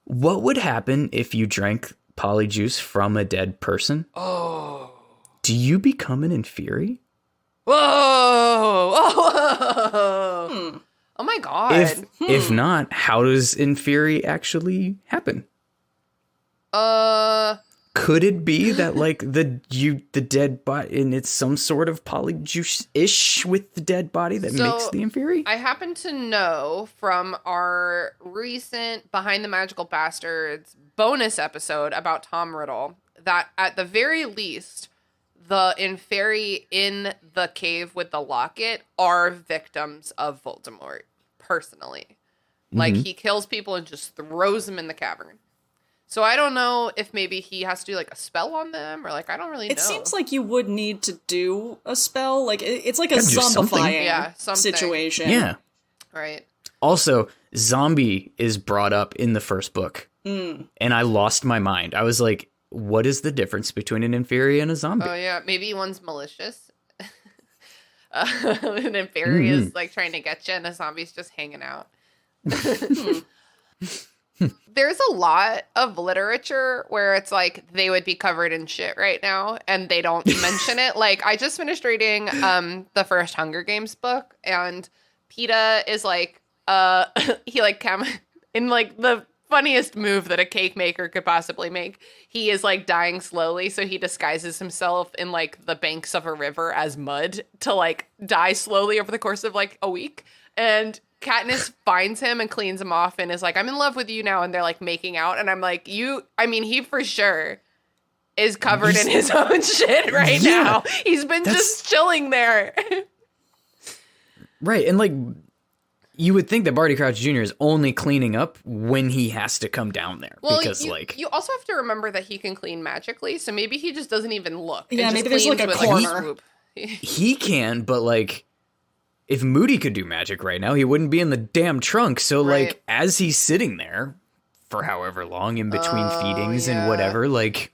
What would happen if you drank polyjuice from a dead person? Oh. Do you become an Inferi? Whoa! Oh my god. If not, how does Inferi actually happen? Could it be that like the dead body and it's some sort of polyjuice-ish with the dead body that makes the Inferi? I happen to know from our recent Behind the Magical Bastards bonus episode about Tom Riddle that at the very least, the Inferi in the cave with the locket are victims of Voldemort, personally. Like, he kills people and just throws them in the cavern. So I don't know if maybe he has to do, like, a spell on them, or, like, I don't really know. It seems like you would need to do a spell. Like, it's like a Gotta do something. zombifying something. situation. Yeah. Right. Also, zombie is brought up in the first book. And I lost my mind. I was like, what is the difference between an Inferi and a zombie? Oh, yeah. Maybe one's malicious. An Inferi is, like, trying to get you, and a zombie's just hanging out. There's a lot of literature where it's like they would be covered in shit right now and they don't mention it. Like, I just finished reading the first Hunger Games book, and PETA is like he like in like the funniest move that a cake maker could possibly make. He is like dying slowly, so he disguises himself in like the banks of a river as mud to like die slowly over the course of like a week. And Katniss finds him and cleans him off and is like, I'm in love with you now. And they're like making out. And I'm like, he for sure is covered in his own shit right now. He's been just chilling there. Right. And like, you would think that Barty Crouch Jr. is only cleaning up when he has to come down there. Well, because you also have to remember that he can clean magically. So maybe he just doesn't even look. Yeah, and maybe just there's like a cleans with, corner. swoop. he can, but like, if Moody could do magic right now, he wouldn't be in the damn trunk. So, Right. like, as he's sitting there for however long in between feedings and whatever, like,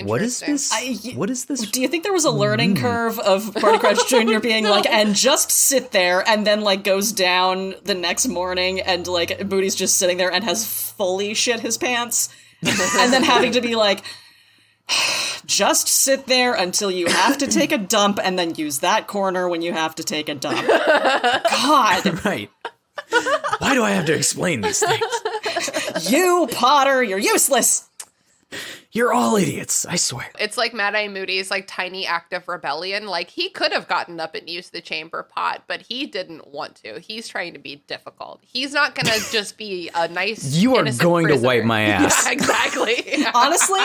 what is Interesting. this? What is this? Do you think there was a learning curve of Barty Crouch Jr. being like, and just sit there, and then like goes down the next morning, and like Moody's just sitting there and has fully shit his pants, and then having to be like, just sit there until you have to take a dump, and then use that corner when you have to take a dump. God, Right. Why do I have to explain these things? you Potter, you're useless. You're all idiots, I swear. It's like Mad-Eye Moody's like tiny act of rebellion. Like, he could have gotten up and used the chamber pot, but he didn't want to. He's trying to be difficult. He's not going to just be a nice You are innocent going prisoner. to wipe my ass. Yeah, exactly. Honestly,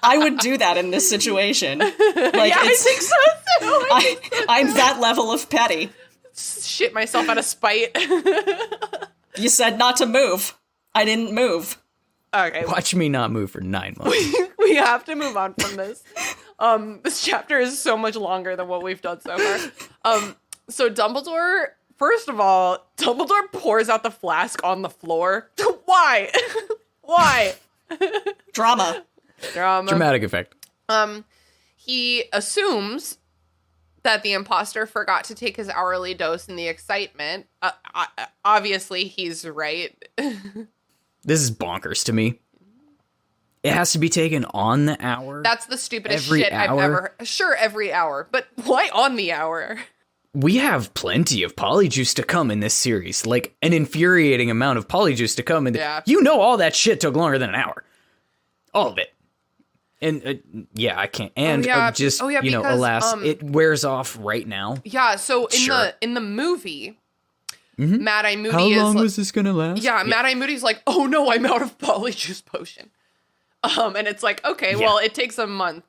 I would do that in this situation. Like, Yeah, I think so too. I'm that level of petty. Shit myself out of spite. You said not to move. I didn't move. Okay, Watch me not move for 9 months. we have to move on from this. This chapter is so much longer than what we've done so far. So Dumbledore, first of all, Dumbledore pours out the flask on the floor. Why? Why? Drama. Dramatic effect. He assumes that the imposter forgot to take his hourly dose in the excitement. Obviously, he's right. This is bonkers to me. It has to be taken on the hour. That's the stupidest every shit hour? I've ever heard. Sure, every hour, but why on the hour? We have plenty of polyjuice to come in this series. Like, an infuriating amount of polyjuice to come. And you know all that shit took longer than an hour. All of it. And, yeah, I can't. And because, alas, it wears off right now. Yeah, so in the movie... Mad Eye Moody How long was this gonna last? Yeah, Mad Eye Moody's like, oh no, I'm out of polyjuice potion. And it's like, okay, well, it takes a month,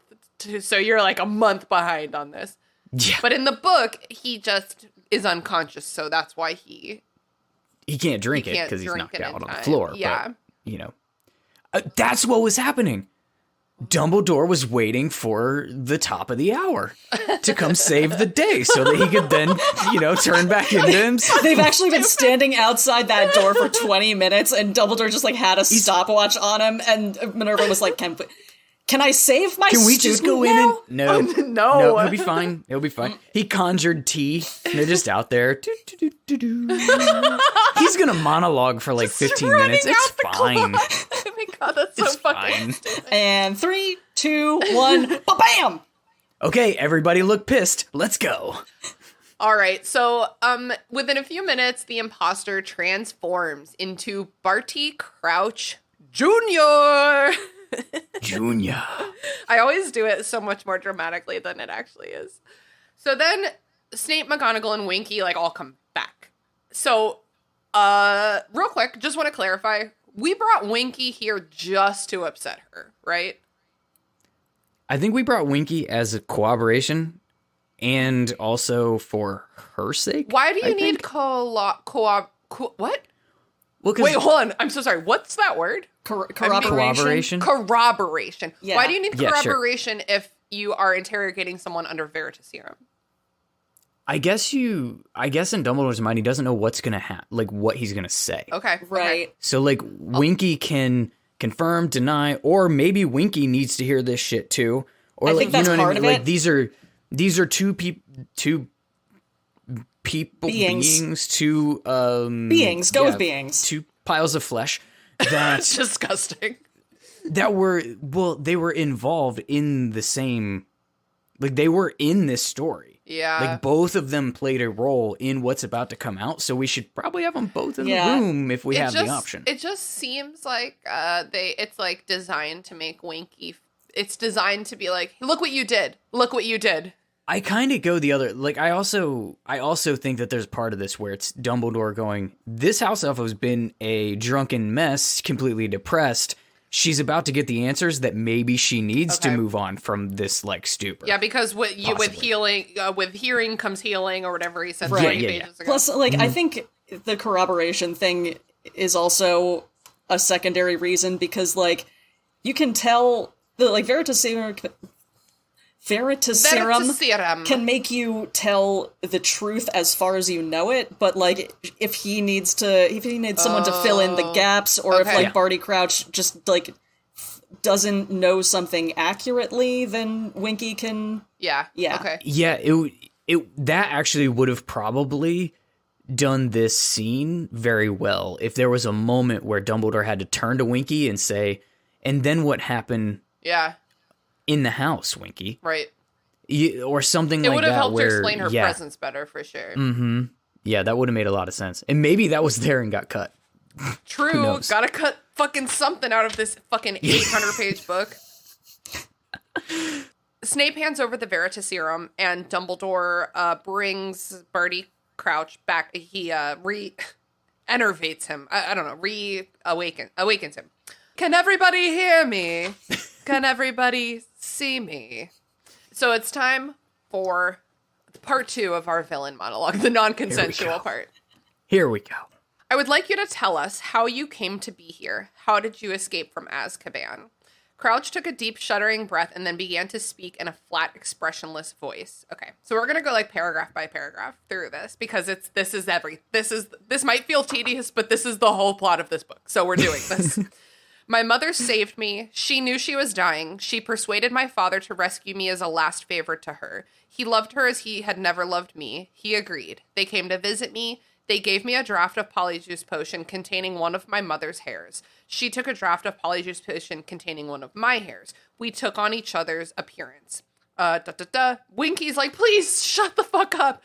so you're like a month behind on this. Yeah. But in the book, he just is unconscious, so that's why he can't drink it because he's knocked out on the floor. Yeah. But, that's what was happening. Dumbledore was waiting for the top of the hour to come save the day so that he could then, turn back into himself. They've actually been standing outside that door for 20 minutes and Dumbledore just had a stopwatch on him and Minerva was like, can I save my student? Can we just go in now? and... No, he'll be fine. He'll be fine. He conjured tea and they're just out there. He's gonna monologue for like 15 minutes. It's fine. Oh my god, that's so fucking stupid. And 3, 2, 1, ba-bam! Okay, everybody look pissed. Let's go. All right, so within a few minutes, the imposter transforms into Barty Crouch Jr. Junior. I always do it so much more dramatically than it actually is. So then Snape, McGonagall, and Winky all come back. So, real quick, just want to clarify. We brought Winky here just to upset her, right? I think we brought Winky as a cooperation and also for her sake. Why do you need what? Well, wait, hold on. I'm so sorry. What's that word? Corroboration. Corroboration. Yeah. Why do you need corroboration if you are interrogating someone under Veritaserum? I guess in Dumbledore's mind, he doesn't know what's gonna happen, what he's gonna say. Okay, right. So Winky can confirm, deny, or maybe Winky needs to hear this shit too. Or I think that's part of it. These are two people, beings, two beings. Go with beings. Two piles of flesh. That's disgusting. They were involved in the same, they were in this story. Yeah. Both of them played a role in what's about to come out, so we should probably have them both in the room if we have the option. It just seems like it's designed to make Winky. It's designed to be look what you did. Look what you did. I kind of go the other, I also think that there's part of this where it's Dumbledore going, this house elf has been a drunken mess, completely depressed. She's about to get the answers that maybe she needs to move on from this stupor. Yeah, because with hearing comes healing or whatever he said. Right. Pages ago. Plus, I think the corroboration thing is also a secondary reason because you can tell the Veritaserum can make you tell the truth as far as you know it, but if he needs someone to fill in the gaps, or if Barty Crouch just doesn't know something accurately, then Winky can. Yeah. Okay. Yeah. That actually would have probably done this scene very well if there was a moment where Dumbledore had to turn to Winky and say, "And then what happened?" Yeah. In the house, Winky. Right. Or something like that. It would have helped where, to explain her presence better, for sure. Mm-hmm. Yeah, that would have made a lot of sense. And maybe that was there and got cut. True. Gotta cut fucking something out of this fucking 800-page book. Snape hands over the Veritaserum, and Dumbledore brings Barty Crouch back. He re-enervates him. I don't know. Awakens him. Can everybody hear me? Can everybody see me? So it's time for part 2 of our villain monologue, the non-consensual part. Here we go. I would like you to tell us how you came to be here. How did you escape from Azkaban? Crouch took a deep, shuddering breath and then began to speak in a flat, expressionless voice. Okay, so we're gonna go paragraph by paragraph through this because this might feel tedious, but this is the whole plot of this book. So we're doing this. My mother saved me. She knew she was dying. She persuaded my father to rescue me as a last favor to her. He loved her as he had never loved me. He agreed. They came to visit me. They gave me a draft of Polyjuice Potion containing one of my mother's hairs. She took a draft of Polyjuice Potion containing one of my hairs. We took on each other's appearance. Winky's like, please shut the fuck up.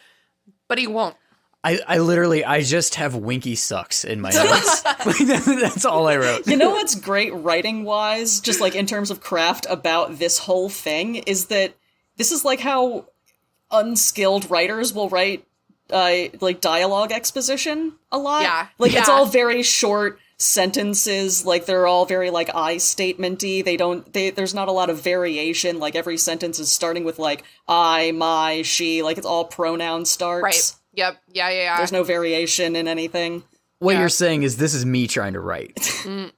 But he won't. I just have Winky sucks in my notes. That's all I wrote. You know what's great writing-wise, just like in terms of craft about this whole thing, is that this is like how unskilled writers will write like dialogue exposition a lot. Yeah. Like it's all very short sentences, like they're all very like I statement-y. There's not a lot of variation, like every sentence is starting with like I, my, she, like it's all pronoun starts. Right. Yep. Yeah. There's no variation in anything. What you're saying is this is me trying to write.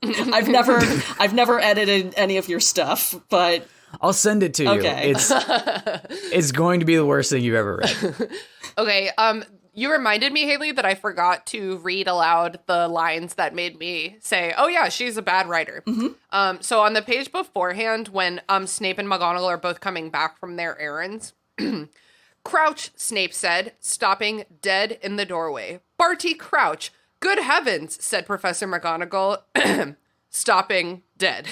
I've never edited any of your stuff, but I'll send it to you. Okay. It's going to be the worst thing you've ever read. Okay. You reminded me, Haley, that I forgot to read aloud the lines that made me say, oh yeah, she's a bad writer. Mm-hmm. So on the page beforehand, when Snape and McGonagall are both coming back from their errands, Crouch, Snape said, stopping dead in the doorway. Barty Crouch. Good heavens, said Professor McGonagall, stopping dead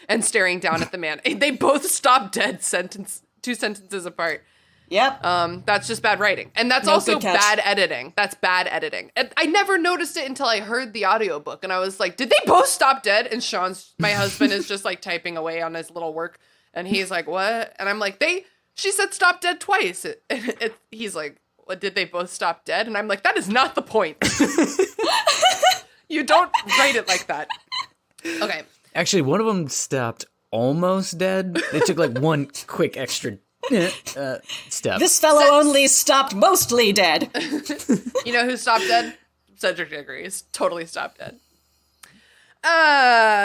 and staring down at the man. They both stopped dead, two sentences apart. Yep. That's just bad writing. And that's also bad editing. That's bad editing. And I never noticed it until I heard the audiobook and I was like, did they both stop dead? And my husband is just like typing away on his little work and he's like, what? And I'm like, she said stop dead twice. He's like, what, did they both stop dead? And I'm like, that is not the point. You don't write it like that. Okay. Actually, one of them stopped almost dead. They took like one quick extra step. This fellow only stopped mostly dead. You know who stopped dead? Cedric Diggory is totally stopped dead.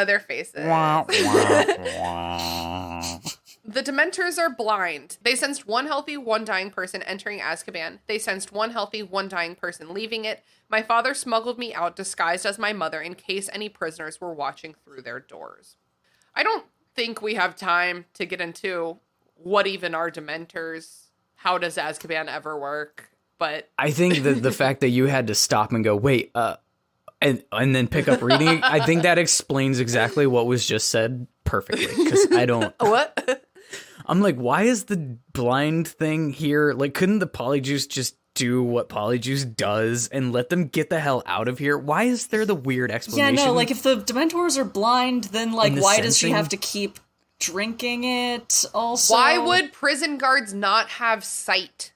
Their faces. The Dementors are blind. They sensed one healthy, one dying person entering Azkaban. They sensed one healthy, one dying person leaving it. My father smuggled me out disguised as my mother in case any prisoners were watching through their doors. I don't think we have time to get into what even are Dementors. How does Azkaban ever work? But I think the fact that you had to stop and go, wait, and then pick up reading, I think that explains exactly what was just said perfectly. Because I don't... What? I'm like, why is the blind thing here? Like, couldn't the Polyjuice just do what Polyjuice does and let them get the hell out of here? Why is there the weird explanation? Yeah, no, like, if the Dementors are blind, then, like, why does she have to keep drinking it also? Why would prison guards not have sight?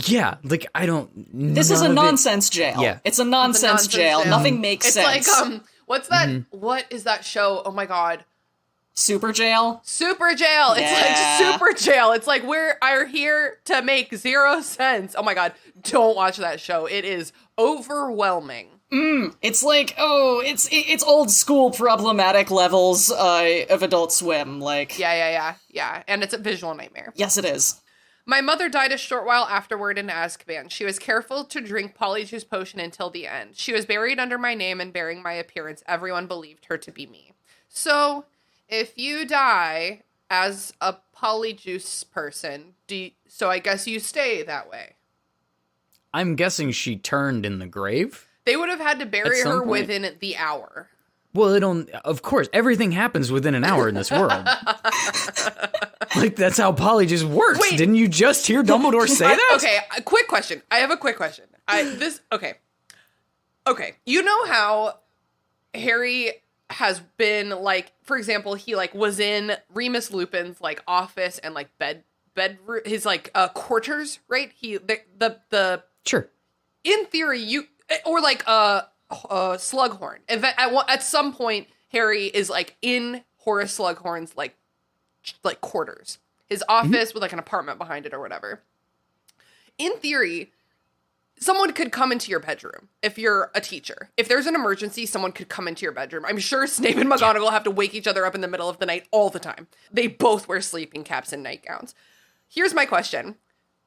Yeah, like, I don't... This is a nonsense jail. Yeah. It's a nonsense jail. Nothing makes sense. It's like, what's that? Mm-hmm. What is that show? Oh my god. Super Jail? Super Jail. It's like Super Jail. It's like we are here to make zero sense. Oh my god. Don't watch that show. It is overwhelming. It's like, it's old school problematic levels of Adult Swim. Like, Yeah. And it's a visual nightmare. Yes, it is. My mother died a short while afterward in Azkaban. She was careful to drink Polyjuice Potion until the end. She was buried under my name and bearing my appearance. Everyone believed her to be me. So... if you die as a Polyjuice person, so I guess you stay that way. I'm guessing she turned in the grave. They would have had to bury her within the hour. Well, of course, everything happens within an hour in this world. Like, that's how Polyjuice works. Wait. Didn't you just hear Dumbledore say that? Okay, a quick question. I have a quick question. Okay. You know how Harry has been, like, for example, he, like, was in Remus Lupin's, like, office and, like, bed his, like, quarters, right? The Sure. In theory, or, like, Slughorn. At some point, Harry is, like, in Horace Slughorn's, like quarters. His office with, like, an apartment behind it or whatever. In theory... someone could come into your bedroom if you're a teacher. If there's an emergency, someone could come into your bedroom. I'm sure Snape and McGonagall have to wake each other up in the middle of the night all the time. They both wear sleeping caps and nightgowns. Here's my question.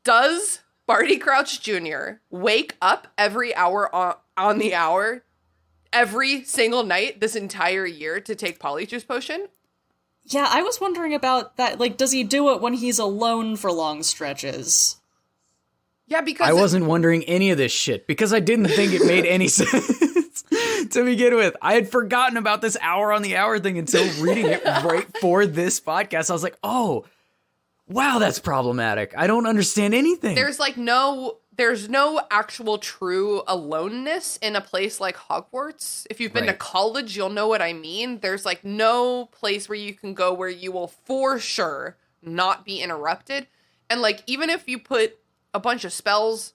Does Barty Crouch Jr. wake up every hour on the hour every single night this entire year to take Polyjuice Potion. Yeah, I was wondering about that. Like, does he do it when he's alone for long stretches? Yeah, because I wasn't wondering any of this shit because I didn't think it made any sense to begin with. I had forgotten about this hour on the hour thing until reading it right for this podcast. I was like, oh, wow, that's problematic. I don't understand anything. there's no actual true aloneness in a place like Hogwarts. If you've been to college, you'll know what I mean. There's like no place where you can go where you will for sure not be interrupted. And like, even if you put a bunch of spells,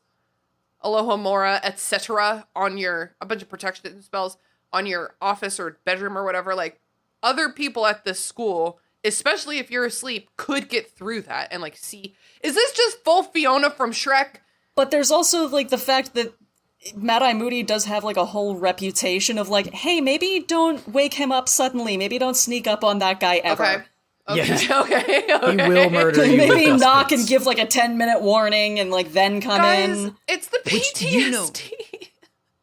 Alohomora, etc., on a bunch of protection spells on your office or bedroom or whatever, like, other people at this school, especially if you're asleep, could get through that and like see, is this just full Fiona from Shrek? But there's also, like, the fact that Mad-Eye Moody does have, like, a whole reputation of, like, hey, maybe don't wake him up suddenly. Maybe don't sneak up on that guy ever. Okay. Yeah. Okay. He will murder you. Maybe with knock dustbins. and give, like, a 10-minute warning and, like, then come Guys, in. it's the PTSD.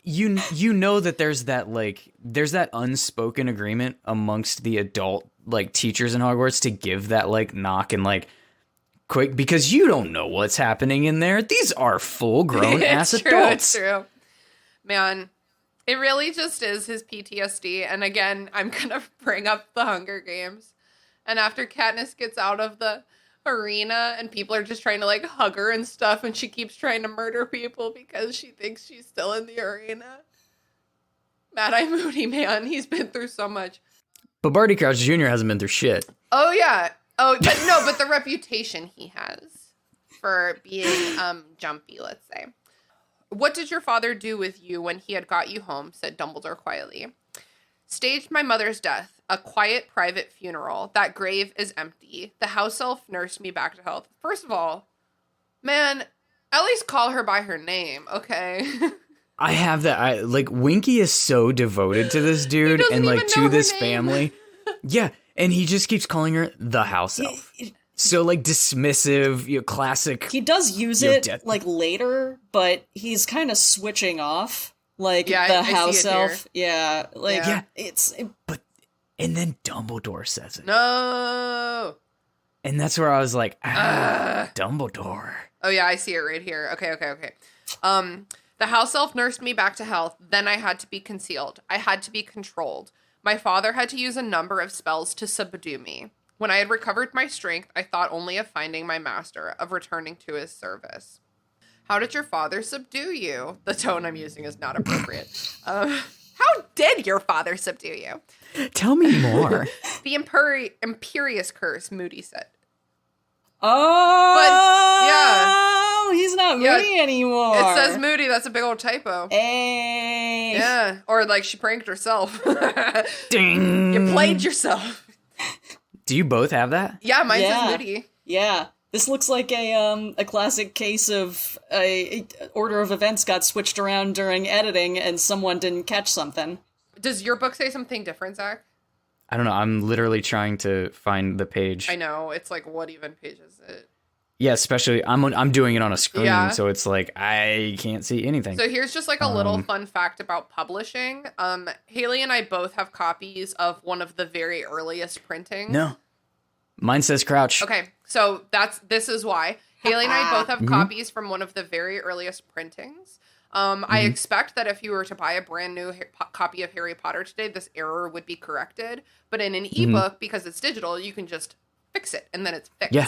You know that there's that unspoken agreement amongst the adult like teachers in Hogwarts to give that like knock and like quick, because you don't know what's happening in there. These are full grown ass adults. It's true. Man, it really just is his PTSD. And again, I'm gonna bring up the Hunger Games. And after Katniss gets out of the arena and people are just trying to like hug her and stuff, and she keeps trying to murder people because she thinks she's still in the arena. Mad-Eye Moody, man, he's been through so much. But Barty Crouch Jr. hasn't been through shit. Oh yeah. Oh, but no, but the reputation he has for being jumpy, let's say. What did your father do with you when he had got you home? Said Dumbledore quietly. Staged my mother's death, a quiet private funeral. That grave is empty. The house elf nursed me back to health. First of all, man, at least call her by her name, okay? I have that. Like Winky is so devoted to this dude and like to this family. Yeah, and he just keeps calling her the house elf. So like dismissive, classic. He does use it like later, but he's kind of switching off. Like the house elf. Yeah. Like And then Dumbledore says it. No. And that's where I was like, Dumbledore. Oh yeah, I see it right here. Okay. The house elf nursed me back to health. Then I had to be concealed. I had to be controlled. My father had to use a number of spells to subdue me. When I had recovered my strength, I thought only of finding my master, of returning to his service. How did your father subdue you? The tone I'm using is not appropriate. How did your father subdue you? Tell me more. The Imperious Curse, Moody said. Oh, he's not Moody anymore. It says Moody. That's a big old typo. Hey. Yeah, or like she pranked herself. Ding. You played yourself. Do you both have that? Yeah, mine says Moody. Yeah. This looks like a classic case of a order of events got switched around during editing and someone didn't catch something. Does your book say something different, Zach? I don't know. I'm literally trying to find the page. I know. It's like, what even page is it? Yeah, especially I'm doing it on a screen, so it's like I can't see anything. So here's just like a little fun fact about publishing. Haley and I both have copies of one of the very earliest printings. No. Mine says Crouch. Okay, so this is why. Haley and I both have copies from one of the very earliest printings. I expect that if you were to buy a brand new copy of Harry Potter today, this error would be corrected. But in an ebook, because it's digital, you can just fix it, and then it's fixed. Yeah.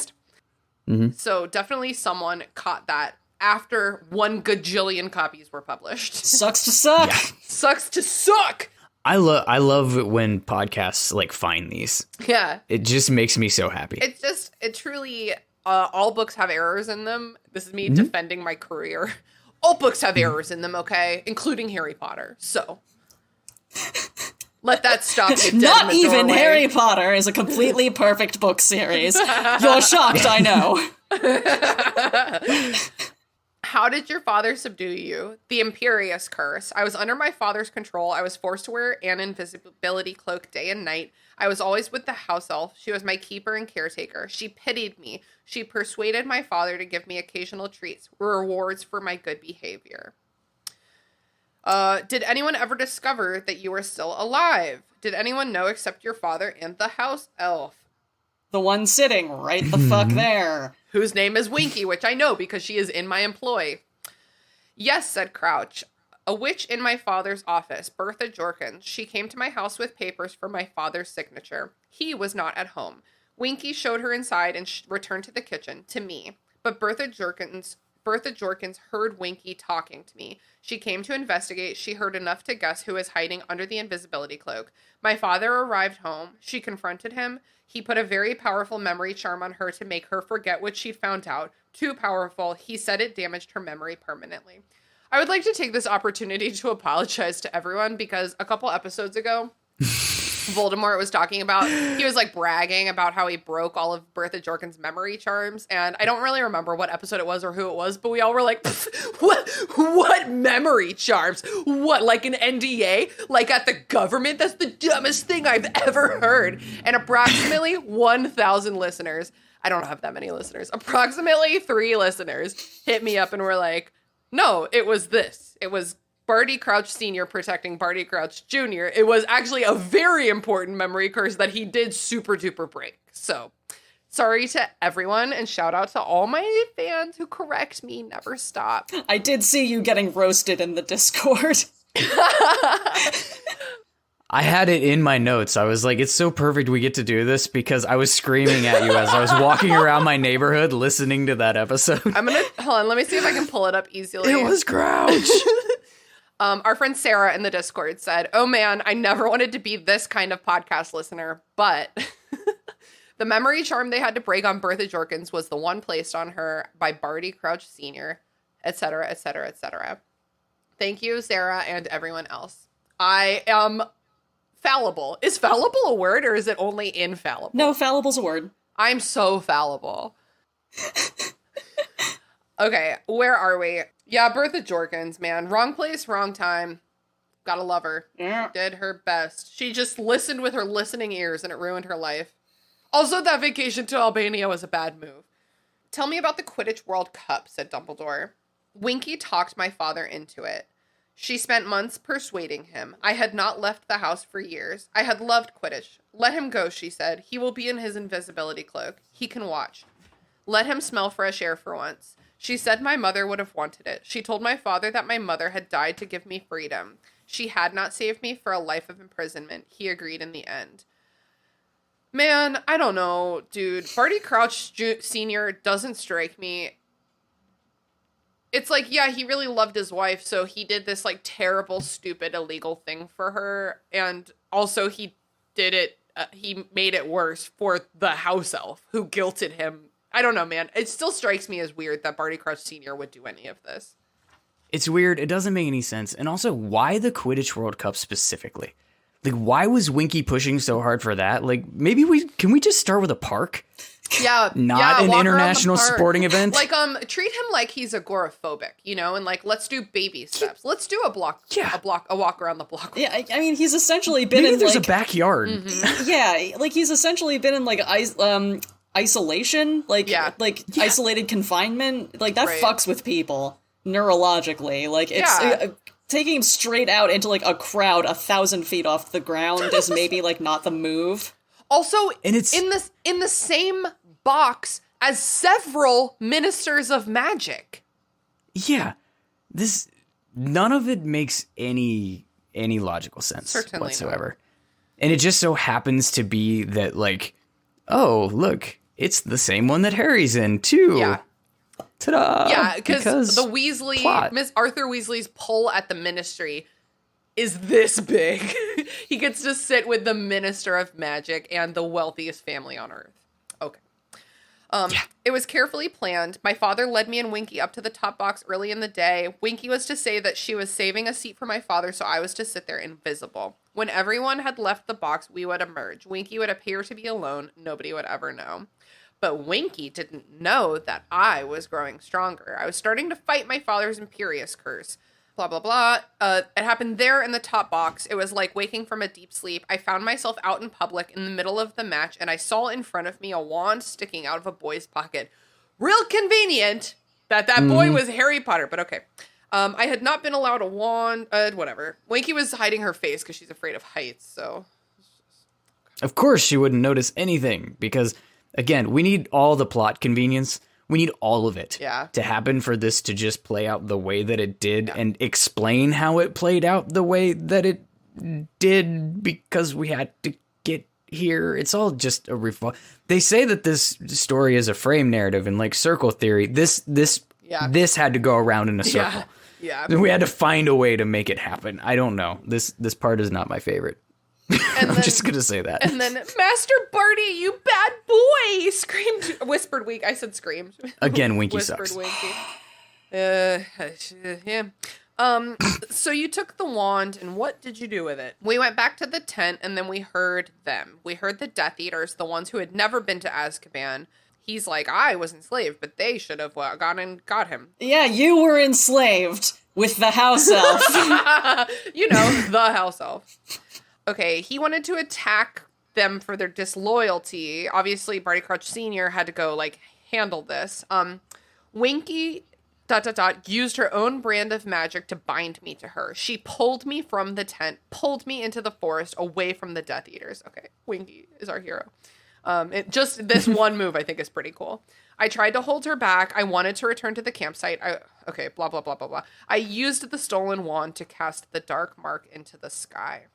So definitely someone caught that after 1 gajillion copies were published. Sucks to suck. Yeah. Sucks to suck. I love it when podcasts like find these. Yeah. It just makes me so happy. It truly, all books have errors in them. This is me defending my career. All books have errors in them, okay? Including Harry Potter. So let that stop you dead Not in the even doorway. Harry Potter is a completely perfect book series. You're shocked, I know. How did your father subdue you? The Imperious Curse. I was under my father's control. I was forced to wear an invisibility cloak day and night. I was always with the house elf. She was my keeper and caretaker. She pitied me. She persuaded my father to give me occasional treats, rewards for my good behavior. Did anyone ever discover that you were still alive? Did anyone know except your father and the house elf? The one sitting right the fuck there. Whose name is Winky, which I know because she is in my employ. Yes, said Crouch. A witch in my father's office, Bertha Jorkins. She came to my house with papers for my father's signature. He was not at home. Winky showed her inside and returned to the kitchen, to me. But Bertha Jorkins heard Winky talking to me. She came to investigate. She heard enough to guess who was hiding under the invisibility cloak. My father arrived home. She confronted him. He put a very powerful memory charm on her to make her forget what she'd found out. Too powerful. He said it damaged her memory permanently. I would like to take this opportunity to apologize to everyone because a couple episodes ago, Voldemort was talking about, he was like bragging about how he broke all of Bertha Jorkins' memory charms. And I don't really remember what episode it was or who it was, but we all were like, what memory charms? What, like an NDA? Like at the government? That's the dumbest thing I've ever heard. And approximately 1,000 listeners, I don't have that many listeners, approximately 3 listeners hit me up and were like, no, it was this. It was Barty Crouch Sr. protecting Barty Crouch Jr. It was actually a very important memory curse that he did super duper break. So sorry to everyone and shout out to all my fans who correct me. Never stop. I did see you getting roasted in the Discord. I had it in my notes. I was like, it's so perfect we get to do this because I was screaming at you as I was walking around my neighborhood listening to that episode. Hold on, let me see if I can pull it up easily. It was Crouch. Our friend Sarah in the Discord said, oh man, I never wanted to be this kind of podcast listener, but the memory charm they had to break on Bertha Jorkins was the one placed on her by Barty Crouch Sr., etc., etc., etc. Thank you, Sarah, and everyone else. I am fallible. Is fallible a word or is it only infallible? No, fallible's a word. I'm so fallible. Okay, where are we? Yeah, Bertha Jorkins, man. Wrong place, wrong time. Gotta love her. Yeah. Did her best. She just listened with her listening ears and it ruined her life. Also, that vacation to Albania was a bad move. Tell me about the Quidditch World Cup, said Dumbledore. Winky talked my father into it. She spent months persuading him. I had not left the house for years. I had loved Quidditch. Let him go, she said. He will be in his invisibility cloak. He can watch. Let him smell fresh air for once. She said my mother would have wanted it. She told my father that my mother had died to give me freedom. She had not saved me for a life of imprisonment. He agreed in the end. Man, I don't know, dude. Barty Crouch Sr. doesn't strike me. It's like, yeah, he really loved his wife, so he did this, like, terrible, stupid, illegal thing for her. And also he did it, he made it worse for the house elf who guilted him. I don't know, man. It still strikes me as weird that Barty Crouch Sr. would do any of this. It's weird. It doesn't make any sense. And also, why the Quidditch World Cup specifically? Like, why was Winky pushing so hard for that? Like, maybe can we just start with a park? Yeah. Not an international sporting event? Like, treat him like he's agoraphobic, you know? And, like, let's do baby steps. Let's do a walk around the block. Yeah, I mean, he's essentially been maybe in, there's like... a backyard. Mm-hmm. Yeah, like, he's essentially been in, like, isolation, isolated confinement, like that fucks with people neurologically. Like it's taking him straight out into like a crowd 1,000 feet off the ground is maybe like not the move. Also, and it's in the same box as several ministers of magic. Yeah, none of it makes any logical sense whatsoever. Not. And it just so happens to be that like, oh look. It's the same one that Harry's in, too. Yeah. Ta-da! Yeah, because the Miss Arthur Weasley's pull at the ministry is this big. He gets to sit with the Minister of Magic and the wealthiest family on Earth. Okay. It was carefully planned. My father led me and Winky up to the top box early in the day. Winky was to say that she was saving a seat for my father, so I was to sit there invisible. When everyone had left the box, we would emerge. Winky would appear to be alone. Nobody would ever know. But Winky didn't know that I was growing stronger. I was starting to fight my father's imperious curse. Blah, blah, blah. It happened there in the top box. It was like waking from a deep sleep. I found myself out in public in the middle of the match, and I saw in front of me a wand sticking out of a boy's pocket. Real convenient that boy was Harry Potter, but okay. I had not been allowed a wand. Whatever. Winky was hiding her face because she's afraid of heights, so... Of course she wouldn't notice anything, because, again, we need all the plot convenience. We need all of it to happen for this to just play out the way that it did and explain how it played out the way that it did, because we had to get here. It's all just a They say that this story is a frame narrative and like circle theory. This had to go around in a circle. Yeah. We had to find a way to make it happen. I don't know. This part is not my favorite. I'm just gonna say that. And then, Master Barty, you bad boy! Whispered Winky. I said screamed. Again, Winky Whispered sucks. Winky. Yeah. So you took the wand, and what did you do with it? We went back to the tent, and then we heard them. We heard the Death Eaters, the ones who had never been to Azkaban. He's like, I was enslaved, but they should have gone and got him. Yeah, you were enslaved with the house elf. The house elf. Okay, he wanted to attack them for their disloyalty. Obviously, Barty Crouch Sr. had to go, handle this. Winky... used her own brand of magic to bind me to her. She pulled me from the tent, pulled me into the forest, away from the Death Eaters. Okay, Winky is our hero. This one move I think is pretty cool. I tried to hold her back. I wanted to return to the campsite. Blah, blah, blah, blah, blah. I used the stolen wand to cast the dark mark into the sky.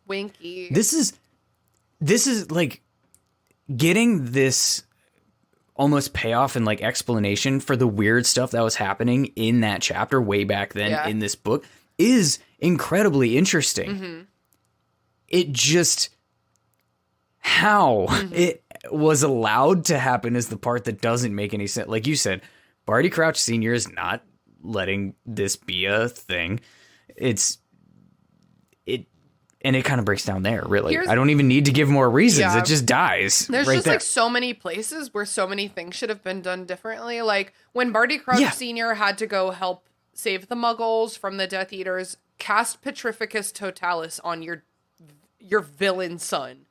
Winky. This is like getting this almost payoff and explanation for the weird stuff that was happening in that chapter way back then in this book is incredibly interesting. Mm-hmm. It just how it was allowed to happen is the part that doesn't make any sense. Like you said, Barty Crouch Sr. is not letting this be a thing. And it kind of breaks down there, really. I don't even need to give more reasons. It just dies. There's right just there. so many places where so many things should have been done differently. Like when Barty Crouch Sr. had to go help save the Muggles from the Death Eaters, cast Petrificus Totalis on your villain son.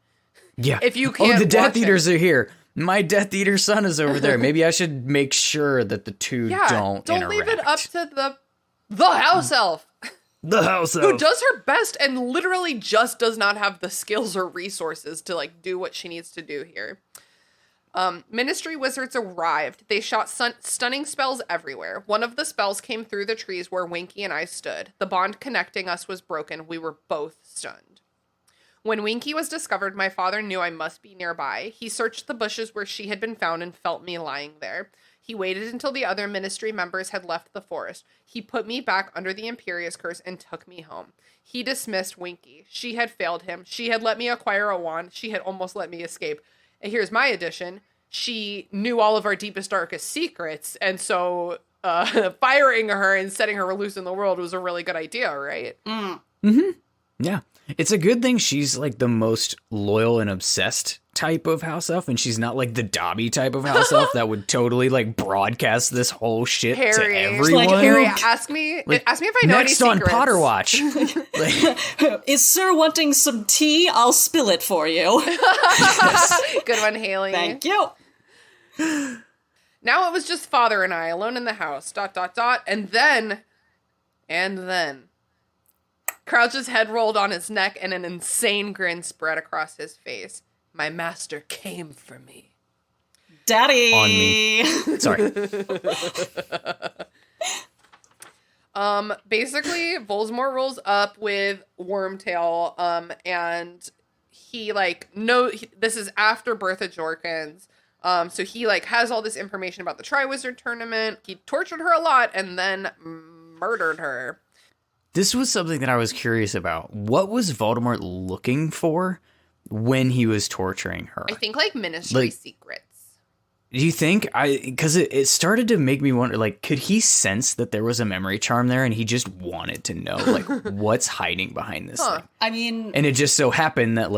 Yeah. If you can't the Death watch Eaters are here. My Death Eater son is over there. Maybe I should make sure that the two don't interact. Leave it up to the house elf. The house elf. Who does her best and literally just does not have the skills or resources to do what she needs to do here. Ministry wizards arrived. They shot stunning spells everywhere. One of the spells came through the trees where Winky and I stood. The bond connecting us was broken. We were both stunned. When Winky was discovered, my father knew I must be nearby. He searched the bushes where she had been found and felt me lying there. He waited until the other ministry members had left the forest. He put me back under the Imperious Curse and took me home. He dismissed Winky. She had failed him. She had let me acquire a wand. She had almost let me escape. And here's my addition. She knew all of our deepest, darkest secrets. And so firing her and setting her loose in the world was a really good idea, right? Mm-hmm. Yeah. It's a good thing she's the most loyal and obsessed type of house elf, and she's not the Dobby type of house elf that would totally broadcast this whole shit to everyone. Harry, ask me if I know next any on secrets. Potter Watch. Is Sir wanting some tea? I'll spill it for you. Good one, Haley. Thank you. Now it was just Father and I alone in the house. ... And then. Crouch's head rolled on his neck and an insane grin spread across his face. My master came for me. Daddy! On me. Sorry. Basically, Voldemort rolls up with Wormtail, and he, this is after Bertha Jorkins. So he, has all this information about the Triwizard Tournament. He tortured her a lot and then murdered her. This was something that I was curious about. What was Voldemort looking for when he was torturing her? I think ministry secrets. Do you think? Because it started to make me wonder, could he sense that there was a memory charm there and he just wanted to know, what's hiding behind this thing? I mean... And it just so happened that,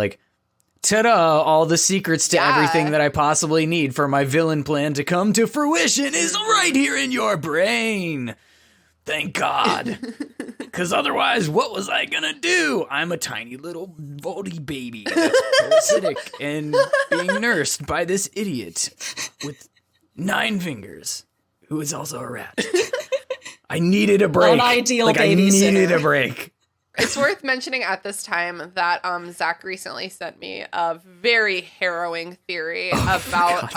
ta-da, all the secrets to everything that I possibly need for my villain plan to come to fruition is right here in your brain. Thank God. Because otherwise, what was I going to do? I'm a tiny little Voldy baby that's parasitic and being nursed by this idiot with 9 fingers, who is also a rat. I needed a break. Unideal like, I babysitter. needed a break. It's worth mentioning at this time that Zach recently sent me a very harrowing theory about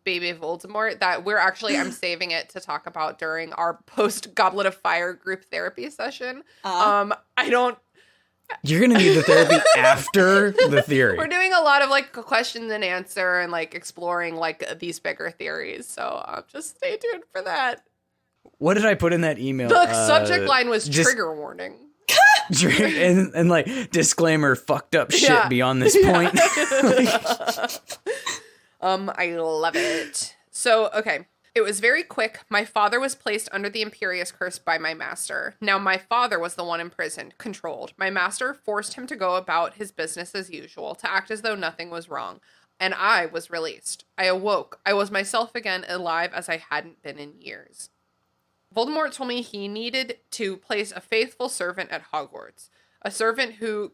baby Voldemort that I'm saving it to talk about during our post Goblet of Fire group therapy session. You're going to need the therapy after the theory. We're doing a lot of like question and answer and like exploring like these bigger theories. So just stay tuned for that. What did I put in that email? The subject line was trigger warning. and like disclaimer, fucked up shit beyond this point. I love it. So, okay. It was very quick. My father was placed under the Imperious Curse by my master. Now, my father was the one imprisoned, controlled. My master forced him to go about his business as usual, to act as though nothing was wrong. And I was released. I awoke. I was myself again, alive as I hadn't been in years. Voldemort told me he needed to place a faithful servant at Hogwarts. A servant who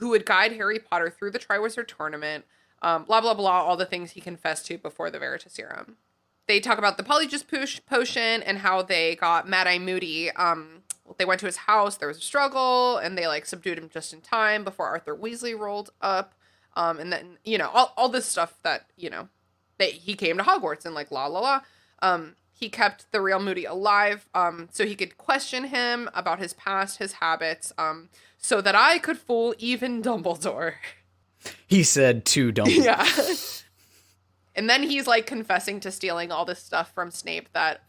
would guide Harry Potter through the Triwizard Tournament, blah, blah, blah, all the things he confessed to before the Veritaserum. They talk about the Polyjuice Potion and how they got Mad-Eye Moody. They went to his house, there was a struggle, and they, like, subdued him just in time before Arthur Weasley rolled up. And then, you know, all this stuff that, you know, he came to Hogwarts and, like, la, la, la. He kept the real Moody alive, so he could question him about his past, his habits, so that I could fool even Dumbledore. He said to Dumbledore. Yeah. And then he's, like, confessing to stealing all this stuff from Snape that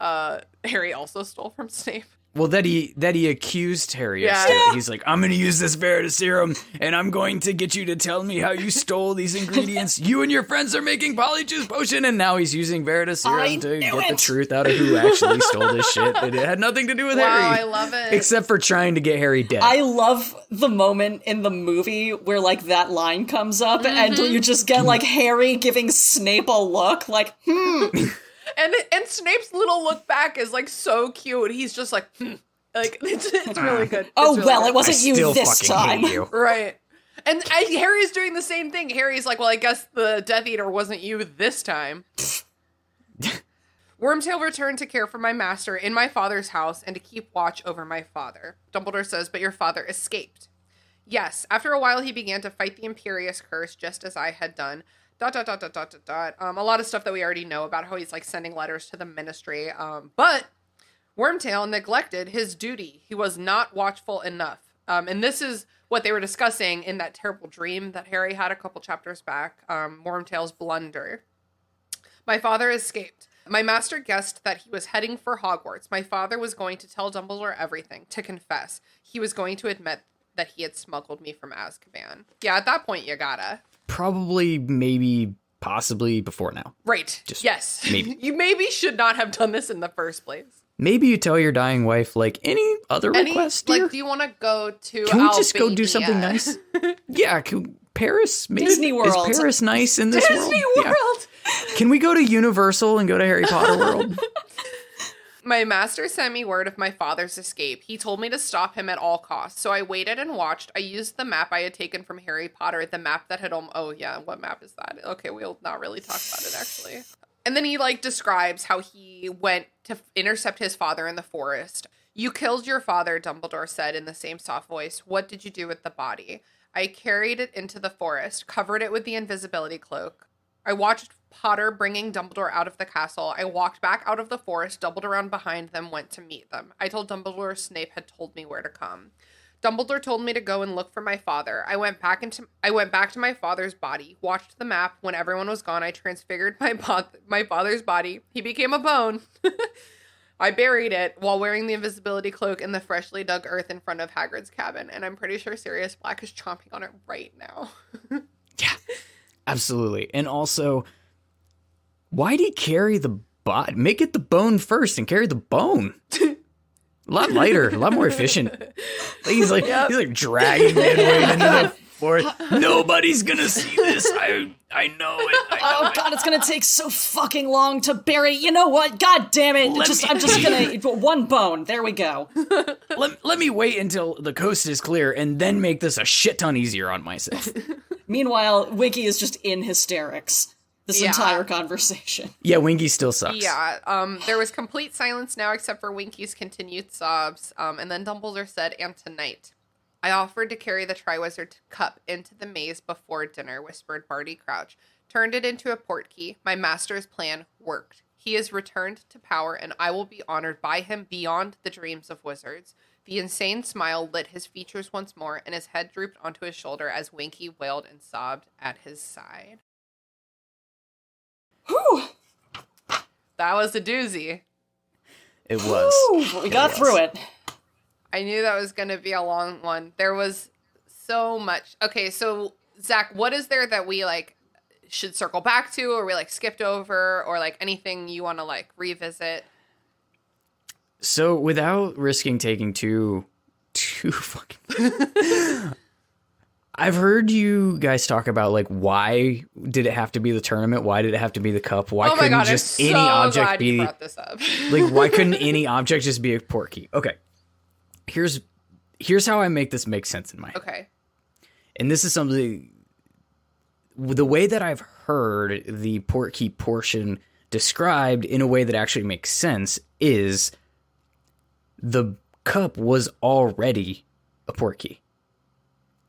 Harry also stole from Snape. Well, that he accused Harry of stealing. He's like, I'm going to use this Veritaserum, and I'm going to get you to tell me how you stole these ingredients. You and your friends are making Polyjuice Potion, and now he's using Veritaserum to get the truth out of who actually stole this shit. It had nothing to do with Harry. Wow, I love it. Except for trying to get Harry dead. I love the moment in the movie where, like, that line comes up, and you just get, like, Harry giving Snape a look, like, And Snape's little look back is, like, so cute. He's just like, Like, it's really good. It's really good. It wasn't you this time. Hate you. Right. And Harry's doing the same thing. Harry's like, well, I guess the Death Eater wasn't you this time. Wormtail returned to care for my master in my father's house and to keep watch over my father. Dumbledore says, but your father escaped. Yes, after a while he began to fight the Imperious Curse just as I had done. ... A lot of stuff that we already know about how he's, like, sending letters to the Ministry. But Wormtail neglected his duty. He was not watchful enough. And this is what they were discussing in that terrible dream that Harry had a couple chapters back. Wormtail's blunder. My father escaped. My master guessed that he was heading for Hogwarts. My father was going to tell Dumbledore everything, to confess. He was going to admit that he had smuggled me from Azkaban. Yeah, at that point, you gotta. Probably, maybe, possibly before now. Right. Yes. Maybe. You maybe should not have done this in the first place. Maybe you tell your dying wife, like, any other requests, dear? Like, do you want to go to Can we just go do Albania? something nice? Yeah, Paris? Maybe? Disney World. Is Paris nice in this world? Disney World! Yeah. Can we go to Universal and go to Harry Potter World? My master sent me word of my father's escape. He told me to stop him at all costs. So I waited and watched. I used the map I had taken from Harry Potter, the map that had... Oh, yeah, what map is that? Okay, we'll not really talk about it, actually. And then he, like, describes how he went to intercept his father in the forest. You killed your father, Dumbledore said in the same soft voice. What did you do with the body? I carried it into the forest, covered it with the invisibility cloak. I watched Potter bringing Dumbledore out of the castle. I walked back out of the forest, doubled around behind them, went to meet them. I told Dumbledore Snape had told me where to come. Dumbledore told me to go and look for my father. I went back to my father's body, watched the map. When everyone was gone, I transfigured my father's body. He became a bone. I buried it while wearing the invisibility cloak in the freshly dug earth in front of Hagrid's cabin, and I'm pretty sure Sirius Black is chomping on it right now. Yeah, absolutely. And also, why'd he carry the body? Make it the bone first and carry the bone. A lot lighter, a lot more efficient. He's like dragging dead weight into the forest. Nobody's gonna see this. I know it. God, it's gonna take so fucking long to bury. You know what? God damn it! I'm just gonna one bone. There we go. Let me wait until the coast is clear and then make this a shit ton easier on myself. Meanwhile, Wiggy is just in hysterics. this entire conversation. Yeah, Winky still sucks. Yeah, there was complete silence now except for Winky's continued sobs, and then Dumbledore said, "And tonight, I offered to carry the Triwizard Cup into the maze before dinner," whispered Barty Crouch. "Turned it into a portkey. My master's plan worked. He is returned to power, and I will be honored by him beyond the dreams of wizards." The insane smile lit his features once more, and his head drooped onto his shoulder as Winky wailed and sobbed at his side. Whew! That was a doozy. It was. Whew, we got through it. I knew that was going to be a long one. There was so much. Okay, so Zach, what is there that we like should circle back to, or we like skipped over, or like anything you want to like revisit? So without risking taking too fucking I've heard you guys talk about like why did it have to be the tournament? Why did it have to be the cup? Why couldn't God, just I'm any so object glad be you brought this up. like why couldn't any object just be a portkey? Okay. Here's how I make this make sense in my head. Okay. And this is something, the way that I've heard the portkey portion described in a way that actually makes sense is the cup was already a portkey.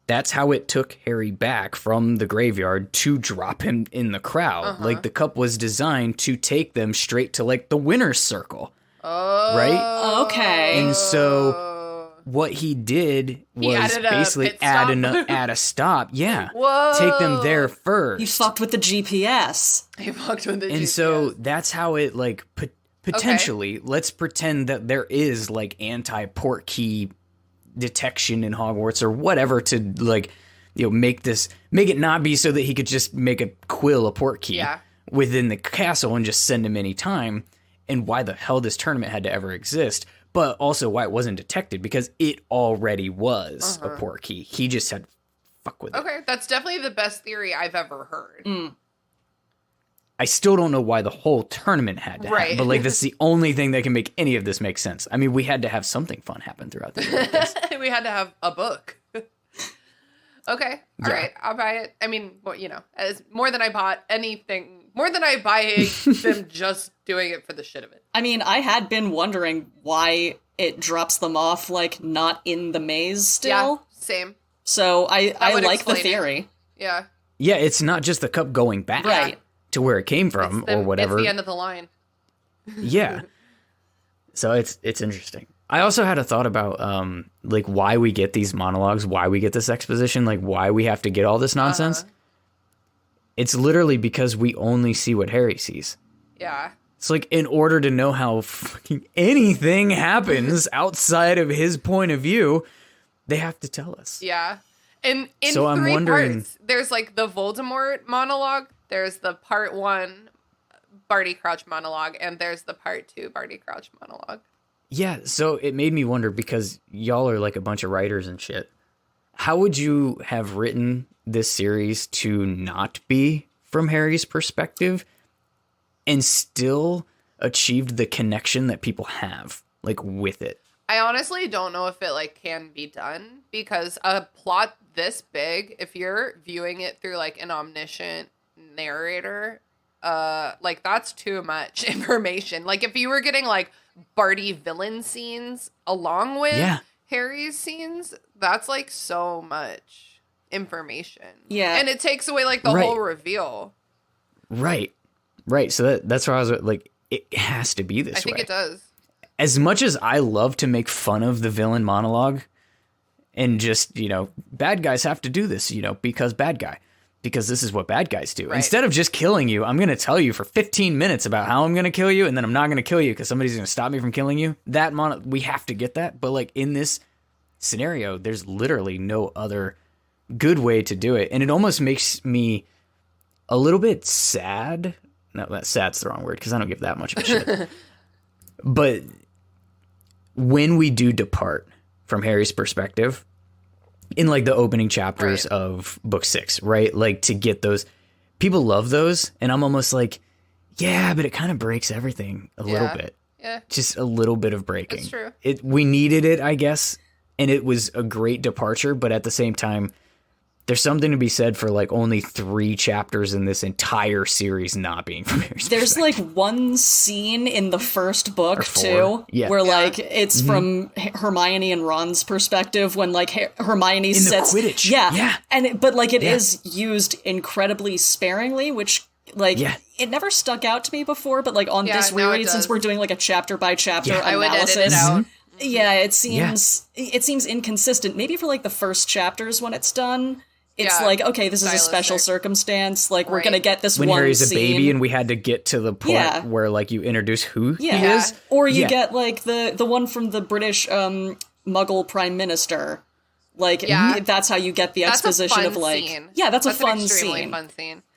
That's how it took Harry back from the graveyard to drop him in the crowd. Like the cup was designed to take them straight to like the winner's circle. Oh. Right? Okay. And so what he did was basically add a stop. Yeah. Whoa. Take them there first. You fucked with the GPS. He fucked with the GPS. And so that's how it like potentially, let's pretend that there is like anti-portkey detection in Hogwarts or whatever to like, you know, make it not be so that he could just make a quill a portkey within the castle and just send him any time, and why the hell this tournament had to ever exist, but also why it wasn't detected, because it already was a portkey. He just had fuck with it. Okay, that's definitely the best theory I've ever heard. I still don't know why the whole tournament had to happen, but like that's the only thing that can make any of this make sense. I mean, we had to have something fun happen throughout the year, I guess. We had to have a book. Okay, all right, I'll buy it. I mean, well, you know, as more than I bought anything, more than I buy them just doing it for the shit of it. I mean, I had been wondering why it drops them off, like, not in the maze still. Yeah, same. So I like the theory. Yeah. Yeah, it's not just the cup going back. Right. To where it came from or whatever. It's the end of the line. Yeah. So it's interesting. I also had a thought about like why we get these monologues, why we get this exposition, like why we have to get all this nonsense. It's literally because we only see what Harry sees. Yeah. It's like in order to know how fucking anything happens outside of his point of view, they have to tell us. Yeah. And in so I'm wondering, parts, there's like the Voldemort monologue, there's the part 1 Barty Crouch monologue, and there's the part 2 Barty Crouch monologue. Yeah, so it made me wonder, because y'all are like a bunch of writers and shit. How would you have written this series to not be from Harry's perspective and still achieved the connection that people have, like, with it? I honestly don't know if it like can be done, because a plot this big, if you're viewing it through like an omniscient narrator, like that's too much information. Like if you were getting like Barty villain scenes along with Harry's scenes, that's like so much information. Yeah. And it takes away like the whole reveal. Right. So that's why I was like, it has to be this way. I think it does. As much as I love to make fun of the villain monologue and just, you know, bad guys have to do this, you know, because bad guy. Because this is what bad guys do. Right. Instead of just killing you, I'm going to tell you for 15 minutes about how I'm going to kill you, and then I'm not going to kill you because somebody's going to stop me from killing you. We have to get that. But like in this scenario, there's literally no other good way to do it. And it almost makes me a little bit sad. No, that sad's the wrong word because I don't give that much of a shit. But when we do depart from Harry's perspective, in like the opening chapters of book 6, right? Like to get those, people love those. And I'm almost like, yeah, but it kind of breaks everything a little bit. Yeah. Just a little bit of breaking. That's true. We needed it, I guess. And it was a great departure. But at the same time, there's something to be said for like only 3 chapters in this entire series not being from Harry's There's perspective. like one scene in the first book Or 4. too, Yeah. where like it's from Hermione and Ron's perspective when like Hermione in sets the Quidditch. yeah, and but like it is used incredibly sparingly, which like it never stuck out to me before, but like on this now it reread, since does. we're doing like a chapter by chapter I would analysis, edit it out. yeah, it seems inconsistent. Maybe for like the first chapters when it's done. It's like, okay, this is a special circumstance. Like, we're going to get this when one Harry's scene. a baby and we had to get to the point where, like, you introduce who he is. Or you get, like, the one from the British Muggle Prime Minister. Like, that's how you get the exposition of, like... Scene. Yeah, that's a fun scene.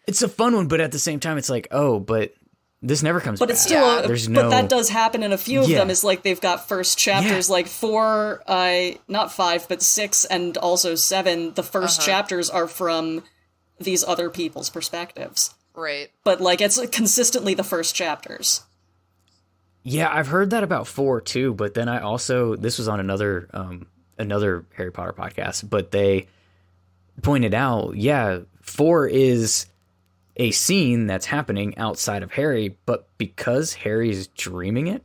It's a fun one, but at the same time, it's like, oh, but... This never comes back. But it's still, There's but that does happen in a few of them. Is like they've got first chapters, like 4, not 5, but 6, and also 7. The first chapters are from these other people's perspectives, right? But like it's consistently the first chapters. Yeah, I've heard that about 4 too. But then I also this was on another Harry Potter podcast, but they pointed out, 4 is a scene that's happening outside of Harry, but because Harry's dreaming it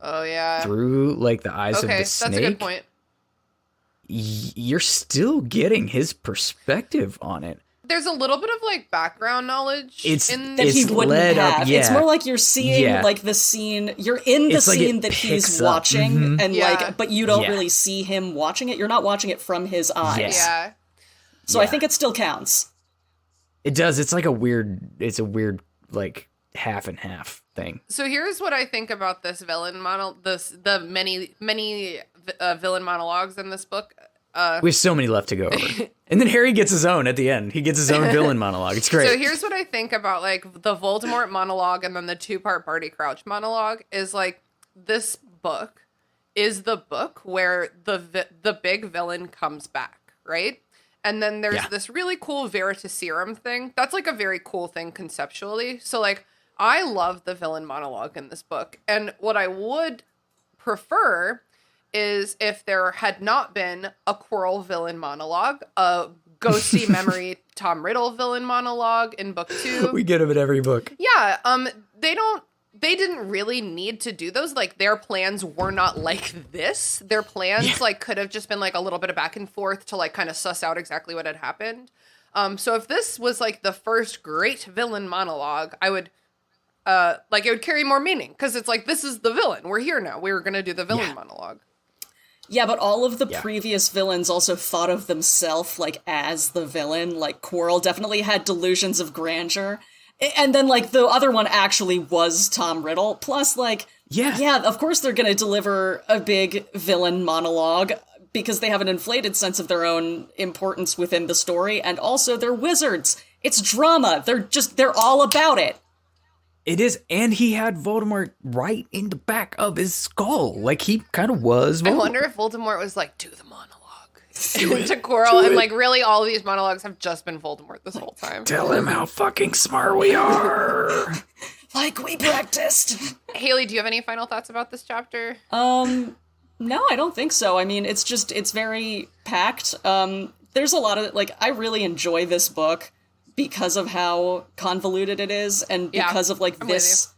through like the eyes of the snake, that's a good point. You're still getting his perspective on it. There's a little bit of like background knowledge that he wouldn't have. It's more like you're seeing like the scene. You're in the scene that he's watching, and like, but you don't really see him watching it. You're not watching it from his eyes. Yeah. So I think it still counts. It does. It's like a weird like half and half thing. So here's what I think about this villain the many villain monologues in this book. We have so many left to go over. And then Harry gets his own at the end. He gets his own villain monologue. It's great. So here's what I think about like the Voldemort monologue and then the 2-part Barty Crouch monologue is like this book is the book where the big villain comes back, right? And then there's this really cool Veritaserum thing. That's like a very cool thing conceptually. So like I love the villain monologue in this book. And what I would prefer is if there had not been a Quirrell villain monologue, a ghosty memory Tom Riddle villain monologue in book 2. We get him in every book. Yeah, they didn't really need to do those. Like their plans were not like this. Their plans like could have just been like a little bit of back and forth to like kind of suss out exactly what had happened. So if this was like the first great villain monologue, I would like it would carry more meaning because it's like this is the villain. We're here now. We're gonna do the villain monologue. Yeah, but all of the previous villains also thought of themselves, like, as the villain. Like, Quirrell definitely had delusions of grandeur. And then, like, the other one actually was Tom Riddle. Plus, like, of course they're gonna deliver a big villain monologue because they have an inflated sense of their own importance within the story. And also, they're wizards. It's drama. They're all about it. It is, and he had Voldemort right in the back of his skull. Like, he kind of was Voldemort. I wonder if Voldemort was like, do the monologue to Quirrell, and like, really, all of these monologues have just been Voldemort this whole time. Tell him how fucking smart we are. Like we practiced. Haley, do you have any final thoughts about this chapter? No, I don't think so. I mean, it's very packed. There's a lot of, like, I really enjoy this book because of how convoluted it is, and because of like this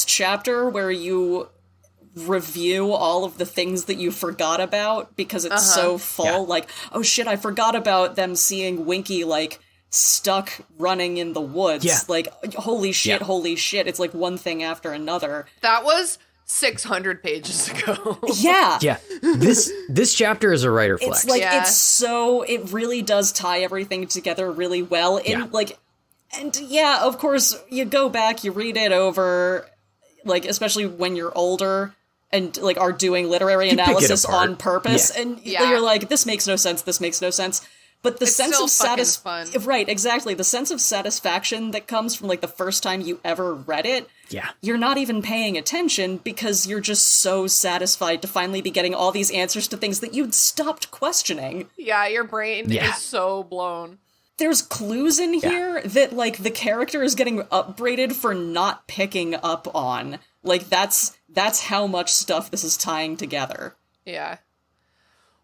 chapter where you review all of the things that you forgot about because it's so full. Like, oh shit, I forgot about them seeing Winky like stuck running in the woods. Like, holy shit. It's like one thing after another. That was 600 pages ago. Yeah. This chapter is a writer flex. It's like it really does tie everything together really well. Of course, you go back, you read it over, like, especially when you're older and like are doing literary analysis on purpose, and you're like, this makes no sense. But the sense of satisfaction, right? Exactly, the sense of satisfaction that comes from like the first time you ever read it. You're not even paying attention because you're just so satisfied to finally be getting all these answers to things that you'd stopped questioning. Yeah, your brain is so blown. There's clues in here that like the character is getting upbraided for not picking up on. Like that's how much stuff this is tying together. Yeah.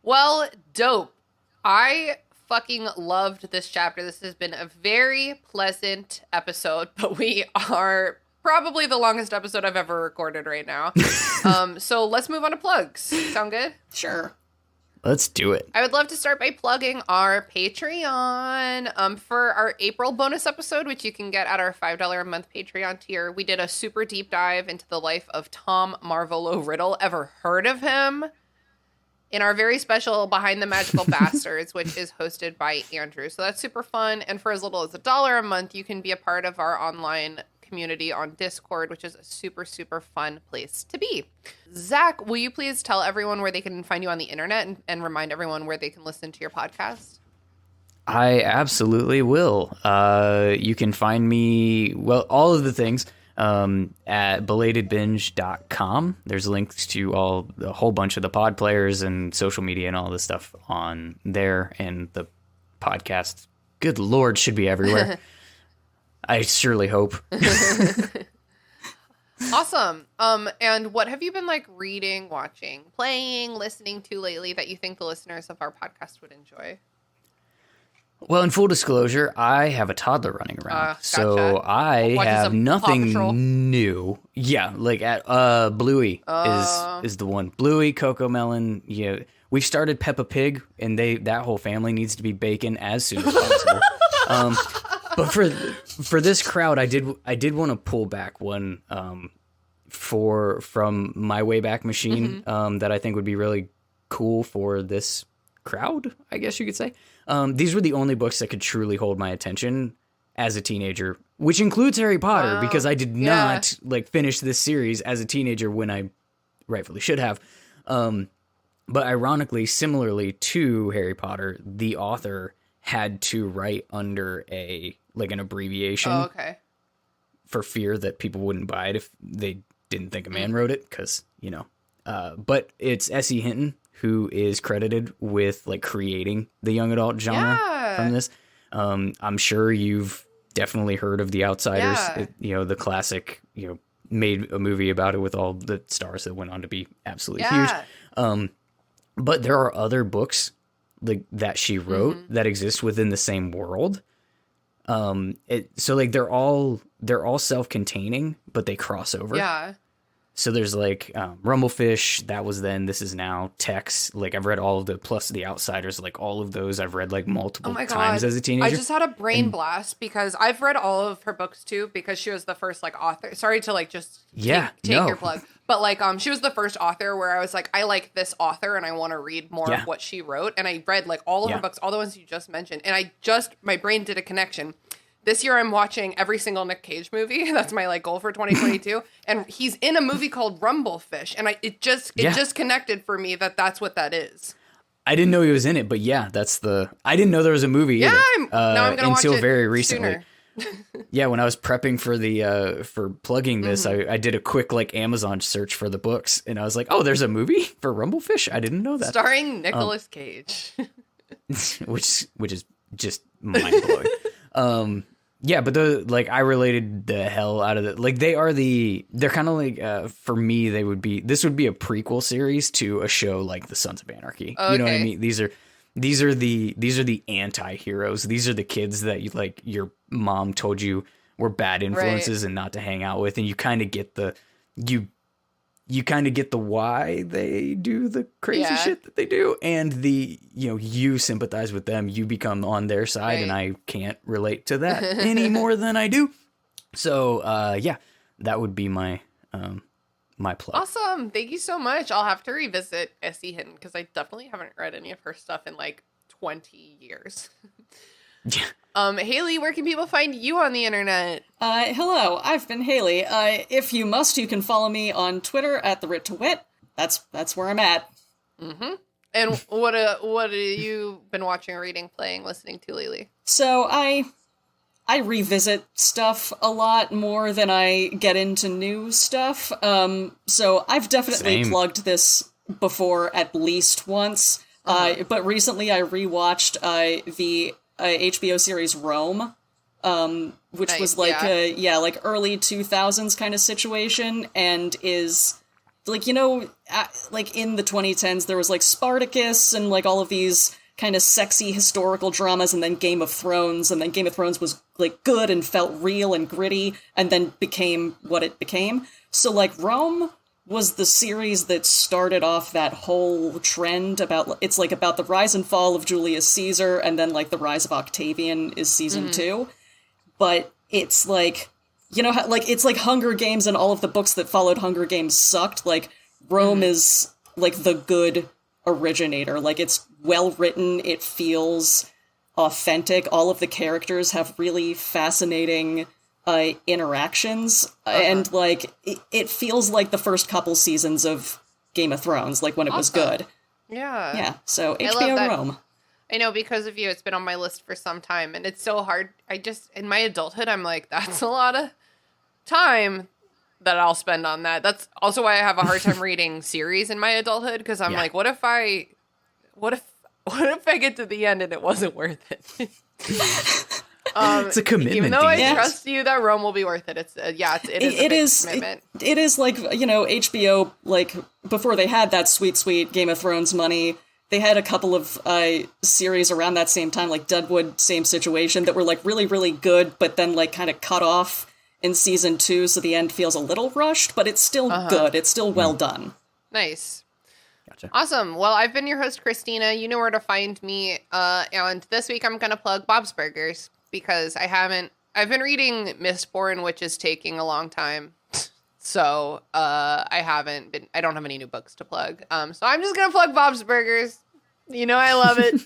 Well, dope. I fucking loved this chapter. This has been a very pleasant episode, but we are probably the longest episode I've ever recorded right now. So let's move on to plugs. Sound good? Sure. Let's do it. I would love to start by plugging our Patreon. For our April bonus episode, which you can get at our $5 a month Patreon tier, we did a super deep dive into the life of Tom Marvolo Riddle. Ever heard of him? In our very special Behind the Magical Bastards, which is hosted by Andrew. So that's super fun. And for as little as $1 a month, you can be a part of our online community on Discord, which is a super, super fun place to be. Zach, will you please tell everyone where they can find you on the internet and remind everyone where they can listen to your podcast? I absolutely will. You can find me, well, all of the things at belatedbinge.com. There's links to a whole bunch of the pod players and social media and all this stuff on there. And the podcast, good Lord, should be everywhere. I surely hope. Awesome. And what have you been like reading, watching, playing, listening to lately that you think the listeners of our podcast would enjoy? Well, in full disclosure, I have a toddler running around, Gotcha. so I Watching have some Paw Patrol. nothing new. Yeah, like at Bluey is the one. Bluey, Coco Melon. Yeah, we've started Peppa Pig, and that whole family needs to be bacon as soon as possible. But for this crowd, I did want to pull back one from my Wayback Machine that I think would be really cool for this crowd, I guess you could say. These were the only books that could truly hold my attention as a teenager, which includes Harry Potter, because I did not finish this series as a teenager when I rightfully should have. But ironically, similarly to Harry Potter, the author had to write under an abbreviation for fear that people wouldn't buy it if they didn't think a man wrote it, because, but it's S.E. Hinton who is credited with creating the young adult genre from this. I'm sure you've definitely heard of The Outsiders, the classic, made a movie about it with all the stars that went on to be absolutely huge. But there are other books that she wrote that exist within the same world. So they're all self-containing, but they cross over. Yeah. So there's Rumblefish, that was then, this is now, Tex. I've read all of the, plus The Outsiders, all of those I've read multiple times as a teenager. I just had a brain blast because I've read all of her books too, because she was the first author. Sorry to take your plug. But she was the first author where I was I like this author and I want to read more of what she wrote. And I read all of her books, all the ones you just mentioned. And my brain did a connection. This year I'm watching every single Nick Cage movie. That's my goal for 2022. And he's in a movie called Rumblefish. And it just connected for me that's what that is. I didn't know he was in it, but I didn't know there was a movie either. Now I'm going to watch it until very recently. Sooner. When I was prepping for for plugging this, I did a quick Amazon search for the books, and I was like, oh, there's a movie for Rumblefish? I didn't know that. Starring Nicolas Cage. which is just mind-blowing. But I related the hell out of it. They're kind of for me, this would be a prequel series to a show like The Sons of Anarchy. Okay. You know what I mean? These are the anti-heroes. These are the kids that your mom told you were bad influences and not to hang out with. And you kind of get you kind of get the why they do the crazy shit that they do, and you sympathize with them, you become on their side, and I can't relate to that any more than I do. So that would be my my plug. Awesome. Thank you so much. I'll have to revisit S.E. Hinton because I definitely haven't read any of her stuff in 20 years. Haley, where can people find you on the internet? Hello, I've been Haley. If you must, you can follow me on Twitter at @TheWritToWit. That's where I'm at. Mm-hmm. And what have you been watching, reading, playing, listening to lately? So I revisit stuff a lot more than I get into new stuff. So I've definitely plugged this before at least once. But recently I rewatched the HBO series Rome, which was early 2000s kind of situation, and is in the 2010s there was Spartacus and all of these kind of sexy historical dramas, and then Game of Thrones, and then Game of Thrones was, like, good and felt real and gritty, and then became what it became. So, like, Rome was the series that started off that whole trend about, it's, like, about the rise and fall of Julius Caesar, and then, like, the rise of Octavian is season 2. But it's, like, you know how, like, it's like Hunger Games, and all of the books that followed Hunger Games sucked. Like, Rome is, like, the good originator. Like, it's well written, it feels authentic, all of the characters have really fascinating interactions, and, like, it feels like the first couple seasons of Game of Thrones, like, when it was good. Yeah, so I love HBO that. Rome. I know, because of you, it's been on my list for some time, and it's so hard. In my adulthood, I'm like, that's a lot of time that I'll spend on that. That's also why I have a hard time reading series in my adulthood, because I'm like, what if I get to the end and it wasn't worth it? It's a commitment. Even though I trust you that Rome will be worth it. It is a big commitment. It is, like, you know, HBO, like, before they had that sweet Game of Thrones money, they had a couple of series around that same time, like Deadwood, same situation, that were, like, really, really good, but then, like, kind of cut off in season 2, so the end feels a little rushed, but it's still good. It's still well done. Nice. Gotcha. Awesome. Well, I've been your host, Christina. You know where to find me. And this week I'm going to plug Bob's Burgers, because I've been reading Mistborn, which is taking a long time. So I don't have any new books to plug. So I'm just going to plug Bob's Burgers. You know I love it.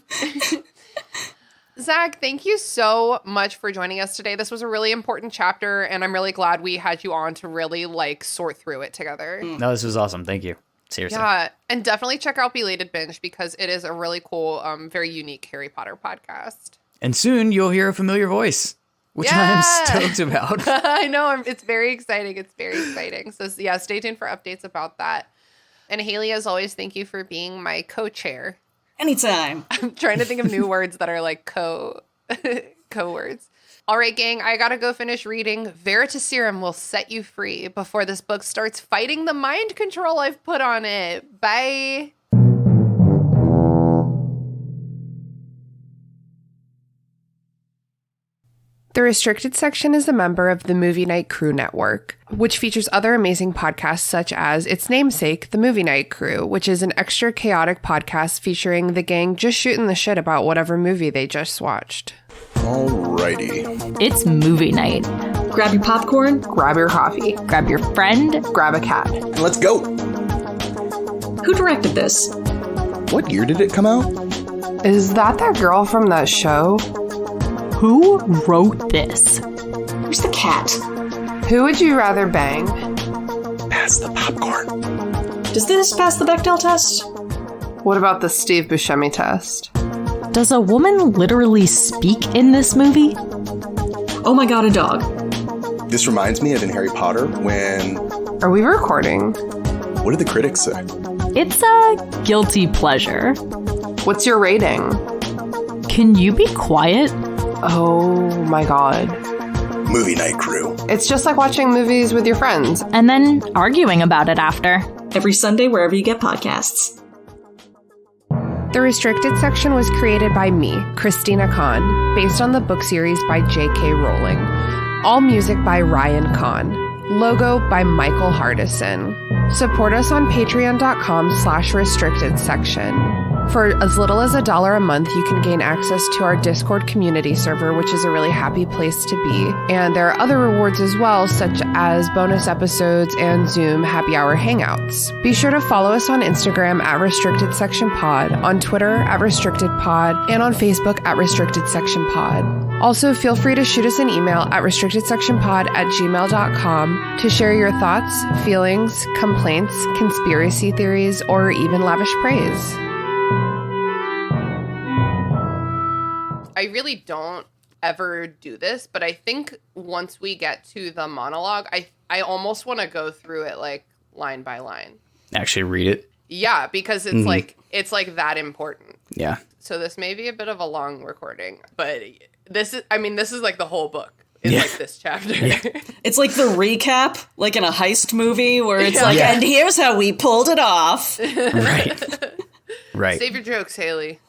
Zach, thank you so much for joining us today. This was a really important chapter, and I'm really glad we had you on to really, like, sort through it together. No, this was awesome. Thank you. Seriously. Yeah, and definitely check out Belated Binge, because it is a really cool, very unique Harry Potter podcast. And soon you'll hear a familiar voice, which I'm stoked about. I know. It's very exciting. It's very exciting. So, yeah, stay tuned for updates about that. And Haley, as always, thank you for being my co-chair. Anytime. I'm trying to think of new words that are like co-words. All right, gang, I gotta go finish reading. Veritaserum will set you free before this book starts fighting the mind control I've put on it. Bye. The Restricted section is a member of the Movie Night Crew Network, which features other amazing podcasts such as its namesake, The Movie Night Crew, which is an extra chaotic podcast featuring the gang just shooting the shit about whatever movie they just watched. Alrighty. It's movie night. Grab your popcorn, Grab your coffee. Grab your friend. grab a cat. Let's go. Who directed this? What year did it come out? Is that girl from that show? Who wrote this? Where's the cat? Who would you rather bang? Pass the popcorn. Does this pass the Bechdel test? What about the Steve Buscemi test? Does a woman literally speak in this movie? Oh my god, a dog. This reminds me of in Harry Potter when... Are we recording? What did the critics say? It's a guilty pleasure. What's your rating? Can you be quiet? Oh my god. Movie Night Crew. It's just like watching movies with your friends. And then arguing about it after. Every Sunday, wherever you get podcasts. The Restricted section was created by me, Christina Kahn, based on the book series by J.K. Rowling. All music by Ryan Kahn. Logo by Michael Hardison. Support us on patreon.com/restricted section. For as little as $1 a month, you can gain access to our Discord community server, which is a really happy place to be. And there are other rewards as well, such as bonus episodes and Zoom happy hour hangouts. Be sure to follow us on Instagram at Restricted Section Pod, on Twitter at Restricted Pod, and on Facebook at Restricted Section Pod. Also, feel free to shoot us an email at restrictedsectionpod@gmail.com to share your thoughts, feelings, complaints, conspiracy theories, or even lavish praise. I really don't ever do this, but I think once we get to the monologue, I almost want to go through it like line by line. Actually read it. Yeah, because it's it's like that important. Yeah. So this may be a bit of a long recording, but this is like the whole book. It's like this chapter. Yeah. It's like the recap, like in a heist movie where it's and here's how we pulled it off. Right. Right. Save your jokes, Haley.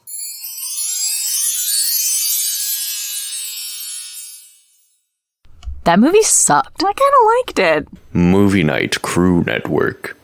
That movie sucked. I kind of liked it. Movie Night Crew Network.